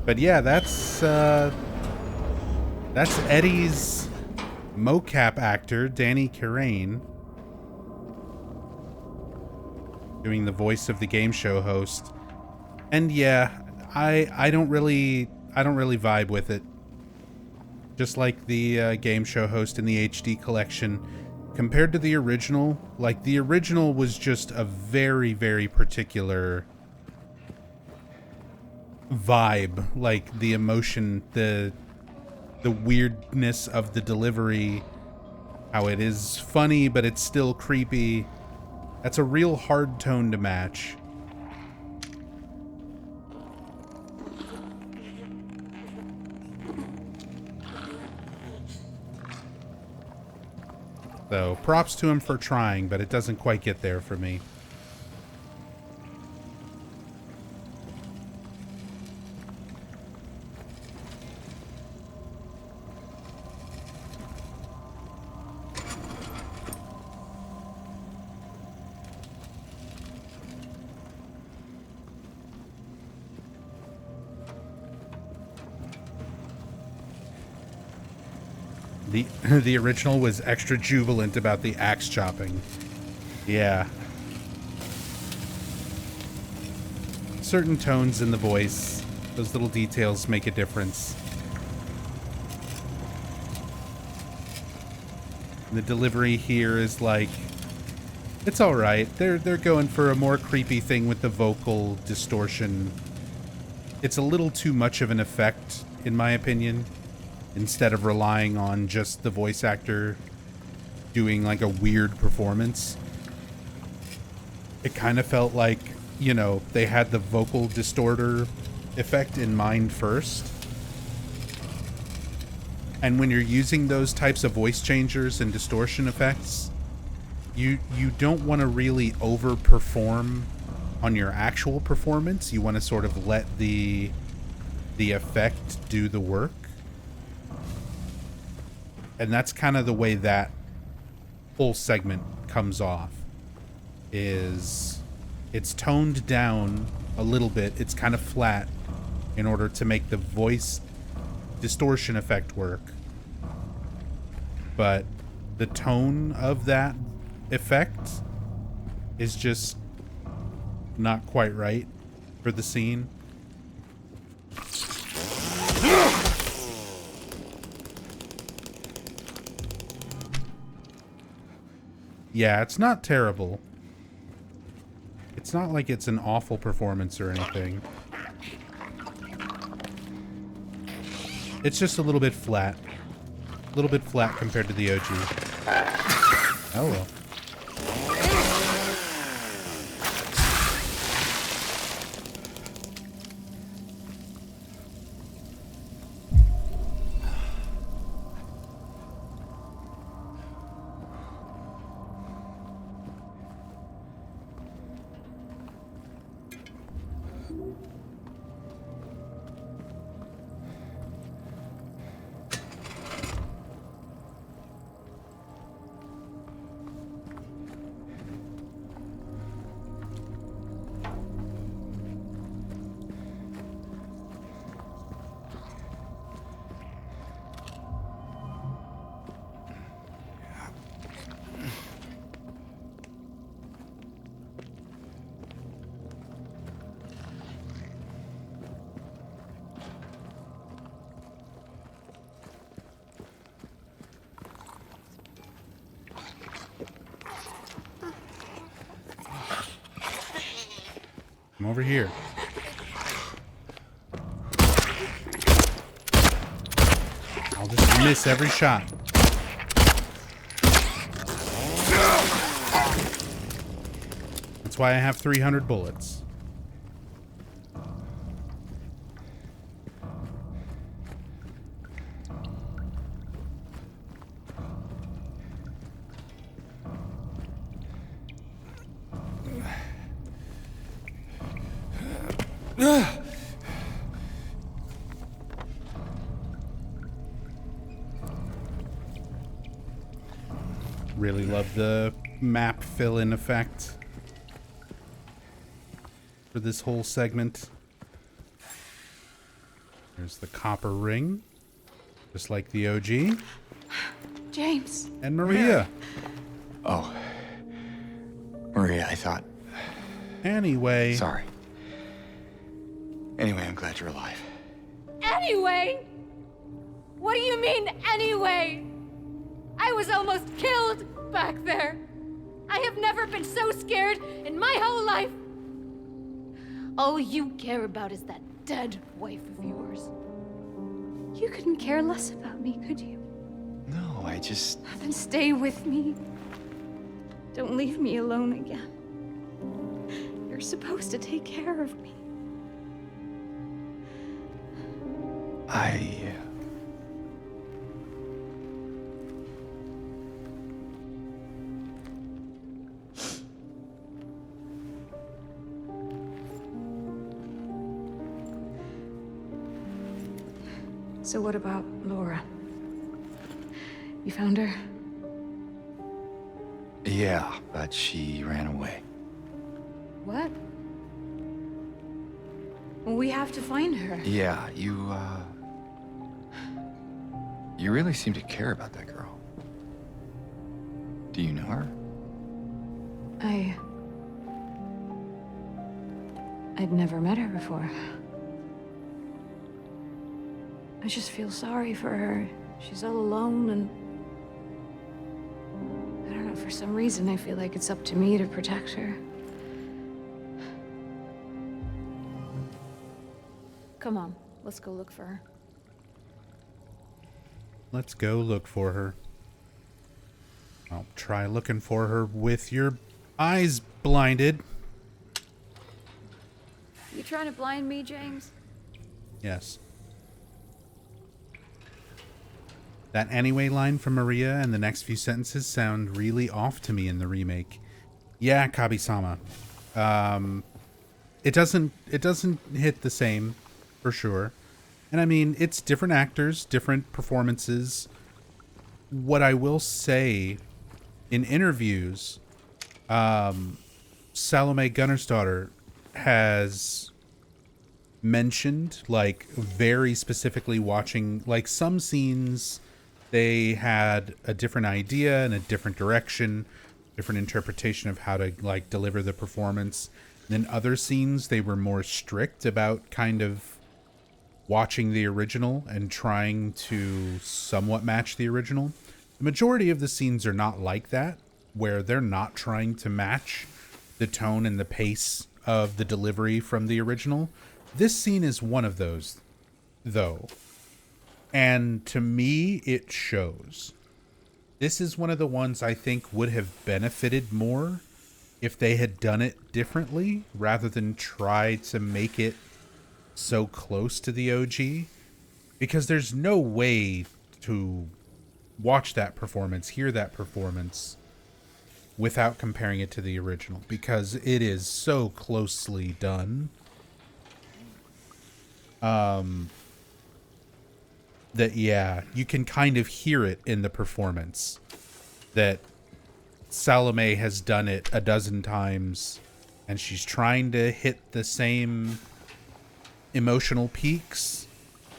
[SPEAKER 1] But yeah, that's Eddie's mocap actor, Danny Carrane, doing the voice of the game show host. And yeah, I don't really vibe with it. Just like the game show host in the HD collection, compared to the original, like the original was just a very, very particular vibe, like the emotion, the weirdness of the delivery, how it is funny but it's still creepy. That's a real hard tone to match. So, props to him for trying, but it doesn't quite get there for me. The original was extra jubilant about the axe chopping. Yeah. Certain tones in the voice, those little details make a difference. The delivery here is like, it's all right. They're going for a more creepy thing with the vocal distortion. It's a little too much of an effect, in my opinion. Instead of relying on just the voice actor doing like a weird performance. It kind of felt like, you know, they had the vocal distorter effect in mind first. And when you're using those types of voice changers and distortion effects, you don't want to really overperform on your actual performance. You want to sort of let the effect do the work. And that's kind of the way that whole segment comes off. Is it's toned down a little bit. It's kind of flat in order to make the voice distortion effect work. But the tone of that effect is just not quite right for the scene. Yeah, it's not terrible. It's not like it's an awful performance or anything. It's just a little bit flat. A little bit flat compared to the OG. Oh well. Come over here. I'll just miss every shot. That's why I have 300 bullets. Really love the map fill-in effect for this whole segment. There's the copper ring, just like the OG.
[SPEAKER 3] James.
[SPEAKER 1] And Maria.
[SPEAKER 2] Oh. Maria, I thought...
[SPEAKER 1] Anyway.
[SPEAKER 2] Sorry. Anyway, I'm glad you're alive.
[SPEAKER 5] Anyway? What do you mean, anyway? I was almost killed back there. I have never been so scared in my whole life. All you care about is that dead wife of yours.
[SPEAKER 3] You couldn't care less about me, could you?
[SPEAKER 2] No, I just...
[SPEAKER 3] Then stay with me. Don't leave me alone again. You're supposed to take care of me. So what about Laura? You found her?
[SPEAKER 2] Yeah, but she ran away.
[SPEAKER 3] What? Well, we have to find her.
[SPEAKER 2] Yeah, you really seem to care about that girl. Do you know her?
[SPEAKER 3] I'd never met her before. I just feel sorry for her. She's all alone and... I don't know, for some reason I feel like it's up to me to protect her. Come on, let's go look for her.
[SPEAKER 1] Let's go look for her. I'll try looking for her with your eyes blinded.
[SPEAKER 5] You trying to blind me, James?
[SPEAKER 1] Yes. That anyway line from Maria and the next few sentences sound really off to me in the remake. Yeah, Kabi-sama. It doesn't hit the same, for sure. And I mean, it's different actors, different performances. What I will say, in interviews, Salome Gunnarsdottir has mentioned, like, very specifically watching, like, some scenes they had a different idea and a different direction, different interpretation of how to, like, deliver the performance. And then other scenes they were more strict about kind of watching the original and trying to somewhat match the original. The majority of the scenes are not like that, where they're not trying to match the tone and the pace of the delivery from the original. This scene is one of those, though. And to me, it shows. This is one of the ones I think would have benefited more if they had done it differently, rather than try to make it so close to the OG. Because there's no way to watch that performance, hear that performance, without comparing it to the original, because it is so closely done. That, yeah, you can kind of hear it in the performance that Salome has done it a dozen times and she's trying to hit the same emotional peaks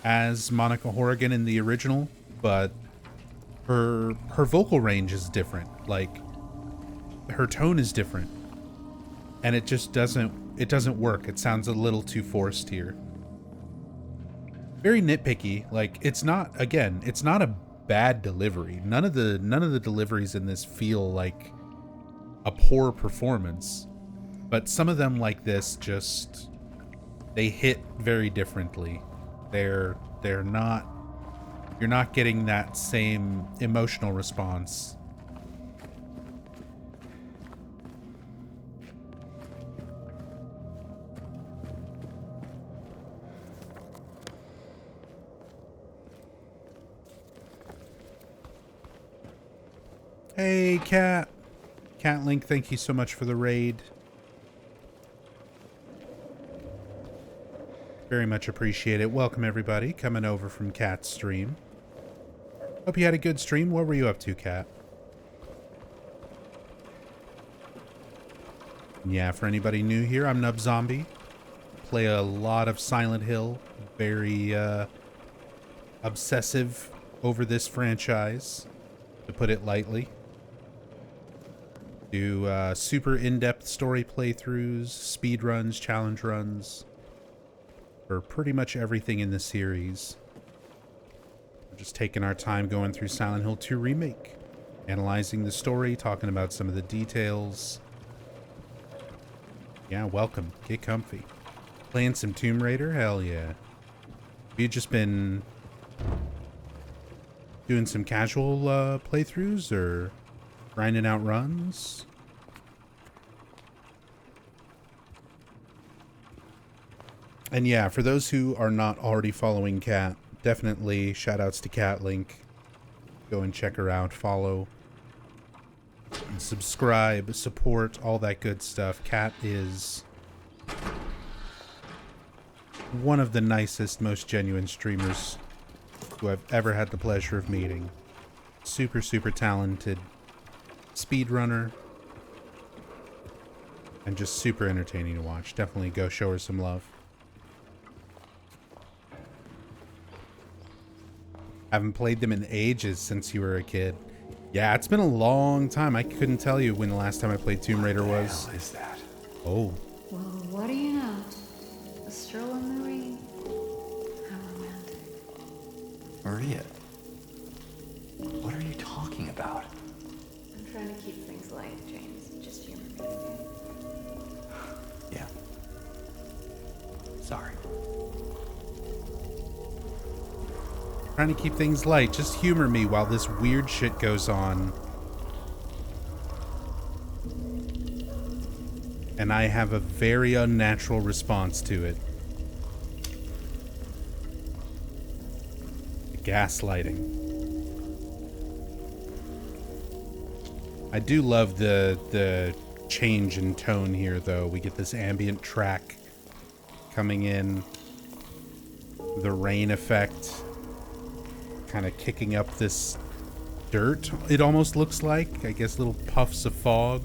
[SPEAKER 1] as Monica Horrigan in the original, but her vocal range is different. Like, her tone is different, and it just doesn't work. It sounds a little too forced here. Very nitpicky. Like, it's not a bad delivery. None of the deliveries in this feel like a poor performance. But some of them like this just, they hit very differently. They're not, you're not getting that same emotional response. Hey, Cat. Cat Link, thank you so much for the raid. Very much appreciate it. Welcome, everybody, coming over from Cat's stream. Hope you had a good stream. What were you up to, Cat? Yeah, for anybody new here, I'm Nub Zombie. Play a lot of Silent Hill. Very obsessive over this franchise, to put it lightly. Do super in-depth story playthroughs, speed runs, challenge runs, for pretty much everything in the series. We're just taking our time going through Silent Hill 2 Remake, analyzing the story, talking about some of the details. Yeah, welcome. Get comfy. Playing some Tomb Raider? Hell yeah. Have you just been doing some casual playthroughs, or grinding out runs? And yeah, for those who are not already following Cat, definitely shout outs to Cat Link. Go and check her out, follow, subscribe, support, all that good stuff. Cat is one of the nicest, most genuine streamers who I've ever had the pleasure of meeting. Super, super talented speedrunner, and just super entertaining to watch. Definitely go show her some love. Haven't played them in ages since you were a kid. Yeah, it's been a long time. I couldn't tell you when the last time I played Tomb Raider was.
[SPEAKER 2] What is that?
[SPEAKER 1] Oh.
[SPEAKER 3] Well, what do you know? A stroll in the rain. How romantic.
[SPEAKER 2] Maria. What are you talking about?
[SPEAKER 3] I'm trying to keep things light, James. Just humor me, okay?
[SPEAKER 2] Yeah. Sorry.
[SPEAKER 1] Trying to keep things light. Just humor me while this weird shit goes on. And I have a very unnatural response to it. Gaslighting. I do love the change in tone here, though. We get this ambient track coming in. The rain effect kind of kicking up this dirt, it almost looks like. I guess little puffs of fog.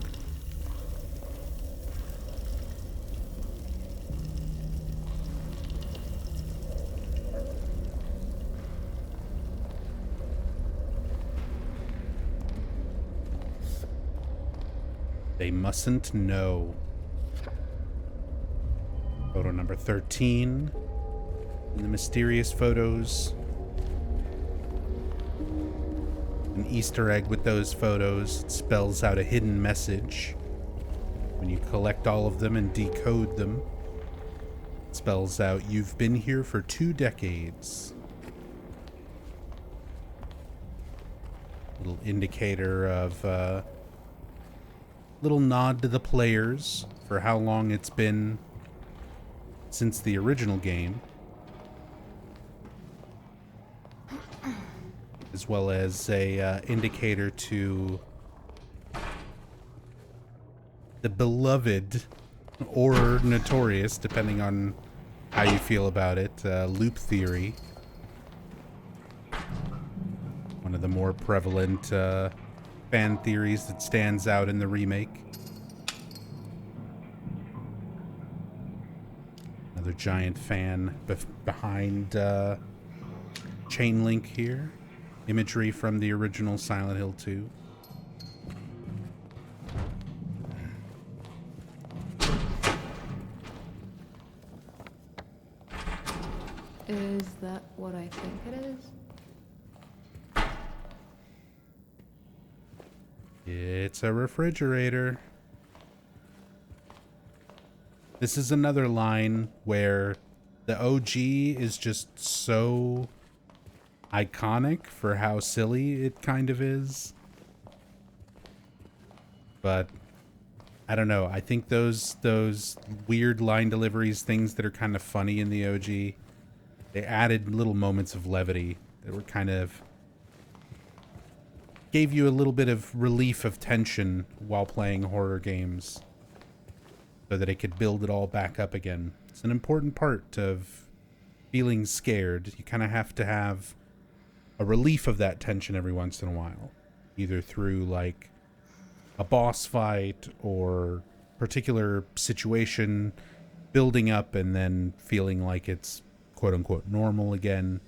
[SPEAKER 1] They mustn't know. Photo number 13. In the mysterious photos. An Easter egg with those photos. It spells out a hidden message. When you collect all of them and decode them, it spells out, "You've been here for 2 decades." Little indicator of little nod to the players for how long it's been since the original game, as well as a indicator to the beloved or notorious, depending on how you feel about it, loop theory. One of the more prevalent fan theories that stands out in the remake. Another giant fan behind chain link here. Imagery from the original Silent Hill 2.
[SPEAKER 3] Is that what I think it is?
[SPEAKER 1] It's a refrigerator. This is another line where the OG is just so iconic for how silly it kind of is. But I don't know. I think those weird line deliveries, things that are kind of funny in the OG, they added little moments of levity that were kind of gave you a little bit of relief of tension while playing horror games so that it could build it all back up again. It's an important part of feeling scared. You kind of have to have a relief of that tension every once in a while, either through like a boss fight or particular situation building up and then feeling like it's quote unquote normal again.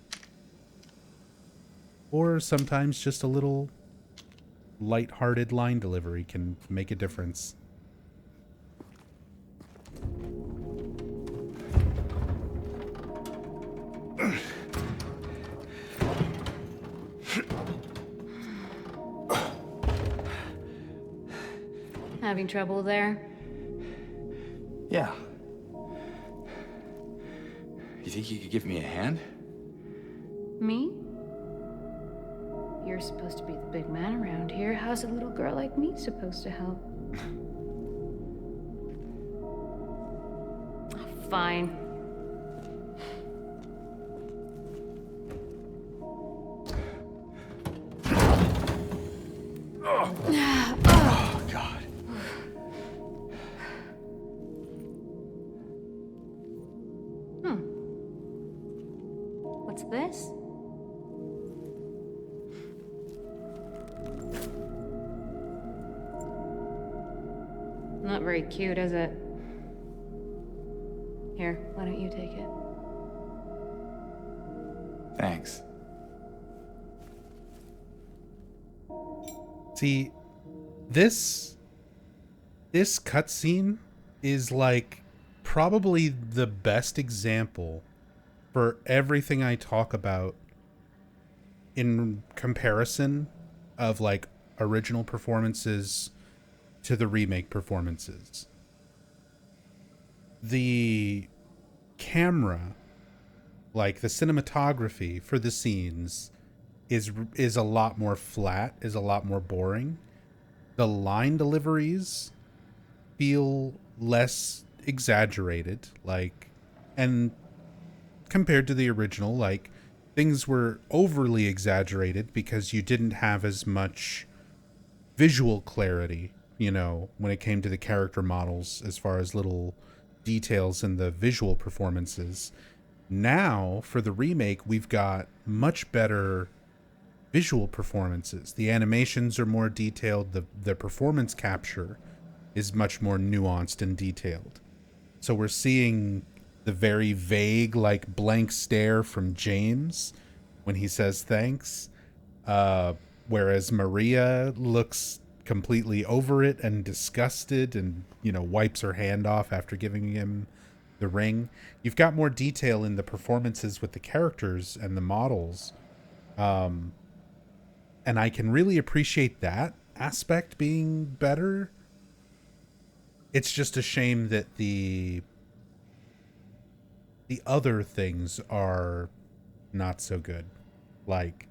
[SPEAKER 1] Or sometimes just a little light-hearted line delivery can make a difference.
[SPEAKER 5] Having trouble there?
[SPEAKER 2] Yeah. You think you could give me a hand?
[SPEAKER 5] Me? You're supposed to be the big man around here. How's a little girl like me supposed to help? Fine.
[SPEAKER 2] Oh, God.
[SPEAKER 5] What's this? Not very cute, is it? Here, why don't you take it?
[SPEAKER 2] Thanks.
[SPEAKER 1] See, this cutscene is like probably the best example for everything I talk about in comparison of like original performances to the remake performances. The camera, like the cinematography for the scenes is a lot more flat, is a lot more boring. The line deliveries feel less exaggerated, like, and compared to the original, like, things were overly exaggerated because you didn't have as much visual clarity, you know, when it came to the character models as far as little details in the visual performances. Now, for the remake, we've got much better visual performances. The animations are more detailed. The performance capture is much more nuanced and detailed. So we're seeing the very vague, like, blank stare from James when he says thanks, whereas Maria looks completely over it and disgusted and, you know, wipes her hand off after giving him the ring. You've got more detail in the performances with the characters and the models. And I can really appreciate that aspect being better. It's just a shame that the other things are not so good. Like,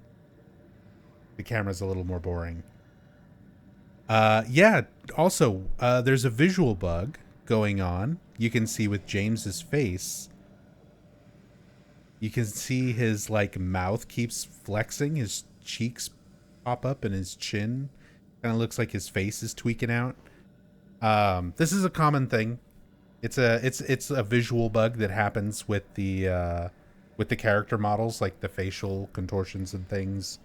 [SPEAKER 1] the camera's a little more boring. Yeah, also, there's a visual bug going on. You can see with James's face. You can see his, like, mouth keeps flexing. His cheeks pop up and his chin kind of looks like his face is tweaking out. This is a common thing. It's a visual bug that happens with the character models, like the facial contortions and things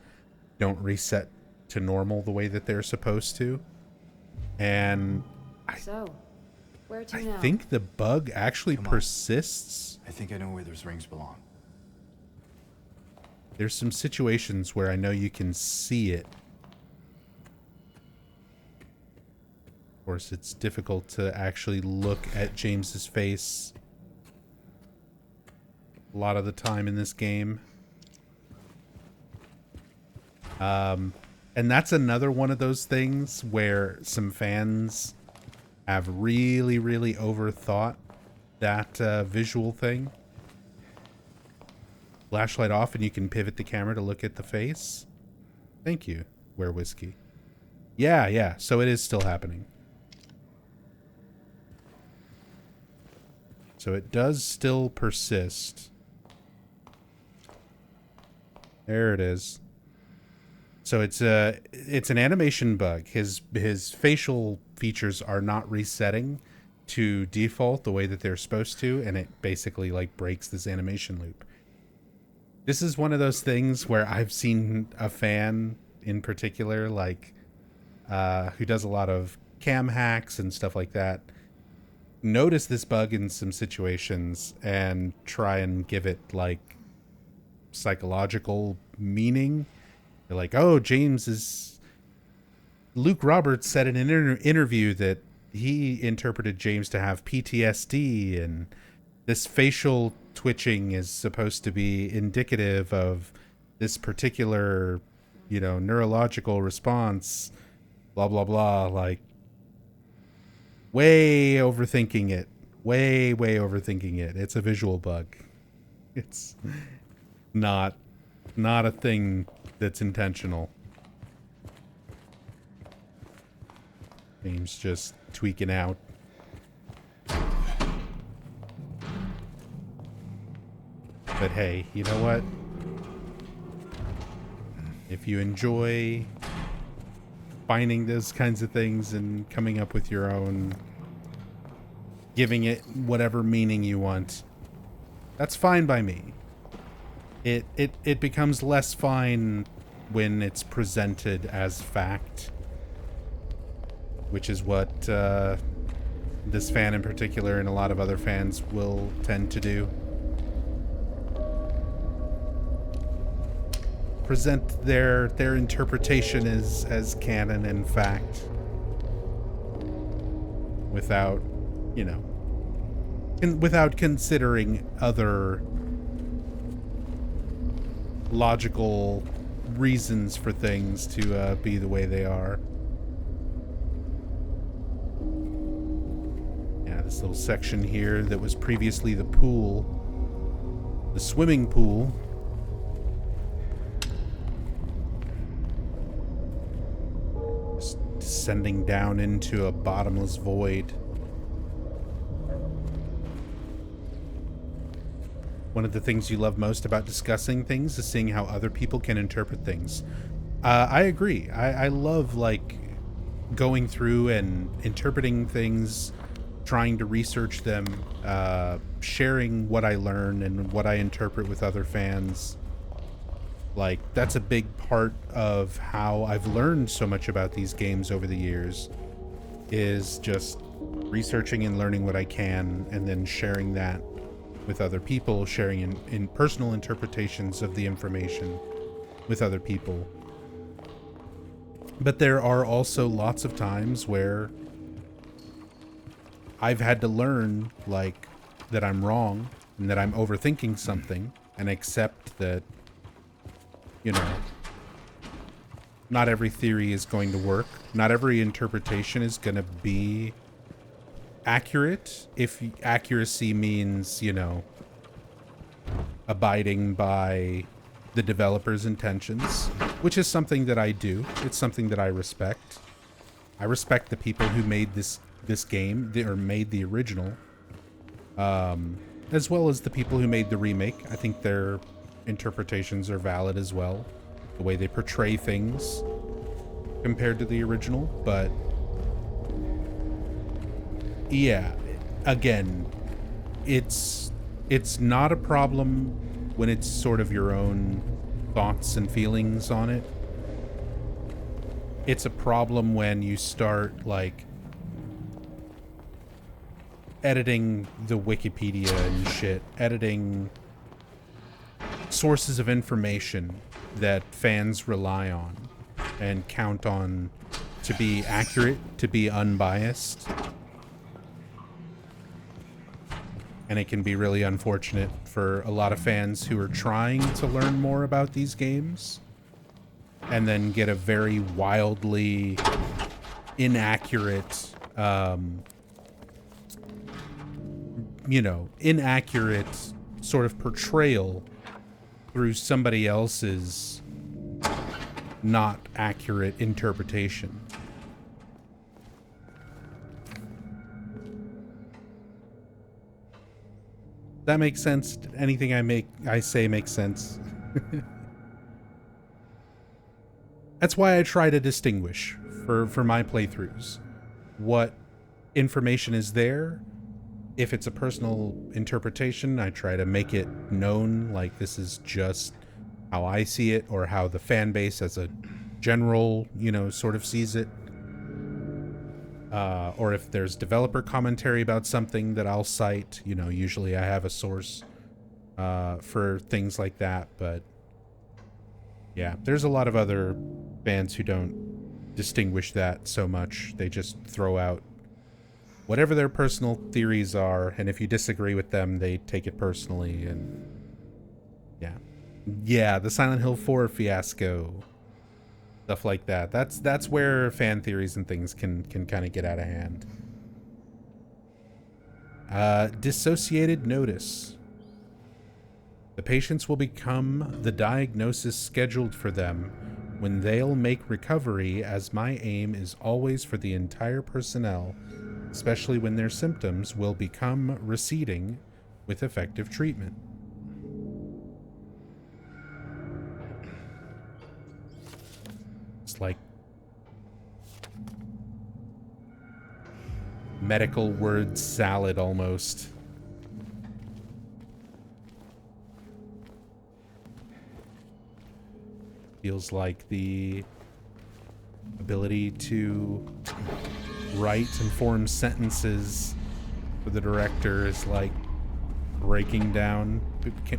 [SPEAKER 1] don't reset to normal the way that they're supposed to. And
[SPEAKER 5] where to
[SPEAKER 1] I
[SPEAKER 5] now?
[SPEAKER 1] think the bug actually persists.
[SPEAKER 2] I think I know where those rings belong.
[SPEAKER 1] There's some situations where I know you can see it. Of course, it's difficult to actually look at James's face a lot of the time in this game. And that's another one of those things where some fans have really, really overthought that visual thing. Flashlight off and you can pivot the camera to look at the face. Thank you, Where Whiskey. Yeah, so it is still happening. So it does still persist. There it is. So it's an animation bug. His facial features are not resetting to default the way that they're supposed to, and it basically like breaks this animation loop. This is one of those things where I've seen a fan in particular, like who does a lot of cam hacks and stuff like that, notice this bug in some situations and try and give it like psychological meaning. They're like, oh, Luke Roberts said in an interview that he interpreted James to have PTSD, and this facial twitching is supposed to be indicative of this particular, neurological response, blah, blah, blah. Like, way overthinking it. Way overthinking it. It's a visual bug. It's not a thing that's intentional. James just tweaking out. But hey, you know what? If you enjoy finding those kinds of things and coming up with your own, giving it whatever meaning you want, that's fine by me. It becomes less fine when it's presented as fact, which is what this fan in particular and a lot of other fans will tend to do. Present their interpretation as canon and fact without, without considering other logical reasons for things to be the way they are. Yeah, this little section here that was previously the pool, the swimming pool, just descending down into a bottomless void. One of the things you love most about discussing things is seeing how other people can interpret things. I agree. I love like going through and interpreting things, trying to research them, sharing what I learn and what I interpret with other fans. Like, that's a big part of how I've learned so much about these games over the years, is just researching and learning what I can and then sharing that with other people, sharing in personal interpretations of the information with other people. But there are also lots of times where I've had to learn, like, that I'm wrong and that I'm overthinking something, and accept that, not every theory is going to work. Not every interpretation is going to be accurate, if accuracy means, abiding by the developer's intentions, which is something that I do. It's something that I respect. I respect the people who made this game, or made the original, as well as the people who made the remake. I think their interpretations are valid as well, the way they portray things compared to the original. But yeah, again, it's not a problem when it's sort of your own thoughts and feelings on it. It's a problem when you start, like, editing the Wikipedia and shit, editing sources of information that fans rely on and count on to be accurate, to be unbiased. And it can be really unfortunate for a lot of fans who are trying to learn more about these games and then get a very wildly inaccurate you know, inaccurate sort of portrayal through somebody else's not accurate interpretation. That makes sense. Anything I say makes sense. That's why I try to distinguish for my playthroughs what information is there. If it's a personal interpretation, I try to make it known, like this is just how I see it, or how the fan base as a general, you know, sort of sees it. Or if there's developer commentary about something that I'll cite, you know, usually I have a source for things like that. But yeah, there's a lot of other fans who don't distinguish that so much. They just throw out whatever their personal theories are, and if you disagree with them, they take it personally. And yeah, the Silent Hill 4 fiasco, stuff like that. That's where fan theories and things can kind of get out of hand. Dissociated notice. The patients will become the diagnosis scheduled for them when they'll make recovery, as my aim is always for the entire personnel, especially when their symptoms will become receding with effective treatment. It's like medical word salad almost. Feels like the ability to write and form sentences for the director is like breaking down,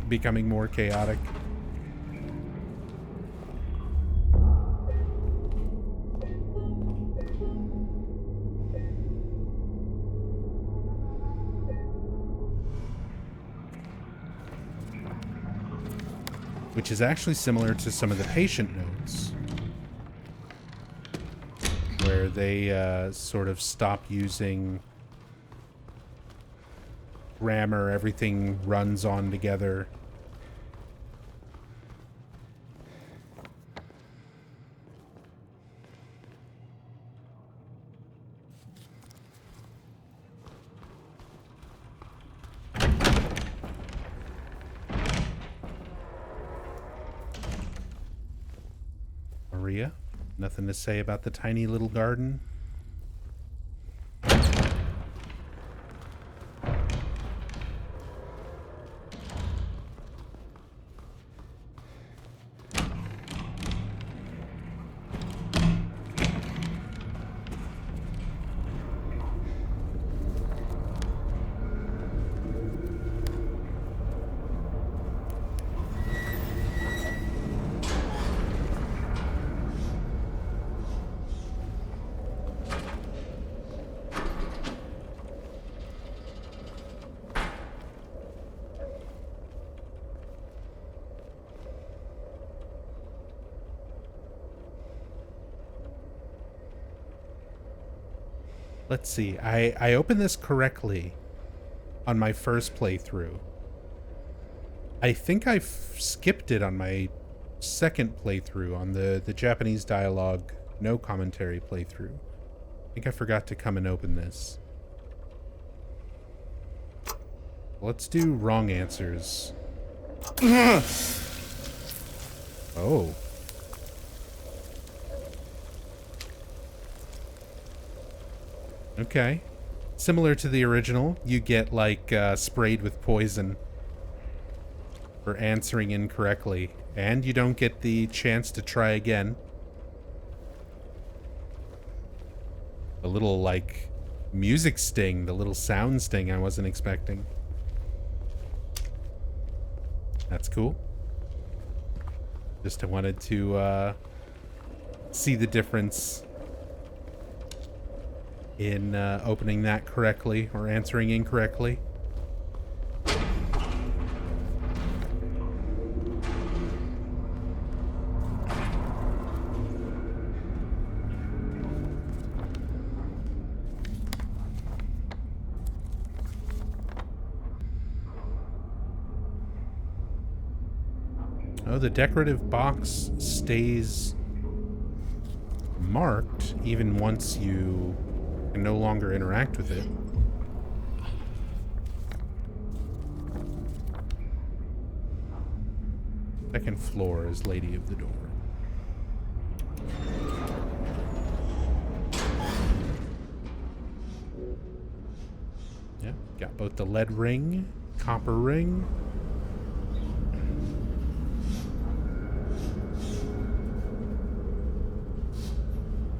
[SPEAKER 1] becoming more chaotic. Which is actually similar to some of the patient notes, where they sort of stop using grammar, everything runs on together. Maria, nothing to say about the tiny little garden? Let's see. I opened this correctly on my first playthrough. I think I skipped it on my second playthrough, on the Japanese dialogue, no commentary playthrough. I think I forgot to come and open this. Let's do wrong answers. Oh. Okay. Similar to the original, you get like sprayed with poison for answering incorrectly, and you don't get the chance to try again. A little like music sting, the little sound sting I wasn't expecting. That's cool. Just wanted to see the difference in opening that correctly or answering incorrectly. Oh, the decorative box stays marked even once you can no longer interact with it. Second floor is Lady of the Door. Yeah, got both the lead ring, copper ring.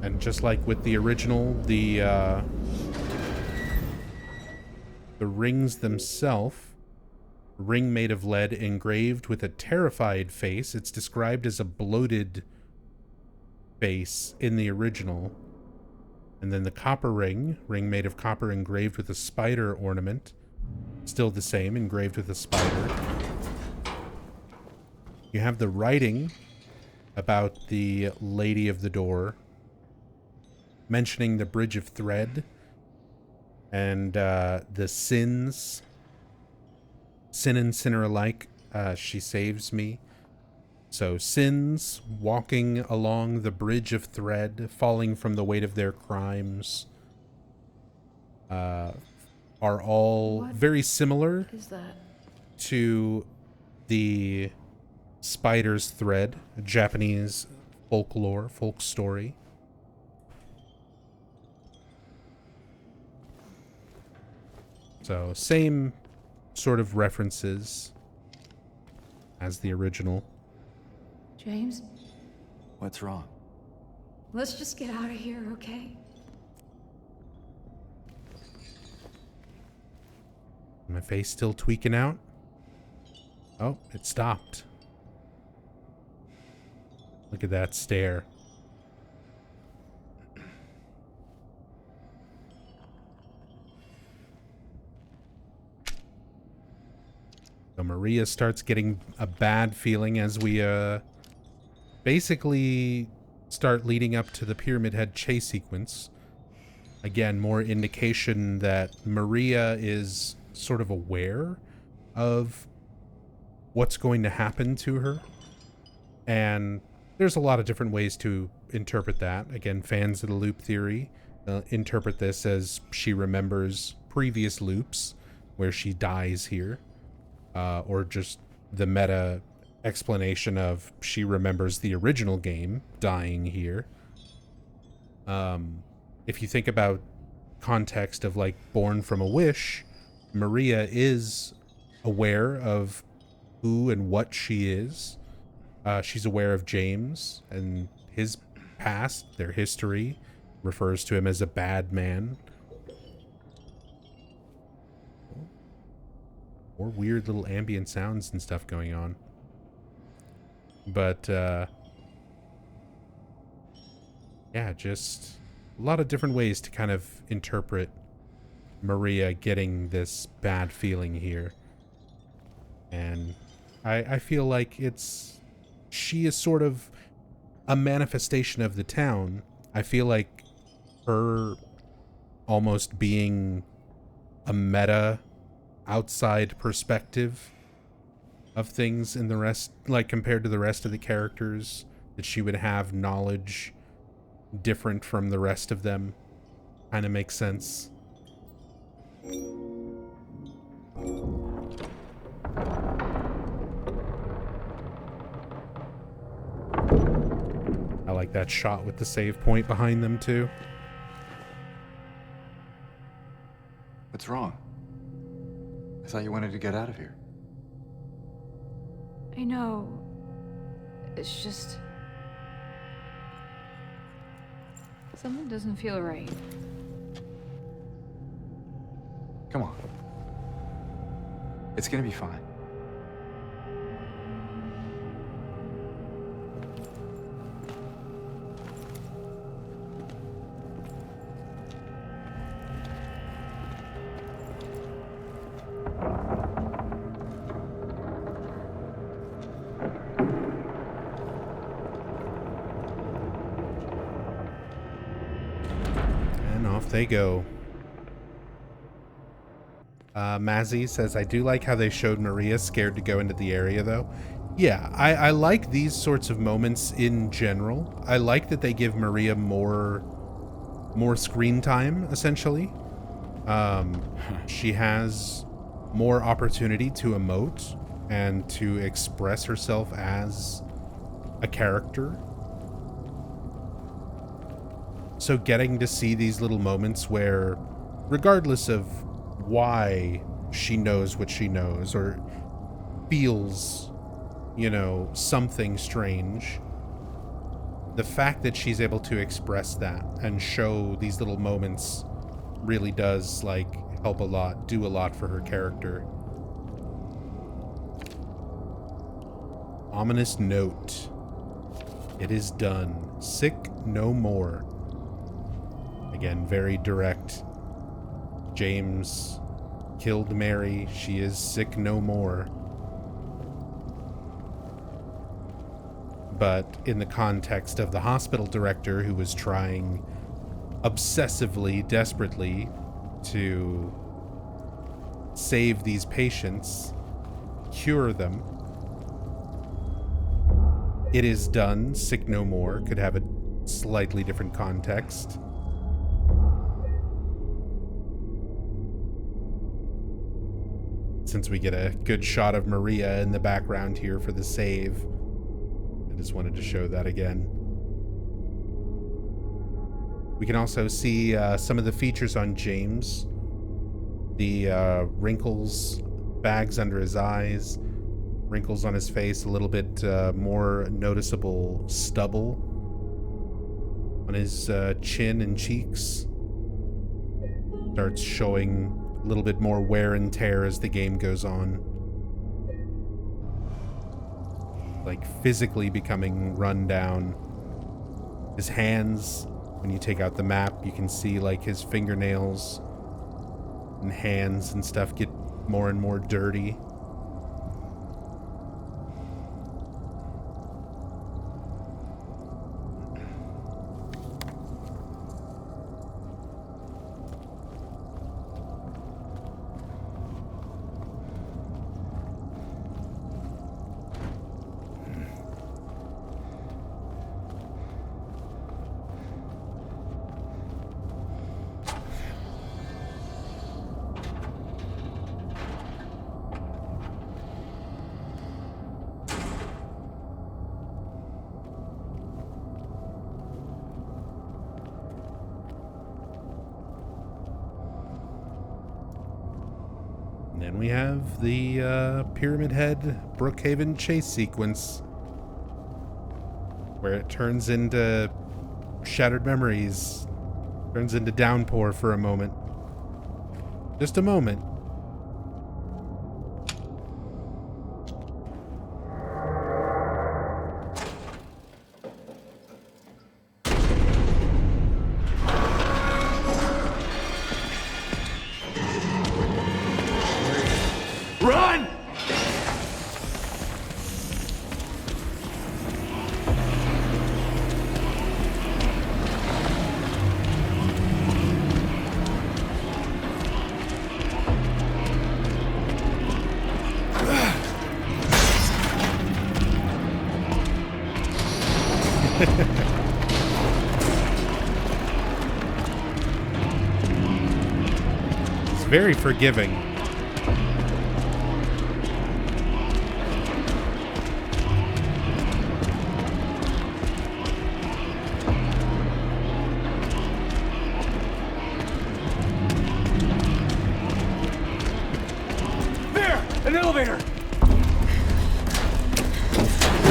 [SPEAKER 1] And just like with the original, the rings themselves, ring made of lead engraved with a terrified face. It's described as a bloated face in the original. And then the copper ring made of copper engraved with a spider ornament. Still the same, engraved with a spider. You have the writing about the Lady of the Door, mentioning the Bridge of Thread and the sins. Sin and sinner alike, she saves me. So sins, walking along the Bridge of Thread, falling from the weight of their crimes, are all very similar to the Spider's Thread, a Japanese folklore, folk story. So same sort of references as the original.
[SPEAKER 3] James,
[SPEAKER 2] What's wrong?
[SPEAKER 3] let's just get out of here, okay?
[SPEAKER 1] My face still tweaking out? Oh, it stopped. Look at that stare. So Maria starts getting a bad feeling as we basically start leading up to the Pyramid Head chase sequence. Again, more indication that Maria is sort of aware of what's going to happen to her. And there's a lot of different ways to interpret that. Again, fans of the loop theory interpret this as she remembers previous loops where she dies here. Or just the meta explanation of she remembers the original game dying here. If you think about context of like Born from a Wish, Maria is aware of who and what she is. She's aware of James and his past, their history, refers to him as a bad man. More weird little ambient sounds and stuff going on. But, yeah, just a lot of different ways to kind of interpret Maria getting this bad feeling here. And I feel like she is sort of a manifestation of the town. I feel like her almost being a meta outside perspective of things in the rest, like compared to the rest of the characters, that she would have knowledge different from the rest of them, kind of makes sense. I like that shot with the save point behind them too.
[SPEAKER 2] What's wrong? I thought you wanted to get out of here.
[SPEAKER 3] I know. It's just... something doesn't feel right.
[SPEAKER 2] Come on. It's gonna be fine.
[SPEAKER 1] And off they go. Mazzy says, I do like how they showed Maria scared to go into the area, though. Yeah, I like these sorts of moments in general. I like that they give Maria more screen time, essentially. She has more opportunity to emote and to express herself as a character. So getting to see these little moments where, regardless of why she knows what she knows or feels, you know, something strange, the fact that she's able to express that and show these little moments really does, like, help a lot, do a lot for her character. Ominous note. It is done. Sick no more. Again, very direct. James killed Mary. She is sick no more. But in the context of the hospital director who was trying obsessively, desperately to save these patients, cure them, it is done. Sick no more could have a slightly different context. Since we get a good shot of Maria in the background here for the save, I just wanted to show that again. We can also see some of the features on James. The wrinkles, bags under his eyes, wrinkles on his face, a little bit more noticeable stubble on his chin and cheeks. Starts showing a little bit more wear and tear as the game goes on. Like physically becoming run down. His hands, when you take out the map, you can see like his fingernails and hands and stuff get more and more dirty. Then we have the Pyramid Head Brookhaven chase sequence, where it turns into Shattered Memories, turns into Downpour for a moment. Just a moment.
[SPEAKER 2] Run!
[SPEAKER 1] It's very forgiving.
[SPEAKER 2] There! An elevator!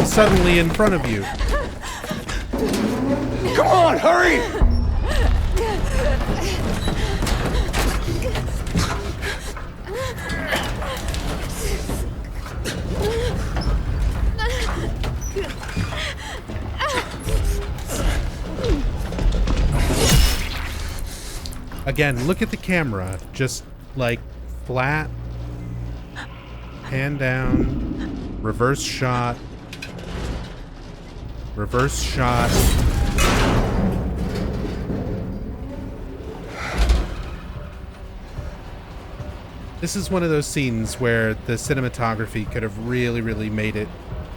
[SPEAKER 1] Suddenly in front of you.
[SPEAKER 2] Come on, hurry!
[SPEAKER 1] Again, look at the camera. Just like flat, hand down, reverse shot, reverse shot. This is one of those scenes where the cinematography could have really, really made it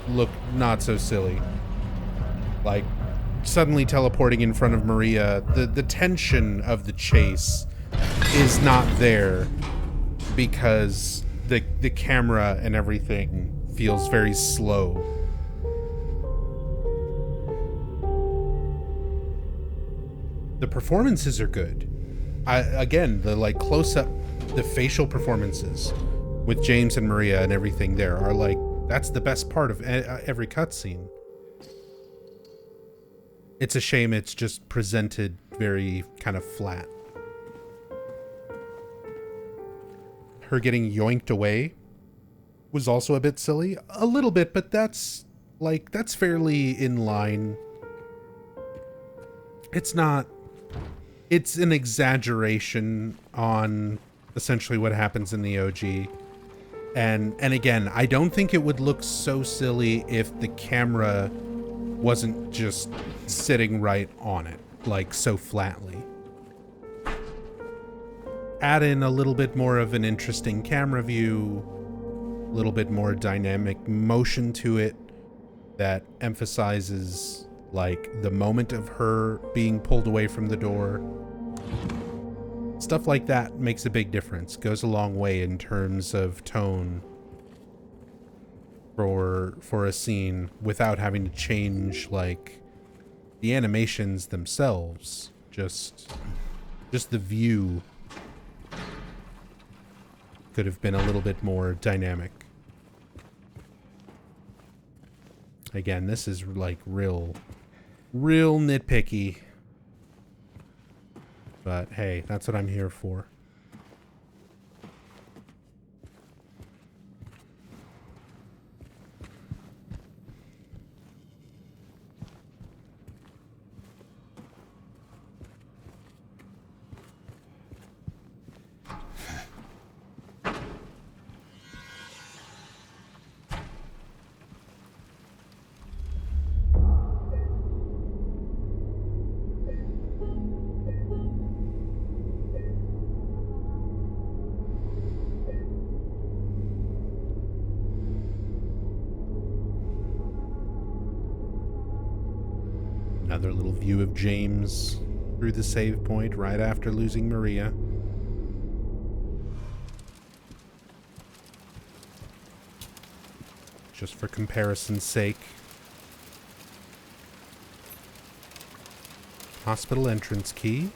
[SPEAKER 1] look not so silly. Like, suddenly teleporting in front of Maria, the tension of the chase is not there because the camera and everything feels very slow. The performances are good. Again, the like close-up, the facial performances with James and Maria and everything there are like, that's the best part of every cutscene. It's a shame it's just presented very kind of flat. Her getting yoinked away was also a bit silly. A little bit, but that's fairly in line. It's not... It's an exaggeration on essentially what happens in the OG. And again, I don't think it would look so silly if the camera wasn't just sitting right on it, like so flatly. Add in a little bit more of an interesting camera view, a little bit more dynamic motion to it that emphasizes like the moment of her being pulled away from the door. Stuff like that makes a big difference, goes a long way in terms of tone for a scene without having to change like the animations themselves. Just the view could have been a little bit more dynamic. Again, this is like real nitpicky. But hey, that's what I'm here for. Another little view of James through the save point right after losing Maria. Just for comparison's sake. Hospital entrance key.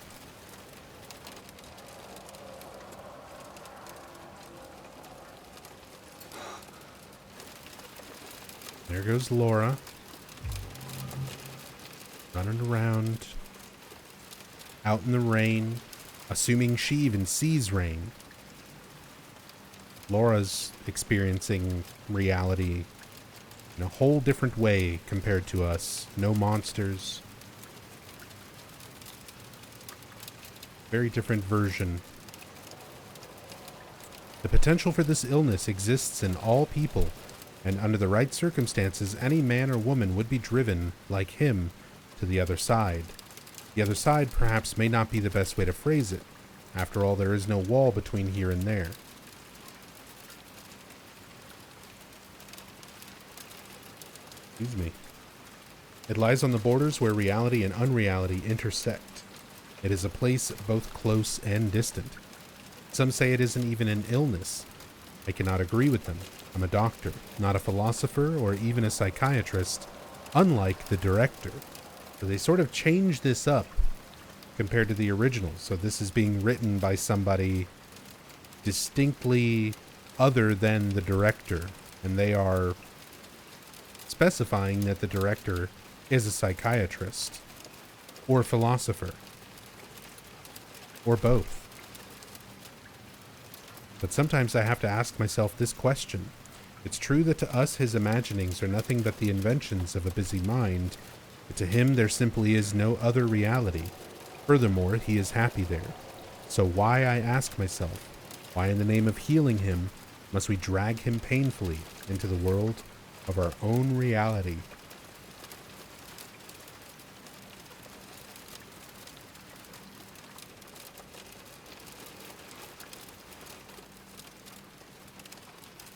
[SPEAKER 1] There goes Laura. Running around. Out in the rain. Assuming she even sees rain. Laura's experiencing reality in a whole different way compared to us. No monsters. Very different version. The potential for this illness exists in all people, and under the right circumstances, any man or woman would be driven, like him, to the other side. The other side perhaps may not be the best way to phrase it. After all, there is no wall between here and there. Excuse me. It lies on the borders where reality and unreality intersect. It is a place both close and distant. Some say it isn't even an illness. I cannot agree with them. I'm a doctor, not a philosopher or even a psychiatrist, unlike the director. So they sort of changed this up compared to the original. So this is being written by somebody distinctly other than the director. And they are specifying that the director is a psychiatrist or philosopher or both. But sometimes I have to ask myself this question. It's true that to us his imaginings are nothing but the inventions of a busy mind, but to him there simply is no other reality. Furthermore, he is happy there. So why, I ask myself, why in the name of healing him must we drag him painfully into the world of our own reality?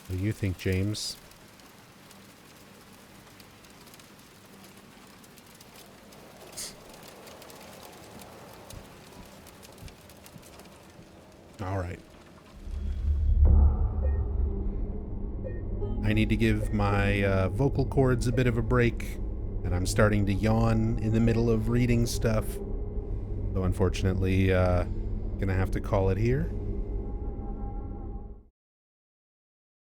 [SPEAKER 1] What do you think, James? All right. I need to give my vocal cords a bit of a break, and I'm starting to yawn in the middle of reading stuff. So unfortunately, gonna have to call it here.